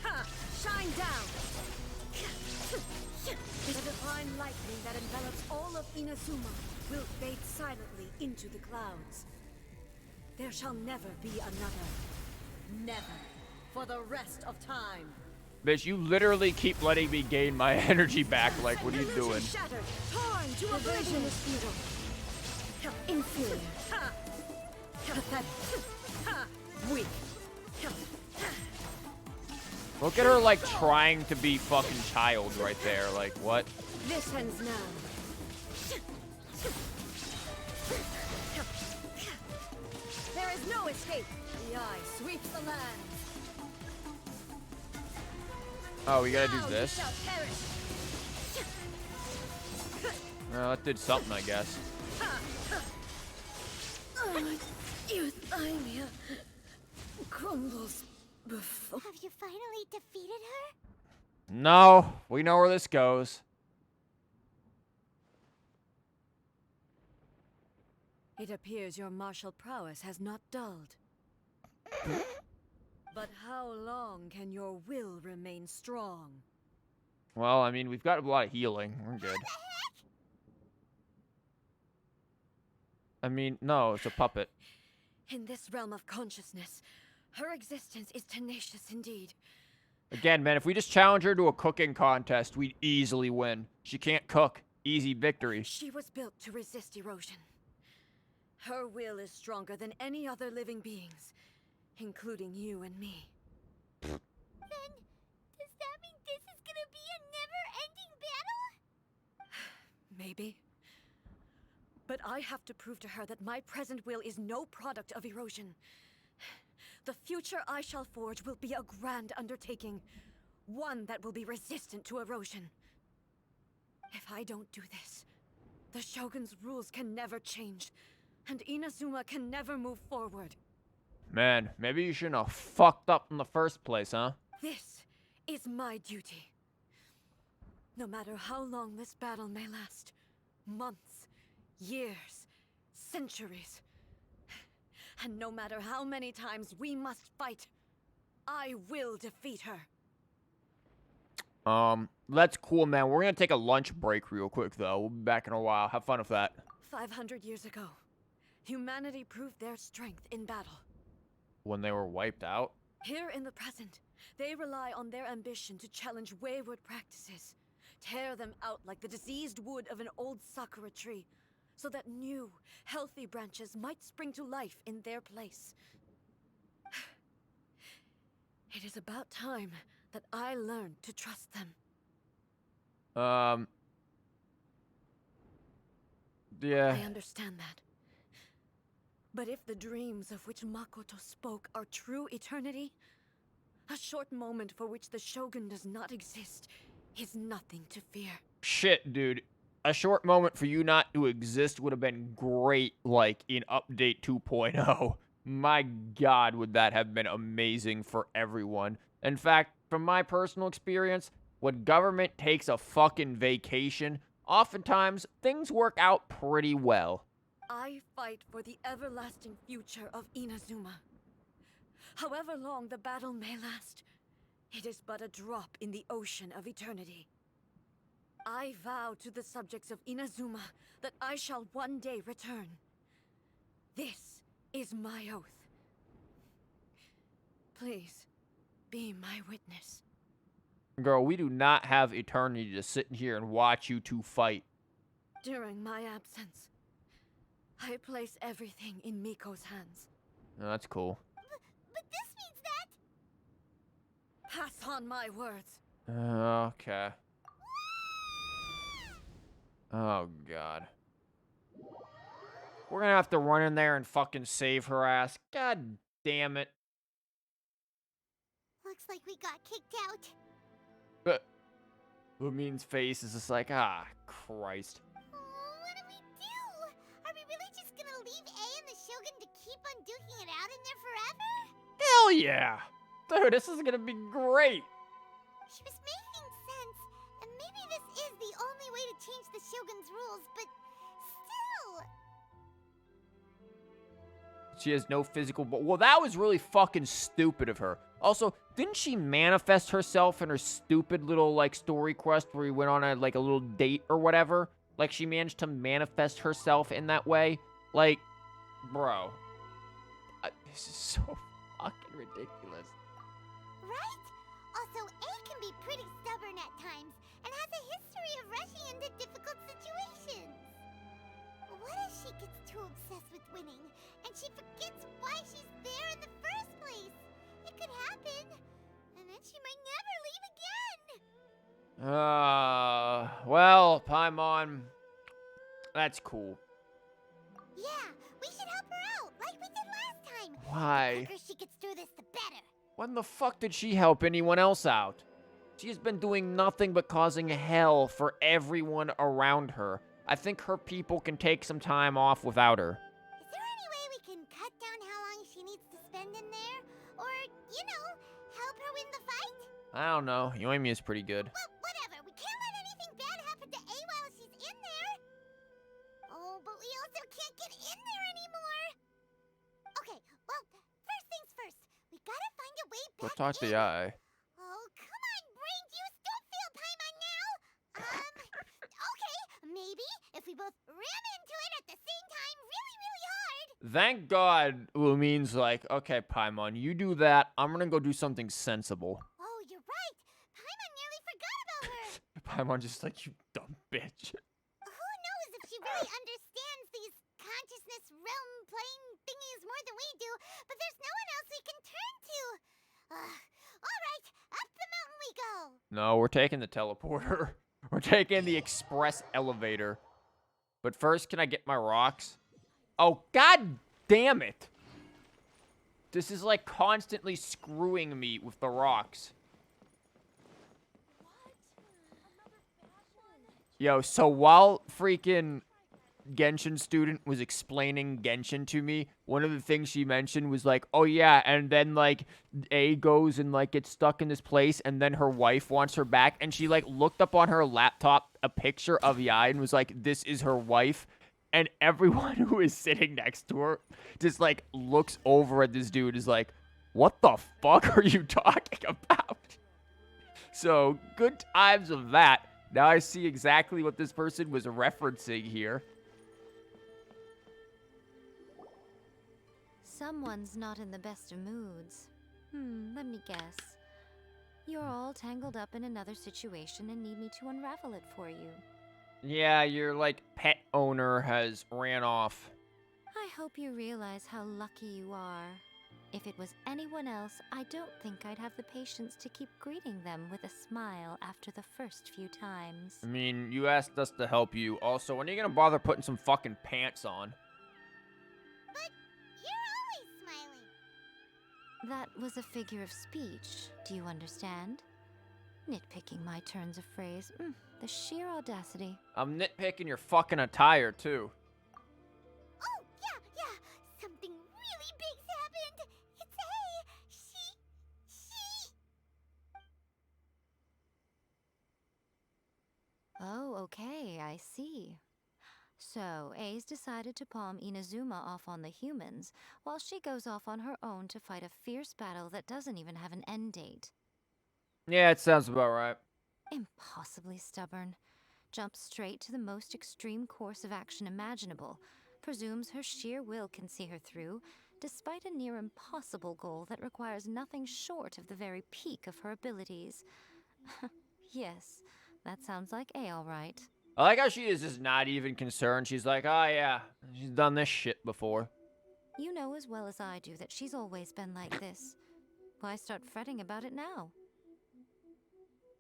Ha! Shine down! The divine lightning that envelops all of Inazuma will fade silently into the clouds. There shall never be another. Never. For the rest of time. Bitch, you literally keep letting me gain my energy back. Like, what are you doing? Shattered, torn to oblivion is futile. Inferior. Pathetic. Weak. Look at her, like, trying to be fucking child right there. Like, what? This ends now. There is no escape. The eye sweeps the land. Oh, we gotta Now do you this. shall perish. Well, that did something, I guess. Euthymia crumbles Before Have you finally defeated her? No, we know where this goes. it appears your martial prowess has not dulled. But how long can your will remain strong? Well, I mean, we've got a lot of healing. We're good. I mean, no, it's a puppet. In this realm of consciousness, her existence is tenacious indeed. Again, man, if we just challenge her to a cooking contest, we'd easily win. She can't cook. Easy victory. She was built to resist erosion. Her will is stronger than any other living being's, including you and me. Then, does that mean this is gonna be a never-ending battle? Maybe. But I have to prove to her that my present will is no product of erosion. The future I shall forge will be a grand undertaking, one that will be resistant to erosion. If I don't do this, the Shogun's rules can never change, and Inazuma can never move forward. Man, maybe you shouldn't have fucked up in the first place, huh? This is my duty. No matter how long this battle may last, months, years, centuries, and no matter how many times we must fight, I will defeat her. That's cool, man. We're gonna take a lunch break real quick, though. We'll be back in a while. Have fun with that. 500 years ago, humanity proved their strength in battle. When they were wiped out? Here in the present, they rely on their ambition to challenge wayward practices, tear them out like the diseased wood of an old sakura tree, so that new, healthy branches might spring to life in their place. It is about time that I learned to trust them. Yeah. I understand that. But if the dreams of which Makoto spoke are true eternity, a short moment for which the Shogun does not exist is nothing to fear. Shit, dude. A short moment for you not to exist would have been great, like, in Update 2.0. My god, would that have been amazing for everyone. In fact, from my personal experience, when government takes a fucking vacation, oftentimes things work out pretty well. I fight for the everlasting future of Inazuma. However long the battle may last, it is but a drop in the ocean of eternity. I vow to the subjects of Inazuma that I shall one day return. This is my oath. Please, be my witness. Girl, we do not have eternity to sit here and watch you two fight. During my absence, I place everything in Miko's hands. Oh, that's cool. But this means that... Pass on my words. Okay. Oh, God. We're gonna have to run in there and fucking save her ass. God damn it. Looks like we got kicked out. But Lumine's face is just like, ah, Christ. What do we do? Are we really just gonna leave A and the Shogun to keep on duking it out in there forever? Hell yeah! Dude, this is gonna be great. She was making sense, and maybe this is the only way to change the Shogun's rules, but still... She has no physical... Well, that was really fucking stupid of her. Also, didn't she manifest herself in her stupid little, like, story quest where we went on a, like, a little date or whatever? Like, she managed to manifest herself in that way? Like, bro. This is so fucking ridiculous. Right? Also, A can be pretty stubborn at times, and has a history of rushing into difficult situations. What if she gets too obsessed with winning, and she forgets why she's there in the first place? It could happen, and then she might never leave again. Well, Paimon, that's cool. Yeah, we should help her out, like we did last time. Why? The quicker she gets through this, the better. When the fuck did she help anyone else out? She has been doing nothing but causing hell for everyone around her. I think her people can take some time off without her. Is there any way we can cut down how long she needs to spend in there? Or, you know, win the fight? I don't know. Yoimiya is pretty good. Well, whatever. We can't let anything bad happen to A while she's in there. Oh, but we also can't get in there anymore. Okay, well, first things first. We gotta find a way Go back talk to in. Yai. Oh, come on, brain juice. Don't fail Paimon now. Okay, maybe if we both ram into it at the same time really, really hard. Thank God Lumine's like, okay, Paimon, you do that. I'm gonna go do something sensible. Oh, you're right. Paimon nearly forgot about her. Paimon just like, you dumb bitch. Who knows if she really understands these consciousness realm plane thingies more than we do, but there's no one else we can turn to. All right, up the mountain we go. No, we're taking the teleporter. We're taking the express elevator. But first, can I get my rocks? Oh, god damn it. This is like constantly screwing me with the rocks. Yo, so while freaking Genshin student was explaining Genshin to me, one of the things she mentioned was like, oh yeah, and then like A goes and like gets stuck in this place, and then her wife wants her back, and she like looked up on her laptop a picture of Yai and was like, this is her wife, and everyone who is sitting next to her just like looks over at this dude, is like, what the fuck are you talking about? So good times of that. Now I see exactly what this person was referencing here. Someone's not in the best of moods. Let me guess. You're all tangled up in another situation and need me to unravel it for you. Yeah, your, like, pet owner has ran off. I hope you realize how lucky you are. If it was anyone else, I don't think I'd have the patience to keep greeting them with a smile after the first few times. I mean, you asked us to help you. Also, when are you gonna bother putting some fucking pants on? But you're always smiling. That was a figure of speech, do you understand? Nitpicking my turns of phrase. The sheer audacity. I'm nitpicking your fucking attire, too. Oh, yeah. Something really big's happened. It's A. She... Oh, okay, I see. So, A's decided to palm Inazuma off on the humans, while she goes off on her own to fight a fierce battle that doesn't even have an end date. Yeah, it sounds about right. Impossibly stubborn. Jumps straight to the most extreme course of action imaginable. Presumes her sheer will can see her through, despite a near impossible goal that requires nothing short of the very peak of her abilities. Yes, that sounds like A all right. I like how she is just not even concerned. She's like, oh yeah, she's done this shit before. You know as well as I do that she's always been like this. Why start fretting about it now?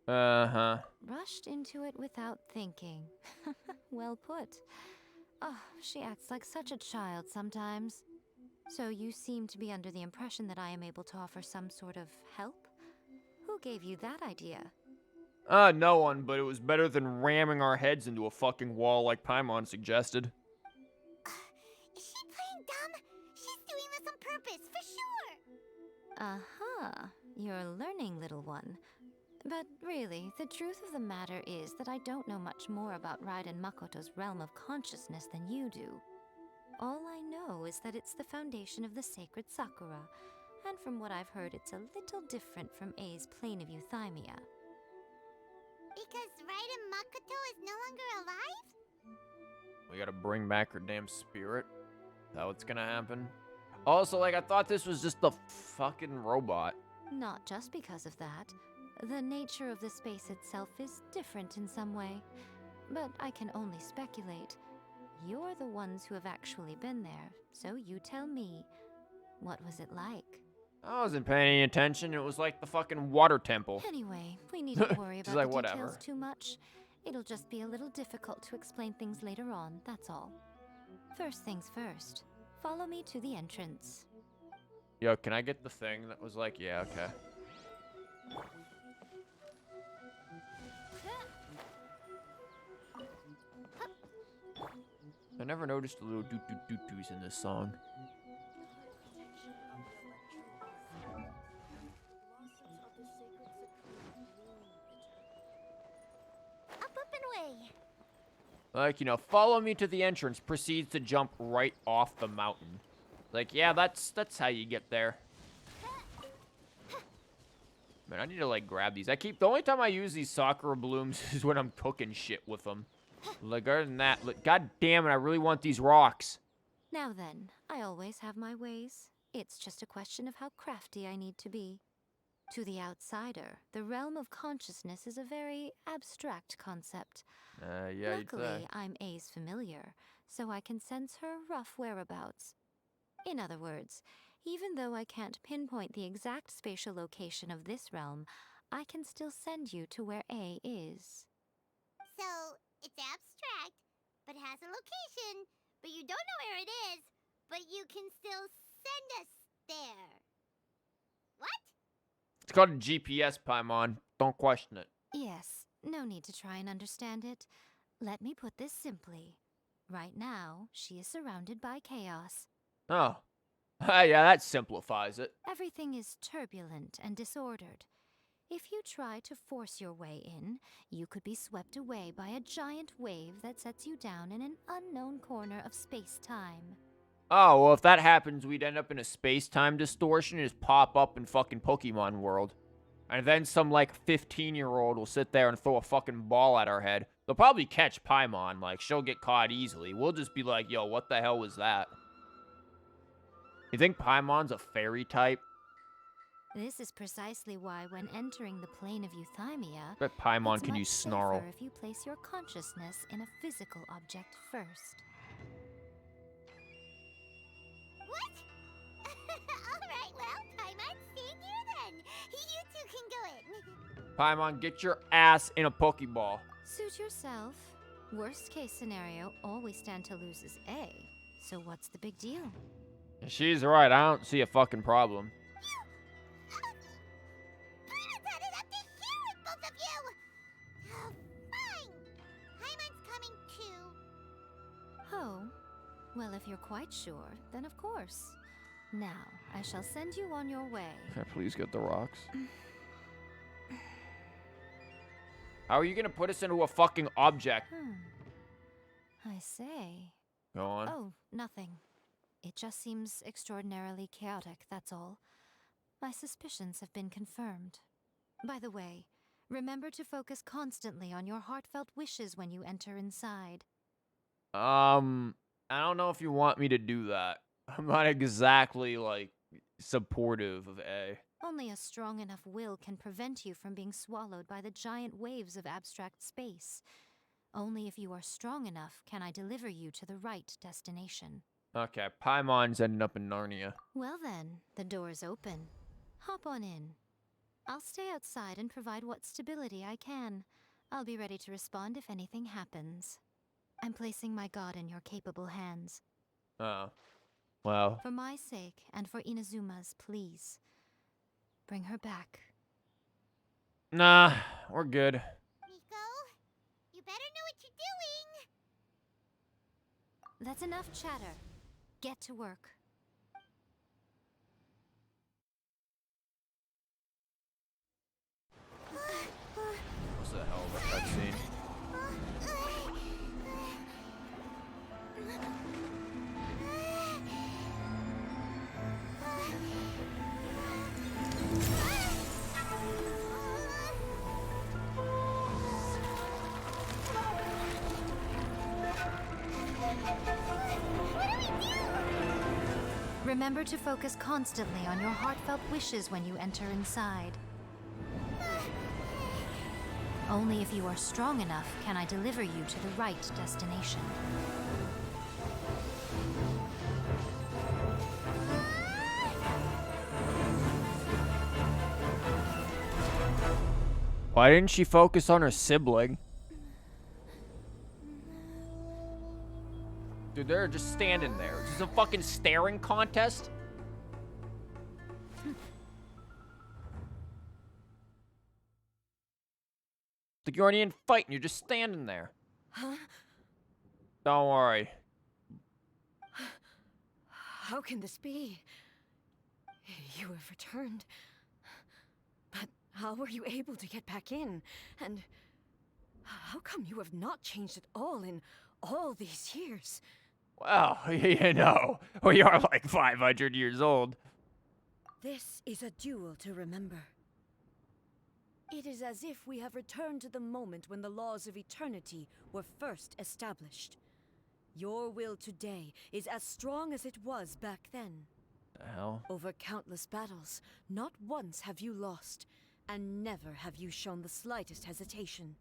Uh-huh. Rushed into it without thinking. Well put. Oh, she acts like such a child sometimes. So you seem to be under the impression that I am able to offer some sort of help? Who gave you that idea? No one, but it was better than ramming our heads into a fucking wall like Paimon suggested. Is she playing dumb? She's doing this on purpose, for sure. Uh-huh. You're learning, little one. But really, the truth of the matter is that I don't know much more about Raiden Makoto's realm of consciousness than you do. All I know is that it's the foundation of the sacred Sakura, and from what I've heard, it's a little different from A's plane of euthymia. Because Raiden Makoto is no longer alive? We gotta bring back her damn spirit. Is that what's gonna happen? Also, like, I thought this was just the fucking robot. Not just because of that. The nature of the space itself is different in some way. But I can only speculate. You're the ones who have actually been there, so you tell me. What was it like? I wasn't paying any attention. It was like the fucking water temple. Anyway, we needn't worry She's about like, the details whatever. too much. It'll just be a little difficult to explain things later on, that's all. First things first. Follow me to the entrance. Yo, can I get the thing that was like, yeah, okay. I never noticed the little doot-doot-doot-doos in this song. Like, you know, follow me to the entrance, proceeds to jump right off the mountain. Like, yeah, that's how you get there. Man, I need to, like, grab these. The only time I use these Sakura blooms is when I'm cooking shit with them. Like, other than that, like, god damn it, I really want these rocks. Now then, I always have my ways. It's just a question of how crafty I need to be. To the outsider, the realm of consciousness is a very abstract concept. Yeah, you'd say. Luckily, I'm A's familiar, so I can sense her rough whereabouts. In other words, even though I can't pinpoint the exact spatial location of this realm, I can still send you to where A is. So, it's abstract, but has a location, but you don't know where it is, but you can still send us there. What? It's called a GPS, Paimon. Don't question it. Yes, no need to try and understand it. Let me put this simply. Right now, she is surrounded by chaos. Oh. Yeah, that simplifies it. Everything is turbulent and disordered. If you try to force your way in, you could be swept away by a giant wave that sets you down in an unknown corner of space-time. Oh, well, if that happens, we'd end up in a space-time distortion and just pop up in fucking Pokemon World. And then some, like, 15-year-old will sit there and throw a fucking ball at our head. They'll probably catch Paimon. Like, she'll get caught easily. We'll just be like, yo, what the hell was that? You think Paimon's a fairy type? This is precisely why when entering the plane of euthymia, Bet Paimon it's can much use Snarl. safer if you place your consciousness in a physical object first. What? Alright, well, Paimon, stand here then. You two can go in. Paimon, get your ass in a Pokeball. Suit yourself. Worst case scenario, all we stand to lose is A. So what's the big deal? She's right. I don't see a fucking problem. Paimon's had it up to here with both of you! Oh, fine. Paimon's coming too. Oh, well, if you're quite sure, then of course. Now, I shall send you on your way. Can I please get the rocks? How are you gonna put us into a fucking object? I say. Go on. Oh, nothing. It just seems extraordinarily chaotic, that's all. My suspicions have been confirmed. By the way, remember to focus constantly on your heartfelt wishes when you enter inside. I don't know if you want me to do that. I'm not exactly, like, supportive of A. Only a strong enough will can prevent you from being swallowed by the giant waves of abstract space. Only if you are strong enough can I deliver you to the right destination. Okay, Paimon's ending up in Narnia. Well then, the door's open. Hop on in. I'll stay outside and provide what stability I can. I'll be ready to respond if anything happens. I'm placing my god in your capable hands. Oh. Well. For my sake, and for Inazuma's, please. Bring her back. Nah, we're good. Miko, you better know what you're doing. That's enough chatter. Get to work. What's the hell of that cutscene? Remember to focus constantly on your heartfelt wishes when you enter inside. Only if you are strong enough can I deliver you to the right destination. Why didn't she focus on her sibling? Dude, they're just standing there. Is this a fucking staring contest? Like you aren't even fighting, you're just standing there. Huh? Don't worry. How can this be? You have returned. But how were you able to get back in? And How come you have not changed at all in all these years? Well, you know, we are like 500 years old. This is a duel to remember. It is as if we have returned to the moment when the laws of eternity were first established. Your will today is as strong as it was back then. The hell? Over countless battles, not once have you lost, and never have you shown the slightest hesitation.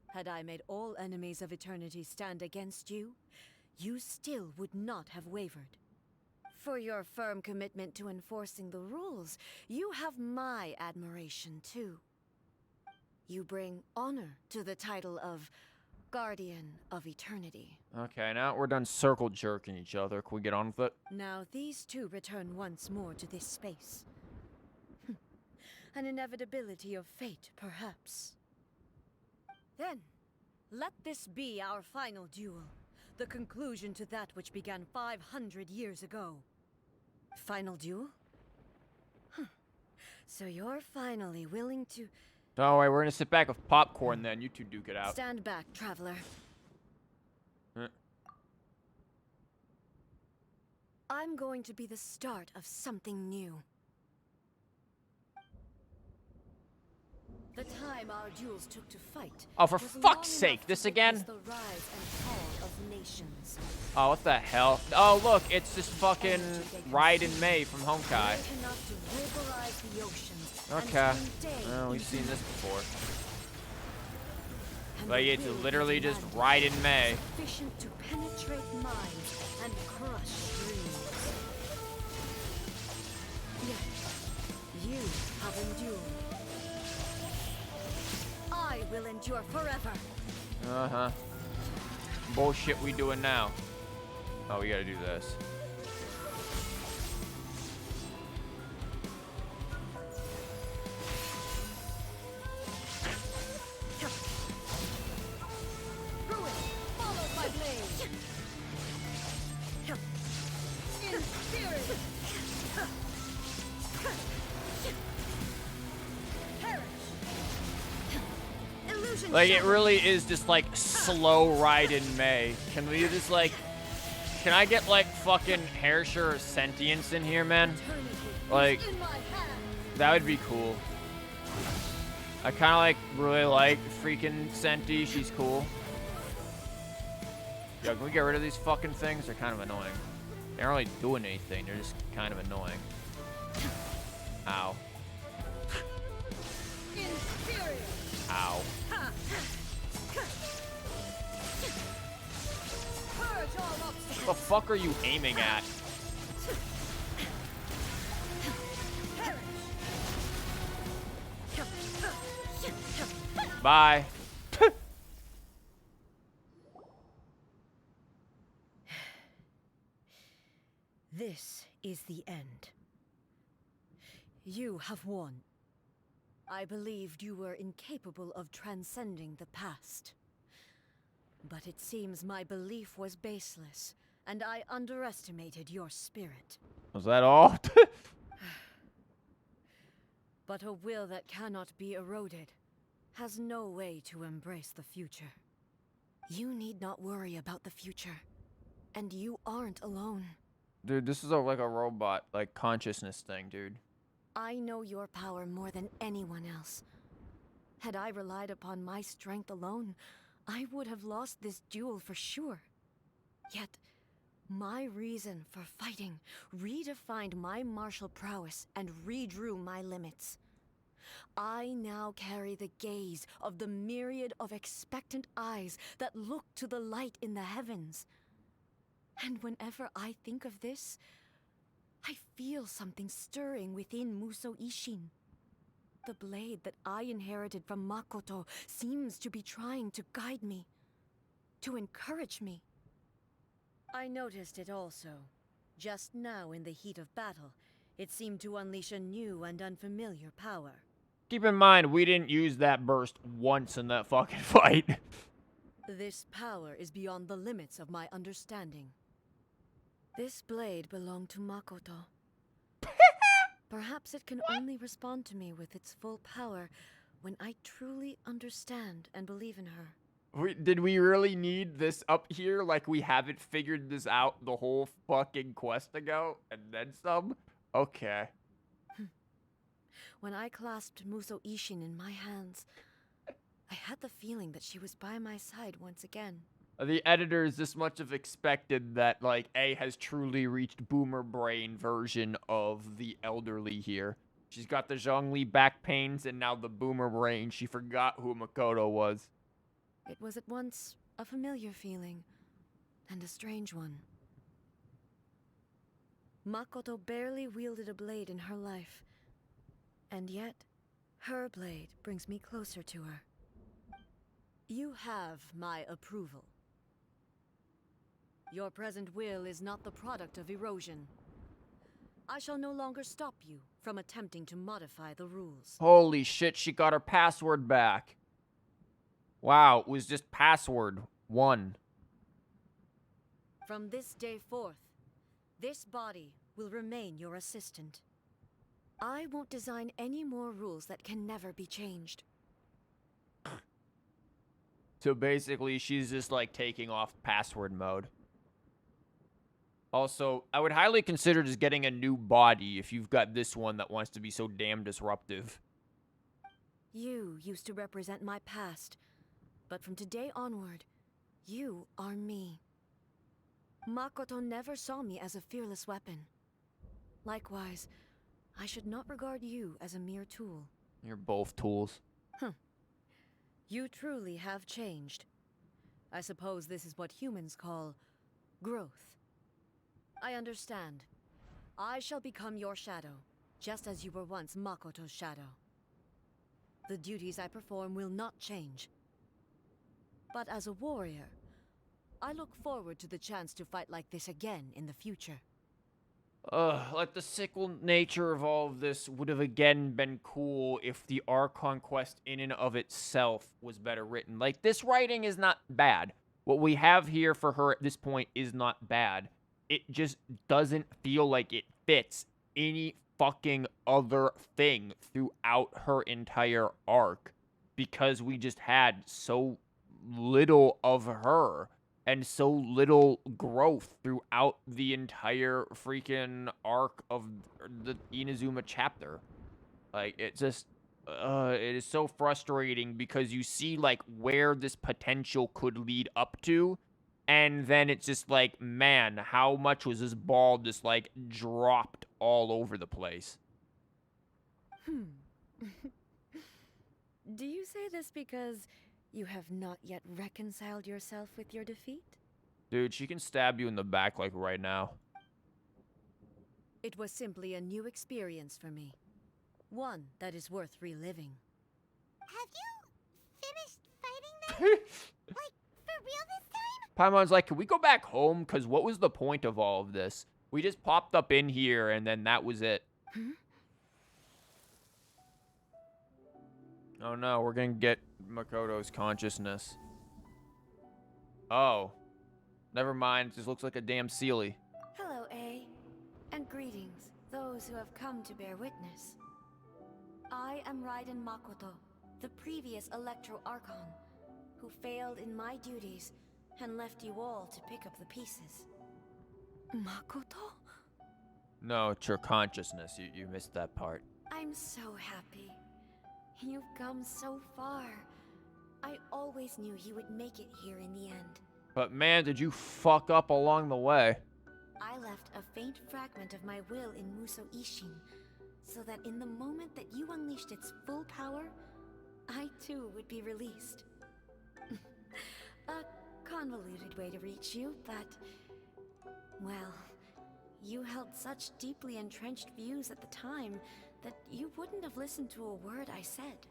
Had I made all enemies of eternity stand against you, you still would not have wavered. For your firm commitment to enforcing the rules, you have my admiration too. You bring honor to the title of Guardian of Eternity. Okay, now we're done circle jerking each other. Can we get on with it? Now these two return once more to this space. An inevitability of fate, perhaps. Then, let this be our final duel. The conclusion to that which began 500 years ago. Final duel? So you're finally willing to... Don't worry, we're gonna sit back with popcorn then. You two duke it out. Stand back, traveler. I'm going to be the start of something new. The time our duels took to fight. Oh, for was fuck's long sake, enough this to again? witness The rise and fall of nations. Oh, what the hell? Oh, look, it's this fucking Raiden May from Honkai. Great enough to pulverize the oceans. Okay. And turn day Well, we've into seen this night. before. And Like, the it's will literally of just humanity Raiden May. sufficient to penetrate minds and crush dreams. Yet, you have endured. I will endure forever. Uh-huh. Bullshit we doing now. Oh, we gotta do this. Ruin, follow my blade. In spirit. Perish. Illusion. Like, it shattered. really is just, like, slow Raiden May. Can we just, like... Can I get, like, fucking Herrscher sentience in here, man? Eternity Like, is in my hand. that would be cool. I kind of, like, really like freaking Senti. She's cool. Yo, can we get rid of these fucking things? They're kind of annoying. They aren't really doing anything. They're just kind of annoying. Ow. Inferior. Ow. Purge all obstacles. What the fuck are you aiming at? Bye. This is the end. You have won. I believed you were incapable of transcending the past. But it seems my belief was baseless, and I underestimated your spirit. Was that all? But a will that cannot be eroded has no way to embrace the future. You need not worry about the future. And you aren't alone. Dude, this is like a robot, like, consciousness thing, dude. I know your power more than anyone else. Had I relied upon my strength alone, I would have lost this duel for sure. Yet, my reason for fighting redefined my martial prowess and redrew my limits. I now carry the gaze of the myriad of expectant eyes that look to the light in the heavens. And whenever I think of this, I feel something stirring within Muso Ishin. The blade that I inherited from Makoto seems to be trying to guide me, to encourage me. I noticed it also. Just now in the heat of battle, it seemed to unleash a new and unfamiliar power. Keep in mind, we didn't use that burst once in that fucking fight. This power is beyond the limits of my understanding. This blade belonged to Makoto. Perhaps it can only respond to me with its full power when I truly understand and believe in her. Did we really need this up here? Like we haven't figured this out the whole fucking quest ago? And then some? Okay. When I clasped Muso Ishin in my hands, I had the feeling that she was by my side once again. The editors this much have expected that, like, A has truly reached boomer brain version of the elderly here. She's got the Zhongli back pains and now the boomer brain. She forgot who Makoto was. It was at once a familiar feeling and a strange one. Makoto barely wielded a blade in her life, and yet her blade brings me closer to her. You have my approval. Your present will is not the product of erosion. I shall no longer stop you from attempting to modify the rules. Holy shit, she got her password back. Wow, it was just password 1. From this day forth, this body will remain your assistant. I won't design any more rules that can never be changed. So basically, she's just like taking off password mode. Also, I would highly consider just getting a new body if you've got this one that wants to be so damn disruptive. You used to represent my past, but from today onward, you are me. Makoto never saw me as a fearless weapon. Likewise, I should not regard you as a mere tool. You're both tools. You truly have changed. I suppose this is what humans call growth. I understand. I shall become your shadow, just as you were once Makoto's shadow. The duties I perform will not change. But as a warrior, I look forward to the chance to fight like this again in the future. Like the sickle nature of all of this would have again been cool if the Archon quest in and of itself was better written. Like, this writing is not bad. What we have here for her at this point is not bad. It just doesn't feel like it fits any fucking other thing throughout her entire arc. Because we just had so little of her. And so little growth throughout the entire freaking arc of the Inazuma chapter. Like, it just, it is so frustrating because you see, like, where this potential could lead up to. And then it's just like, man, how much was this ball just, like, dropped all over the place? Do you say this because you have not yet reconciled yourself with your defeat? Dude, she can stab you in the back, like, right now. It was simply a new experience for me. One that is worth reliving. Have you finished fighting them? Like, for real this time? Paimon's like, can we go back home? Because what was the point of all of this? We just popped up in here, and then that was it. Oh no, we're gonna get Makoto's consciousness. Oh. Never mind, just looks like a damn Sealy. Hello, A. And greetings, those who have come to bear witness. I am Raiden Makoto, the previous Electro Archon, who failed in my duties and left you all to pick up the pieces. Makoto? No, it's your consciousness. You missed that part. I'm so happy. You've come so far. I always knew you would make it here in the end. But man, did you fuck up along the way. I left a faint fragment of my will in Muso Ishin, so that in the moment that you unleashed its full power, I too would be released. A convoluted way to reach you, but... well, you held such deeply entrenched views at the time that you wouldn't have listened to a word I said.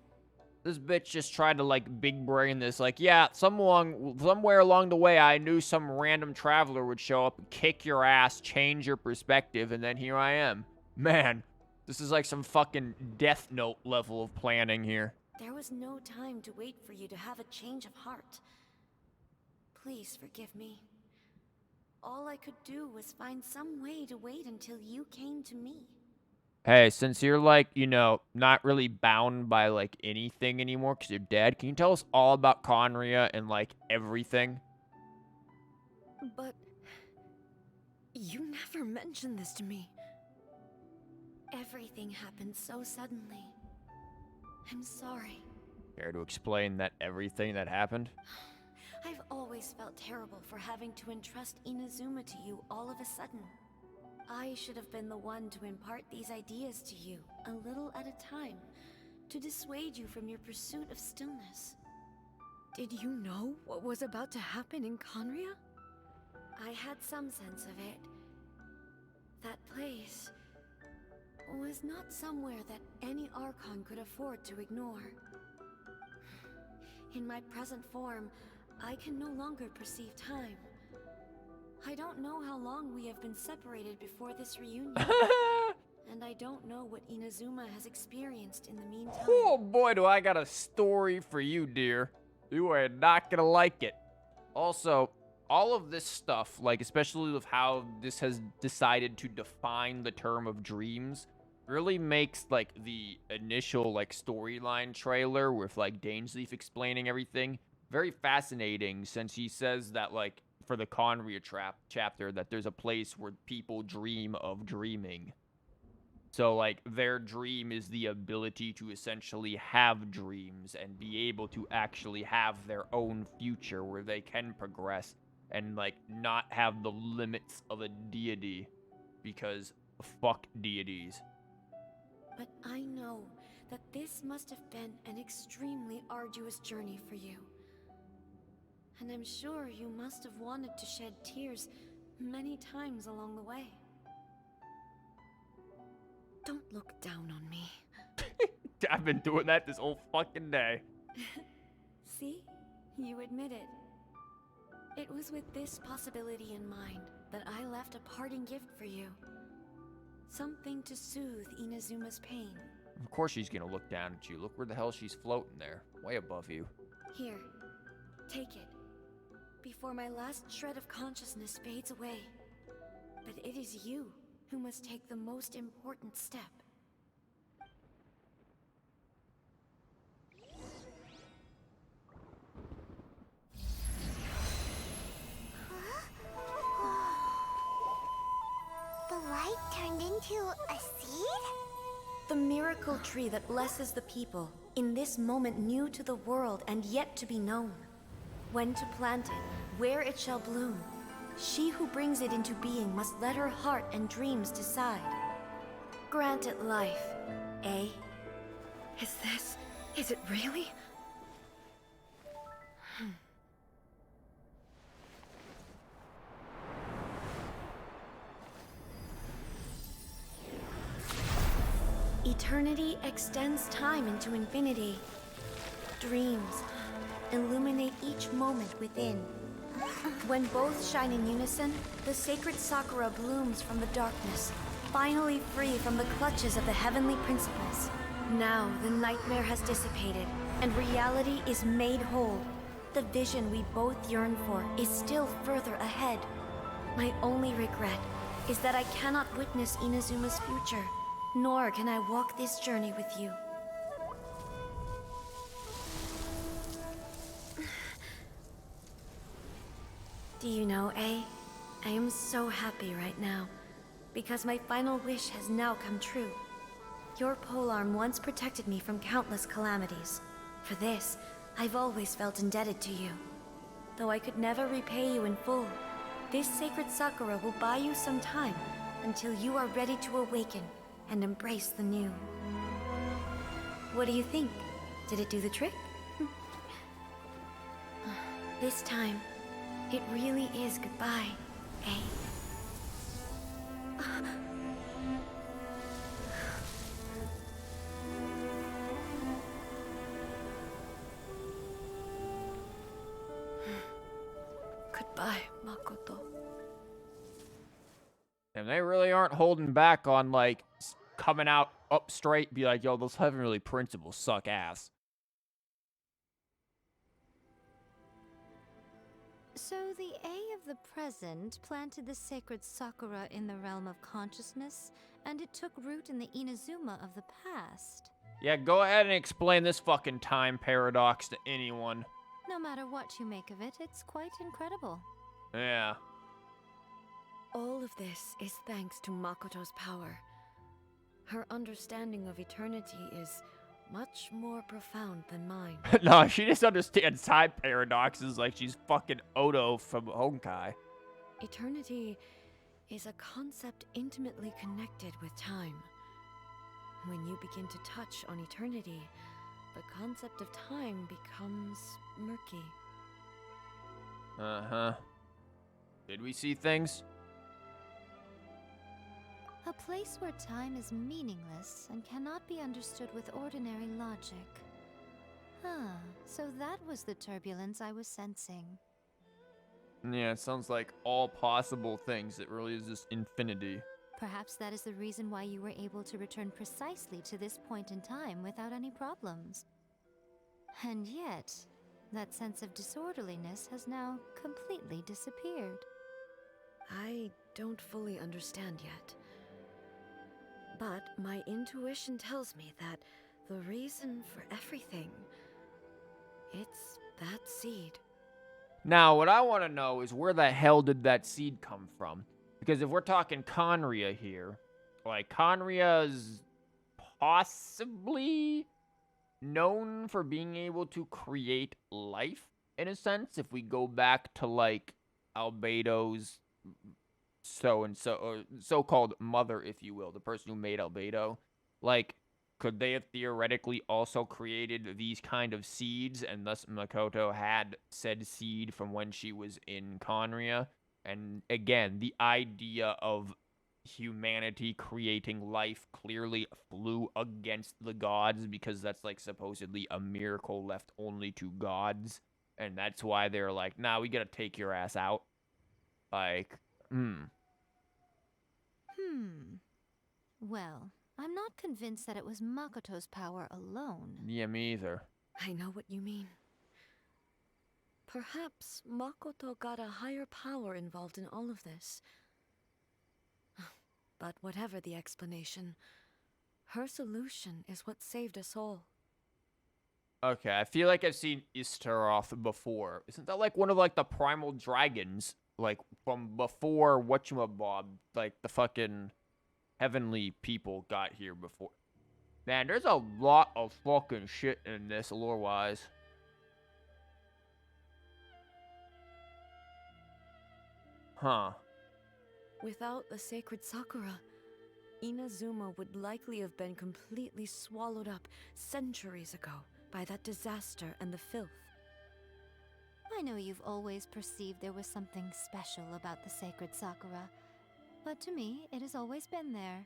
This bitch just tried to, like, big brain this. Like, yeah, somewhere along the way, I knew some random traveler would show up, kick your ass, change your perspective, and then here I am. Man, this is like some fucking Death Note level of planning here. There was no time to wait for you to have a change of heart. Please forgive me. All I could do was find some way to wait until you came to me. Hey, since you're like, you know, not really bound by like anything anymore because you're dead, can you tell us all about Conria and like everything? But you never mentioned this to me. Everything happened so suddenly. I'm sorry. Care to explain that everything that happened? I've always felt terrible for having to entrust Inazuma to you all of a sudden. I should have been the one to impart these ideas to you, a little at a time, to dissuade you from your pursuit of stillness. Did you know what was about to happen in Conria? I had some sense of it. That place was not somewhere that any Archon could afford to ignore. In my present form, I can no longer perceive time. I don't know how long we have been separated before this reunion. And I don't know what Inazuma has experienced in the meantime. Oh boy, do I got a story for you, dear. You are not gonna like it. Also, all of this stuff, like especially with how this has decided to define the term of dreams, really makes like the initial like storyline trailer with like Dainsleif explaining everything very fascinating, since he says that like for the Conria chapter that there's a place where people dream of dreaming. So, like, their dream is the ability to essentially have dreams and be able to actually have their own future where they can progress and, like, not have the limits of a deity, because fuck deities. But I know that this must have been an extremely arduous journey for you. And I'm sure you must have wanted to shed tears many times along the way. Don't look down on me. I've been doing that this whole fucking day. See? You admit it. It was with this possibility in mind that I left a parting gift for you. Something to soothe Inazuma's pain. Of course she's gonna look down at you. Look where the hell she's floating there. Way above you. Here, take it. Before my last shred of consciousness fades away. But it is you who must take the most important step. The light turned into a seed? The miracle tree that blesses the people, in this moment new to the world and yet to be known. When to plant it, where it shall bloom. She who brings it into being must let her heart and dreams decide. Grant it life, eh? Is it really? Eternity extends time into infinity. Dreams illuminate each moment within. When both shine in unison, the sacred Sakura blooms from the darkness, finally free from the clutches of the heavenly principles. Now the nightmare has dissipated, and reality is made whole. The vision we both yearn for is still further ahead. My only regret is that I cannot witness Inazuma's future, nor can I walk this journey with you. Do you know, A? I am so happy right now, because my final wish has now come true. Your polearm once protected me from countless calamities. For this, I've always felt indebted to you. Though I could never repay you in full, this sacred Sakura will buy you some time until you are ready to awaken and embrace the new. What do you think? Did it do the trick? This time, it really is goodbye, eh? Goodbye, Makoto. And they really aren't holding back on, like, coming out up straight, be like, yo, those heavenly principles suck ass. So the A of the present planted the sacred Sakura in the realm of consciousness, and it took root in the Inazuma of the past. Yeah, go ahead and explain this fucking time paradox to anyone. No matter what you make of it, it's quite incredible. Yeah. All of this is thanks to Makoto's power. Her understanding of eternity is much more profound than mine. No, she just understands time paradoxes like she's fucking Odo from Honkai. Eternity is a concept intimately connected with time. When you begin to touch on eternity, the concept of time becomes murky. Uh-huh. Did we see things? A place where time is meaningless and cannot be understood with ordinary logic. Huh, so that was the turbulence I was sensing. Yeah, it sounds like all possible things. It really is just infinity. Perhaps that is the reason why you were able to return precisely to this point in time without any problems. And yet, that sense of disorderliness has now completely disappeared. I don't fully understand yet. But my intuition tells me that the reason for everything, it's that seed. Now, what I want to know is where the hell did that seed come from? Because if we're talking Conria here, like, Conria's possibly known for being able to create life, in a sense, if we go back to, like, Albedo's so-and-so, or so-called mother, if you will, the person who made Albedo. Like, could they have theoretically also created these kind of seeds, and thus Makoto had said seed from when she was in Conria? And again, the idea of humanity creating life clearly flew against the gods, because that's, like, supposedly a miracle left only to gods. And that's why they're like, nah, we gotta take your ass out. Like, Well, I'm not convinced that it was Makoto's power alone. Yeah, me either. I know what you mean. Perhaps Makoto got a higher power involved in all of this. But whatever the explanation, her solution is what saved us all. Okay, I feel like I've seen Istaroth before. Isn't that like one of, like, the primal dragons? Like, from before whatchamabob, like, the fucking heavenly people got here before. Man, there's a lot of fucking shit in this lore-wise. Huh. Without the sacred Sakura, Inazuma would likely have been completely swallowed up centuries ago by that disaster and the filth. I know you've always perceived there was something special about the sacred Sakura, but to me, it has always been there.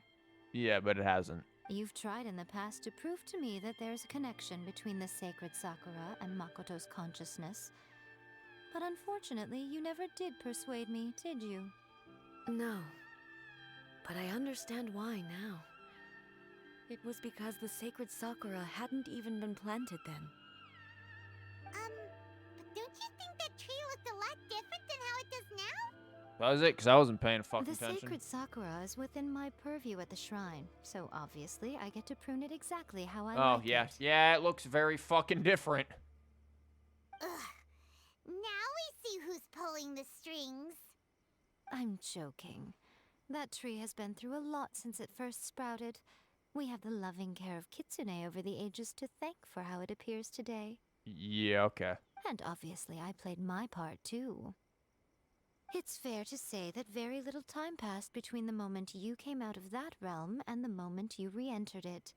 Yeah, but it hasn't. You've tried in the past to prove to me that there's a connection between the sacred Sakura and Makoto's consciousness, but unfortunately, you never did persuade me, did you? No, but I understand why now. It was because the sacred Sakura hadn't even been planted then. But don't you think that tree looked a lot different than how it does now? That was it, because I wasn't paying fucking The attention. sacred Sakura is within my purview at the shrine, so obviously I get to prune it exactly how I like yeah. it. Yeah, it looks very fucking different. Ugh. Now we see who's pulling the strings. I'm joking. That tree has been through a lot since it first sprouted. We have the loving care of Kitsune over the ages to thank for how it appears today. Yeah, okay. And obviously I played my part too. It's fair to say that very little time passed between the moment you came out of that realm and the moment you re-entered it.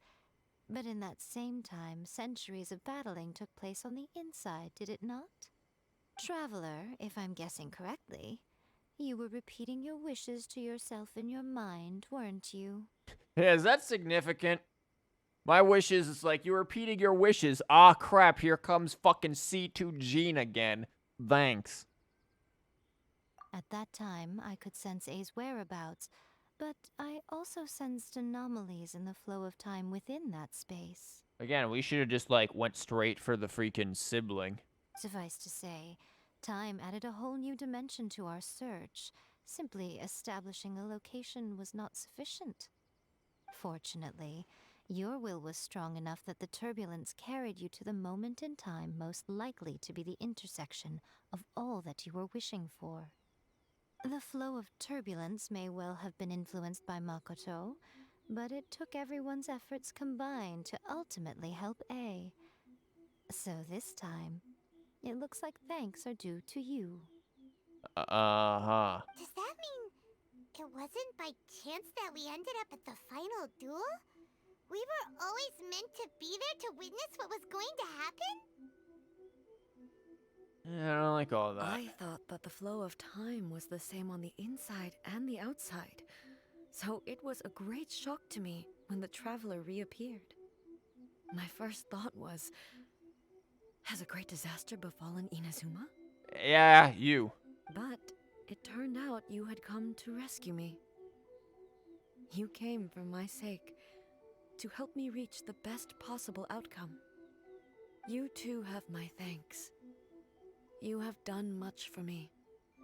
But in that same time, centuries of battling took place on the inside, did it not? Traveler, if I'm guessing correctly, you were repeating your wishes to yourself in your mind, weren't you? Yeah, is that significant? My wishes, it's like you're repeating your wishes. Ah, crap, here comes fucking C2 Gene again. Thanks. At that time, I could sense A's whereabouts, but I also sensed anomalies in the flow of time within that space. Again, we should have just, like, went straight for the freaking sibling. Suffice to say, Time added a whole new dimension to our search. Simply establishing a location was not sufficient. Fortunately, your will was strong enough that the turbulence carried you to the moment in time most likely to be the intersection of all that you were wishing for. The flow of turbulence may well have been influenced by Makoto, but it took everyone's efforts combined to ultimately help A. So this time, it looks like thanks are due to you. Uh-huh. Does that mean it wasn't by chance that we ended up at the final duel? We were always meant to be there to witness what was going to happen? Yeah, I don't like all that. I thought that the flow of time was the same on the inside and the outside, so it was a great shock to me when the traveler reappeared. My first thought was, has a great disaster befallen Inazuma? Yeah, you. But it turned out you had come to rescue me. You came for my sake, to help me reach the best possible outcome. You too have my thanks. You have done much for me,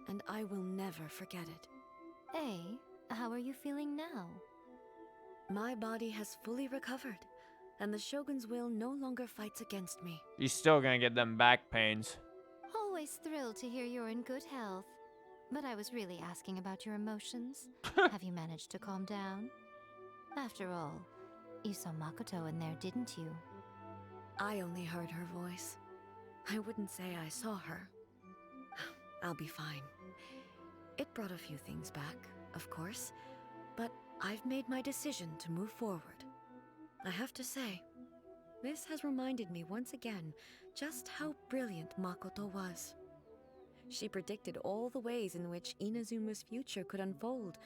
and I will never forget it. A, how are you feeling now? My body has fully recovered, and the Shogun's will no longer fights against me. You're still gonna get them back pains. Always thrilled to hear you're in good health. But I was really asking about your emotions. Have you managed to calm down? After all, you saw Makoto in there, didn't you? I only heard her voice. I wouldn't say I saw her. I'll be fine. It brought a few things back, of course, but I've made my decision to move forward. I have to say, this has reminded me once again just how brilliant Makoto was. She predicted all the ways in which Inazuma's future could unfold,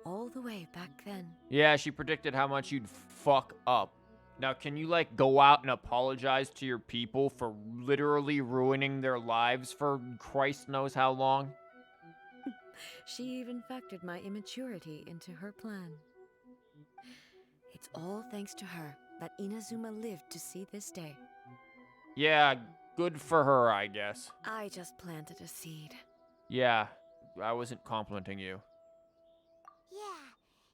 all the way back then. Yeah, she predicted how much you'd fuck up. Now, can you, like, go out and apologize to your people for literally ruining their lives for Christ knows how long? She even factored my immaturity into her plan. It's all thanks to her that Inazuma lived to see this day. Yeah, good for her, I guess. I just planted a seed. Yeah, I wasn't complimenting you. Yeah,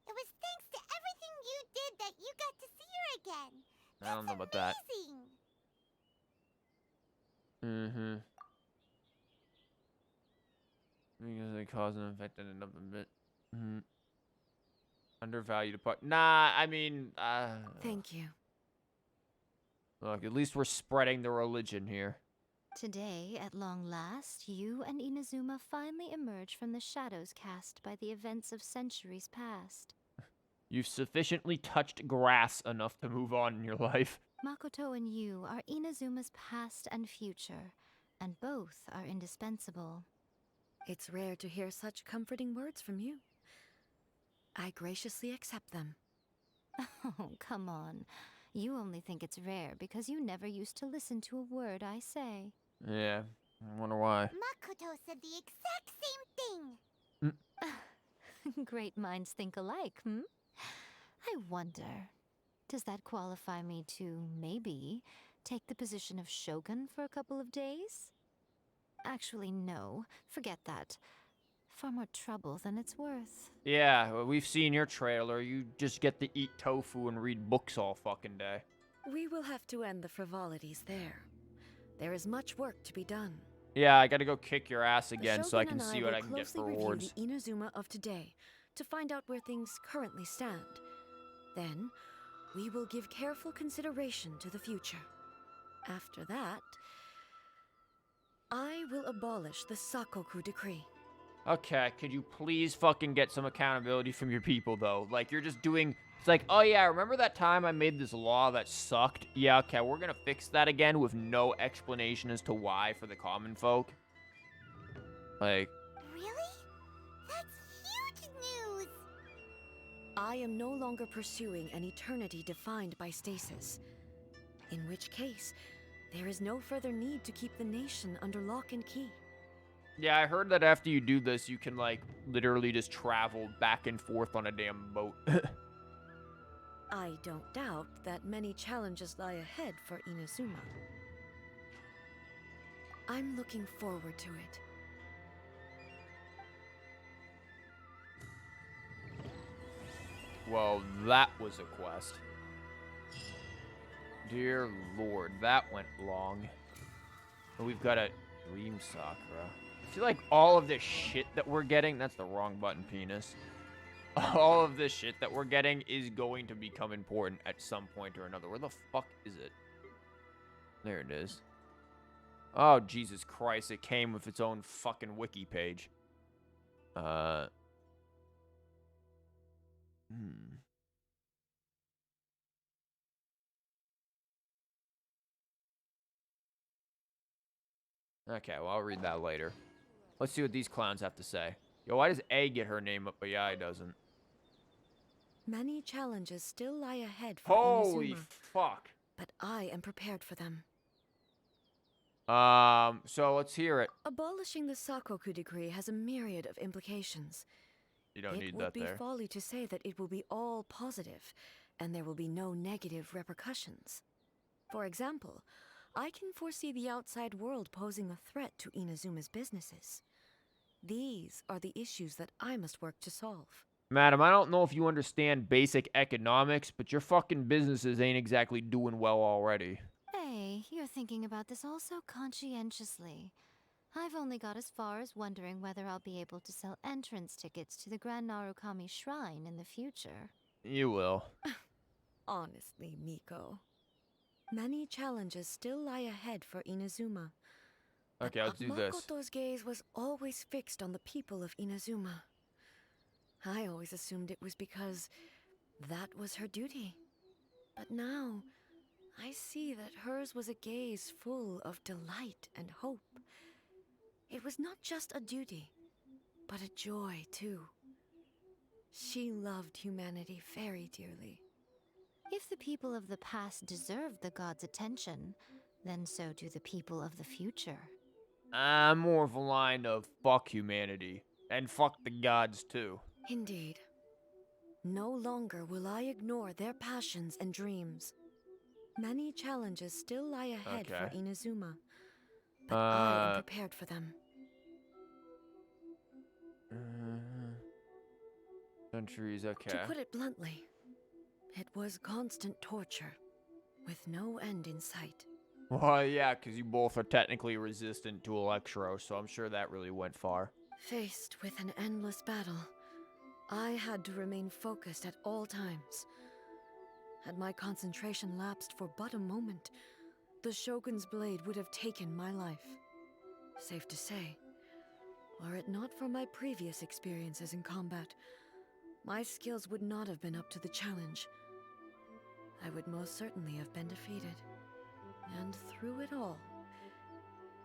it was thanks to everything you did that you got to see her again. I don't know about that. Amazing. Mm-hmm. Because they cause and effect ended up a bit undervalued apart. Nah, I mean, Thank you. look, at least we're spreading the religion here. Today, at long last, you and Inazuma finally emerge from the shadows cast by the events of centuries past. You've sufficiently touched grass enough to move on in your life. Makoto and you are Inazuma's past and future, and both are indispensable. It's rare to hear such comforting words from you. I graciously accept them. Oh, come on. You only think it's rare because you never used to listen to a word I say. Yeah, I wonder why. Makoto said the exact same thing. Great minds think alike, hmm? I wonder, does that qualify me to, maybe, take the position of Shogun for a couple of days? Actually, no. Forget that. Far more trouble than it's worth. Yeah, well, we've seen your trailer. You just get to eat tofu and read books all fucking day. We will have to end the frivolities there. There is much work to be done. Yeah, I gotta go kick your ass The again so I Shogun can and see what will I can get for closely rewards. review the Inazuma of today to find out where things currently stand. Then, we will give careful consideration to the future. After that, I will abolish the Sakoku decree. Okay, could you please fucking get some accountability from your people, though? Like, you're just doing... It's like, oh yeah, remember that time I made this law that sucked? Yeah, okay, we're gonna fix that again with no explanation as to why for the common folk. Like... Really? That's huge news! I am no longer pursuing an eternity defined by stasis. In which case, there is no further need to keep the nation under lock and key. Yeah, I heard that after you do this, you can, like, literally just travel back and forth on a damn boat. I don't doubt that many challenges lie ahead for Inazuma. I'm looking forward to it. Well, that was a quest. Dear Lord, that went long. We've got a Dream Sakura. I feel like all of this shit that we're getting, that's the wrong button, penis. All of this shit that we're getting is going to become important at some point or another. Where the fuck is it? There it is. Oh, Jesus Christ, it came with its own fucking wiki page. Okay, well, I'll read that later. Let's see what these clowns have to say. Yo, why does A get her name up, but Yai doesn't? Many challenges still lie ahead for Holy Inazuma, fuck. but I am prepared for them. So let's hear it. Abolishing the Sakoku decree has a myriad of implications. You don't need It that would be there. folly to say that it will be all positive, and there will be no negative repercussions. For example, I can foresee the outside world posing a threat to Inazuma's businesses. These are the issues that I must work to solve. Madam, I don't know if you understand basic economics, but your fucking businesses ain't exactly doing well already. Hey, you're thinking about this all so conscientiously. I've only got as far as wondering whether I'll be able to sell entrance tickets to the Grand Narukami Shrine in the future. You will. Honestly, Miko. Many challenges still lie ahead for Inazuma. Okay, let's do this. Makoto's gaze was always fixed on the people of Inazuma. I always assumed it was because that was her duty. But now, I see that hers was a gaze full of delight and hope. It was not just a duty, but a joy, too. She loved humanity very dearly. If the people of the past deserve the gods' attention, then so do the people of the future. I'm more of a line of fuck humanity. And fuck the gods, too. Indeed. No longer will I ignore their passions and dreams. Many challenges still lie ahead for Okay. Inazuma, but I am prepared for them. Countries, okay. To put it bluntly, it was constant torture, with no end in sight. Well, yeah, because you both are technically resistant to Electro, so I'm sure that really went far. Faced with an endless battle, I had to remain focused at all times. Had my concentration lapsed for but a moment, the Shogun's blade would have taken my life. Safe to say, were it not for my previous experiences in combat, my skills would not have been up to the challenge. I would most certainly have been defeated. And through it all,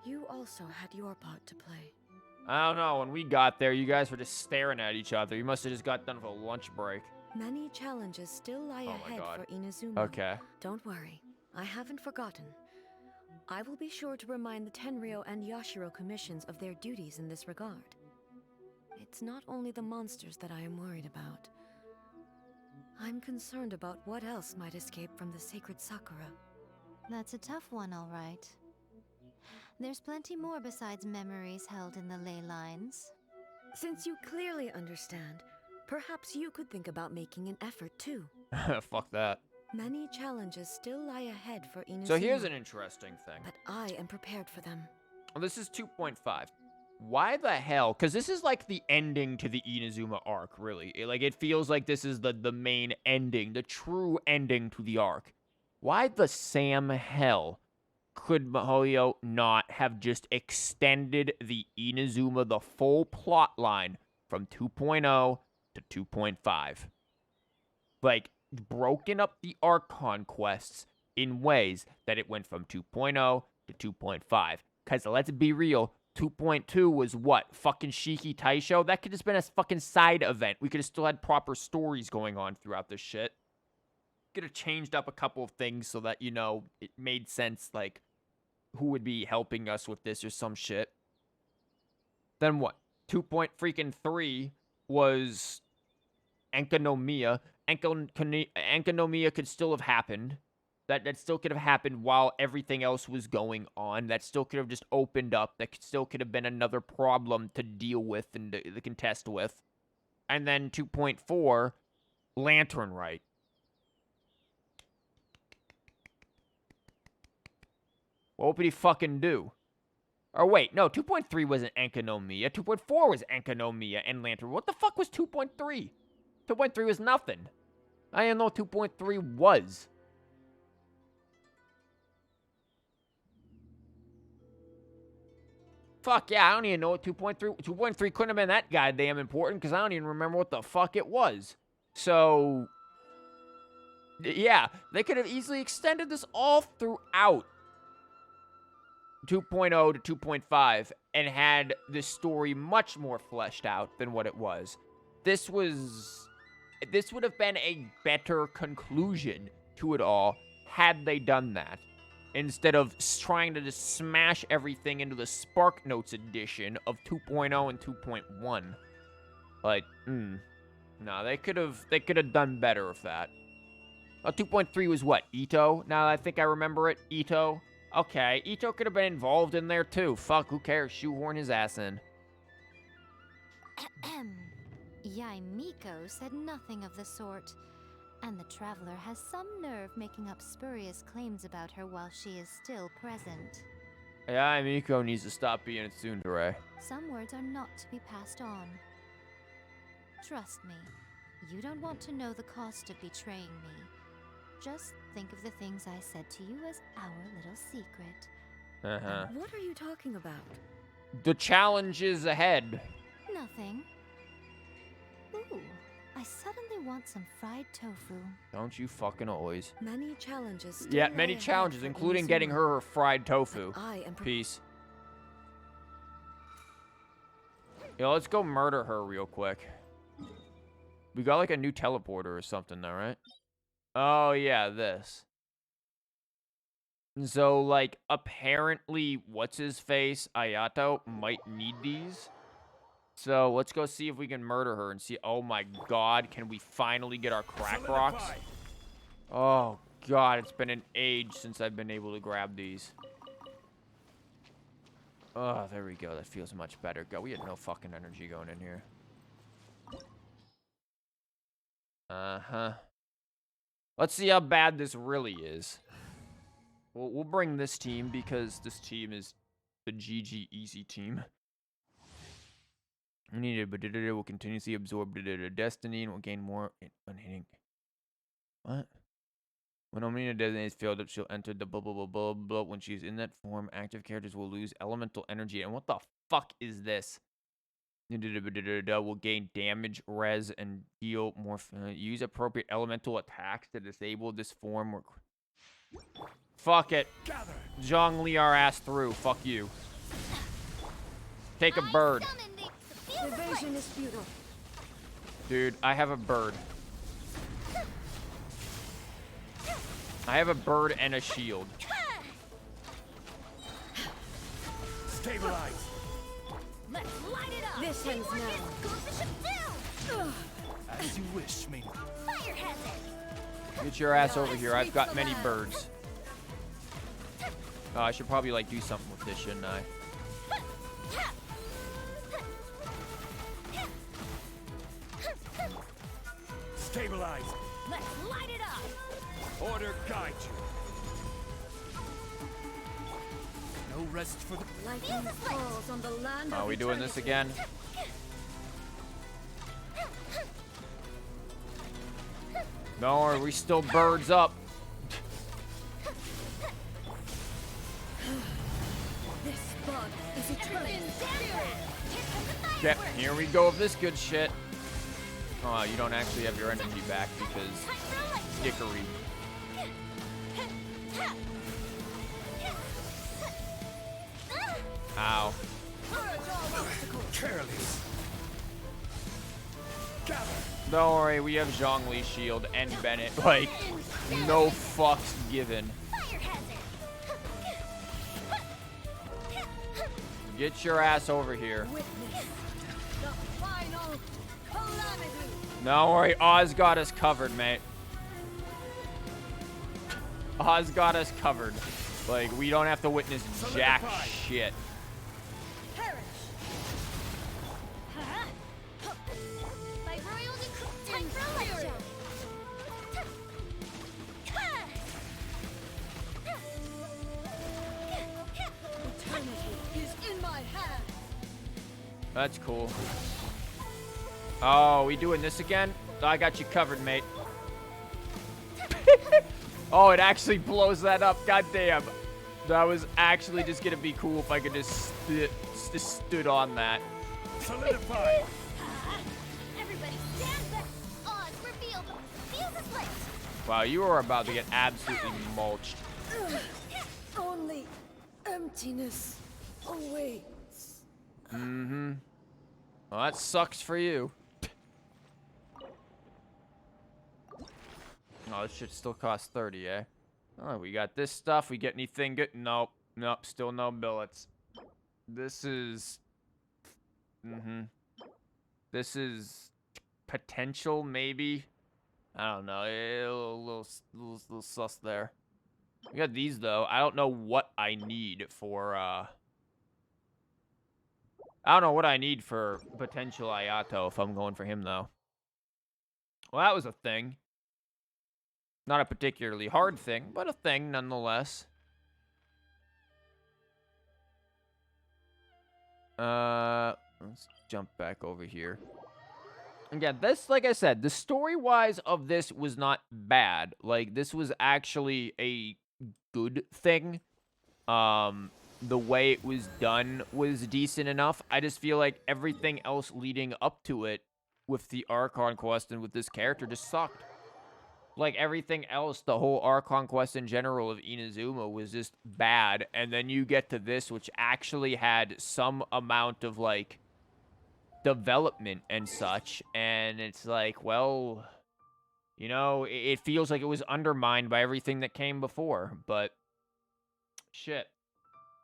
you also had your part to play. I don't know, when we got there, you guys were just staring at each other. You must have just got done with a lunch break. Many challenges still lie ahead for Inazuma. Okay. Don't worry, I haven't forgotten. I will be sure to remind the Tenryo and Yashiro commissions of their duties in this regard. It's not only the monsters that I am worried about. I'm concerned about what else might escape from the sacred Sakura. That's a tough one, all right. There's plenty more besides memories held in the ley lines. Since you clearly understand, perhaps you could think about making an effort too. Fuck that. Many challenges still lie ahead for Inazuma. So here's an interesting thing. But I am prepared for them. Well, this is 2.5. Why the hell? Because this is like the ending to the Inazuma arc, really. It feels like this is the main ending, the true ending to the arc. Why the Sam hell could Mihoyo not have just extended the Inazuma, the full plot line from 2.0 to 2.5? Like, broken up the arc conquests in ways that it went from 2.0 to 2.5. Because let's be real, 2.2 was what? Fucking Shiki Taisho? That could have been a fucking side event. We could have still had proper stories going on throughout this shit. Could have changed up a couple of things so that, you know, it made sense, like, who would be helping us with this or some shit. Then what? 2.3 was Enkanomiya. Enkanomiya could still have happened. That still could have happened while everything else was going on. That still could have just opened up. That still could have been another problem to deal with and to contest with. And then 2.4 Lantern right. What would he fucking do? Or wait, no, 2.3 wasn't Enkanomiya. 2.4 was Enkanomiya and Lantern. What the fuck was 2.3? 2.3 was nothing. I didn't know what 2.3 was. Fuck yeah, I don't even know what 2.3... 2.3 couldn't have been that goddamn important because I don't even remember what the fuck it was. So... yeah, they could have easily extended this all throughout 2.0 to 2.5 and had the story much more fleshed out than what it was. This would have been a better conclusion to it all had they done that. Instead of trying to just smash everything into the Spark Notes edition of 2.0 and 2.1. Like, no, they could have done better with that. 2.3 was what? Ito? Now I think I remember it. Ito? Okay, Ito could have been involved in there too. Fuck, who cares? Shoehorn his ass in. Yaimiko said nothing of the sort. And the traveler has some nerve making up spurious claims about her while she is still present. Yeah, Miko needs to stop being a tsundere. Some words are not to be passed on. Trust me, you don't want to know the cost of betraying me. Just think of the things I said to you as our little secret. Uh-huh. What are you talking about? The challenge is ahead. Nothing. Ooh, I suddenly want some fried tofu. Don't you fucking always. Many challenges. Still Yeah, lie many ahead challenges, for including Inazuma. getting her fried tofu. But I am Peace. Yo, let's go murder her real quick. We got like a new teleporter or something though, right? Oh yeah, this. So like apparently what's his face Ayato might need these. So let's go see if we can murder her and see. Oh my god, can we finally get our crack rocks? Oh god, it's been an age since I've been able to grab these. Oh, there we go. That feels much better. God, we had no fucking energy going in here. Uh-huh. Let's see how bad this really is. We'll bring this team because this team is the GG easy team. We need it, but it will continuously absorb destiny and will gain more when hitting. What? When Omnina destiny is filled up, she'll enter the blah blah blah blah blah. When she's in that form, active characters will lose elemental energy. And what the fuck is this? Will gain damage, res, and deal more. Use appropriate elemental attacks to disable this form. Fuck it. Zhongli our ass through. Fuck you. Take a bird. Evasion is futile. Dude, I have a bird. I have a bird and a shield. Stabilize. Let's light it up. This ends now. As you wish, Ming. Fire hazard. Get your ass over here. I've got many birds. I should probably like do something with this, shouldn't I? Stabilize. Let's light it up. Order guide you. No rest for the... Lightning falls on the land Are of we doing this again? Don't worry, we still birds up. This bug is eternal. Okay, here we go with this good shit. Oh, you don't actually have your energy back because dickery. Ow. Careless. Gather. Don't worry, we have Zhongli's shield and Bennett. Like, no fucks given. Fire hazard. Get your ass over here. Witness the final calamity. Don't worry, Oz got us covered, mate. Oz got us covered. Like, we don't have to witness jack shit. Perish. By royal decree. Time for a lecture. That's cool. Oh, we doing this again? I got you covered, mate. Oh, it actually blows that up. Goddamn. That was actually just gonna be cool if I could just stood on that. Solidify! Everybody stand back! Odds revealed! Fuse is lit! Wow, you are about to get absolutely mulched. Only emptiness awaits. Mm-hmm. Well, that sucks for you. Oh, this shit still costs 30, eh? Oh, we got this stuff. We get anything good? Nope. Nope, still no billets. This is... Mm-hmm. This is... potential, maybe? I don't know. A little sus there. We got these, though. I don't know what I need for, I don't know what I need for potential Ayato if I'm going for him, though. Well, that was a thing. Not a particularly hard thing, but a thing nonetheless. Let's jump back over here. Again, this, like I said, the story-wise of this was not bad. Like, this was actually a good thing. The way it was done was decent enough. I just feel like everything else leading up to it with the Archon quest and with this character just sucked. Like, everything else, the whole Archon quest in general of Inazuma was just bad. And then you get to this, which actually had some amount of, like, development and such. And it's like, well, you know, it feels like it was undermined by everything that came before. But, shit.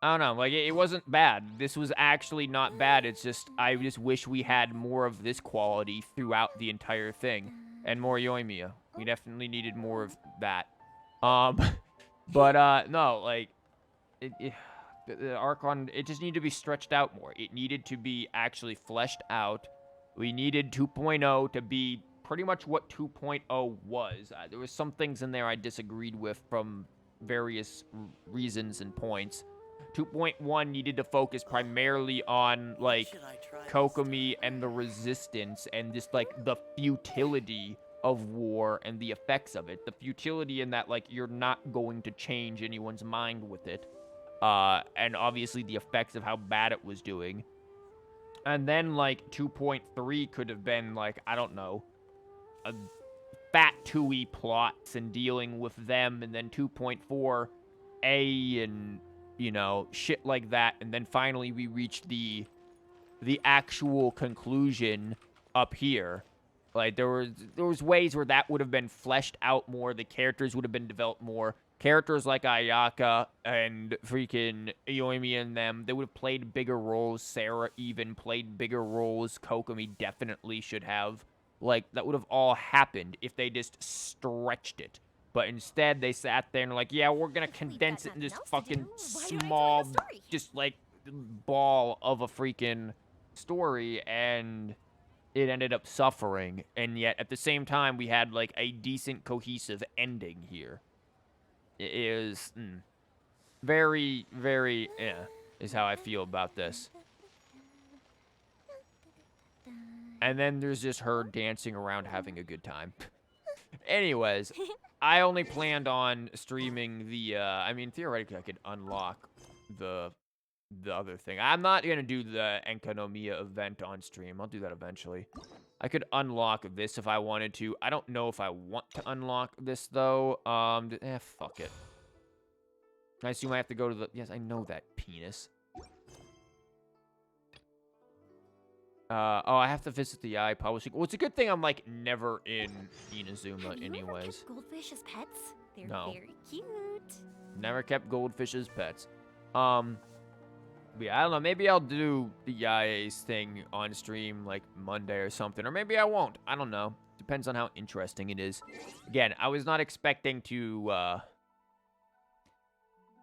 I don't know. Like, it wasn't bad. This was actually not bad. It's just, I just wish we had more of this quality throughout the entire thing. And more Yoimiya. We definitely needed more of that. But, no, like, the Archon, it just needed to be stretched out more. It needed to be actually fleshed out. We needed 2.0 to be pretty much what 2.0 was. There was some things in there I disagreed with from various reasons and points. 2.1 needed to focus primarily on, like, Kokomi and the resistance and just, like, the futility of war and the effects of it. The futility in that, like, you're not going to change anyone's mind with it. And obviously the effects of how bad it was doing. And then, like, 2.3 could have been, like, I don't know, a fat 2E plots and dealing with them. And then 2.4, and, you know, shit like that. And then finally we reached the actual conclusion up here. Like, there was ways where that would have been fleshed out more. The characters would have been developed more. Characters like Ayaka and freaking Yoimi and them, they would have played bigger roles. Sarah even played bigger roles. Kokomi definitely should have. Like, that would have all happened if they just stretched it. But instead, they sat there and like, yeah, we're gonna condense it in this fucking small, just, like, ball of a freaking story, and it ended up suffering. And yet, at the same time, we had, like, a decent, cohesive ending here. It is very, very, is how I feel about this. And then there's just her dancing around having a good time. Anyways, I only planned on streaming the, I mean, theoretically, I could unlock the other thing. I'm not going to do the Enkanomiya event on stream. I'll do that eventually. I could unlock this if I wanted to. I don't know if I want to unlock this, though. Fuck it. I assume I have to go to the... Yes, I know that, penis. Oh, I have to visit the AI publishing. Well, it's a good thing I'm, like, never in Inazuma anyways. Have you ever kept goldfish as pets? They're No. very cute. Never kept goldfish as pets. But yeah, I don't know. Maybe I'll do the IA's thing on stream, like, Monday or something. Or maybe I won't. I don't know. Depends on how interesting it is. Again, I was not expecting to,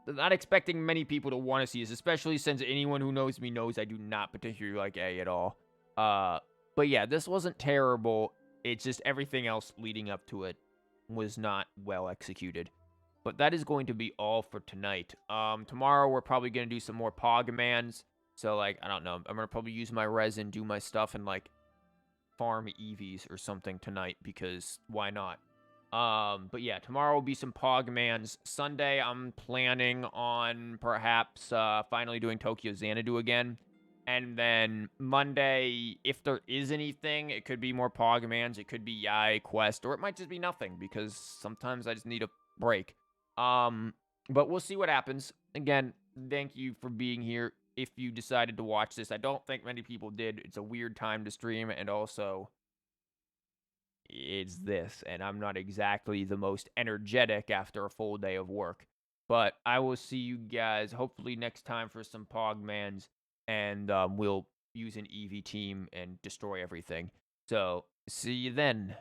not expecting many people to want to see this, especially since anyone who knows me knows I do not particularly like A at all. But yeah, this wasn't terrible. It's just everything else leading up to it was not well executed. But that is going to be all for tonight. Tomorrow we're probably going to do some more Pogmans, So, like, I don't know. I'm gonna probably use my resin, do my stuff, and, like, farm EVs or something tonight because why not? But yeah, tomorrow will be some Pogmans. Sunday, I'm planning on perhaps finally doing Tokyo Xanadu again. And then Monday, if there is anything, it could be more Pogmans, it could be Yai Quest, or it might just be nothing because sometimes I just need a break. But we'll see what happens. Again, thank you for being here. If you decided to watch this, I don't think many people did. It's a weird time to stream, and also it's this, and I'm not exactly the most energetic after a full day of work. But I will see you guys hopefully next time for some Pogmans, and we'll use an EV team and destroy everything. So, see you then.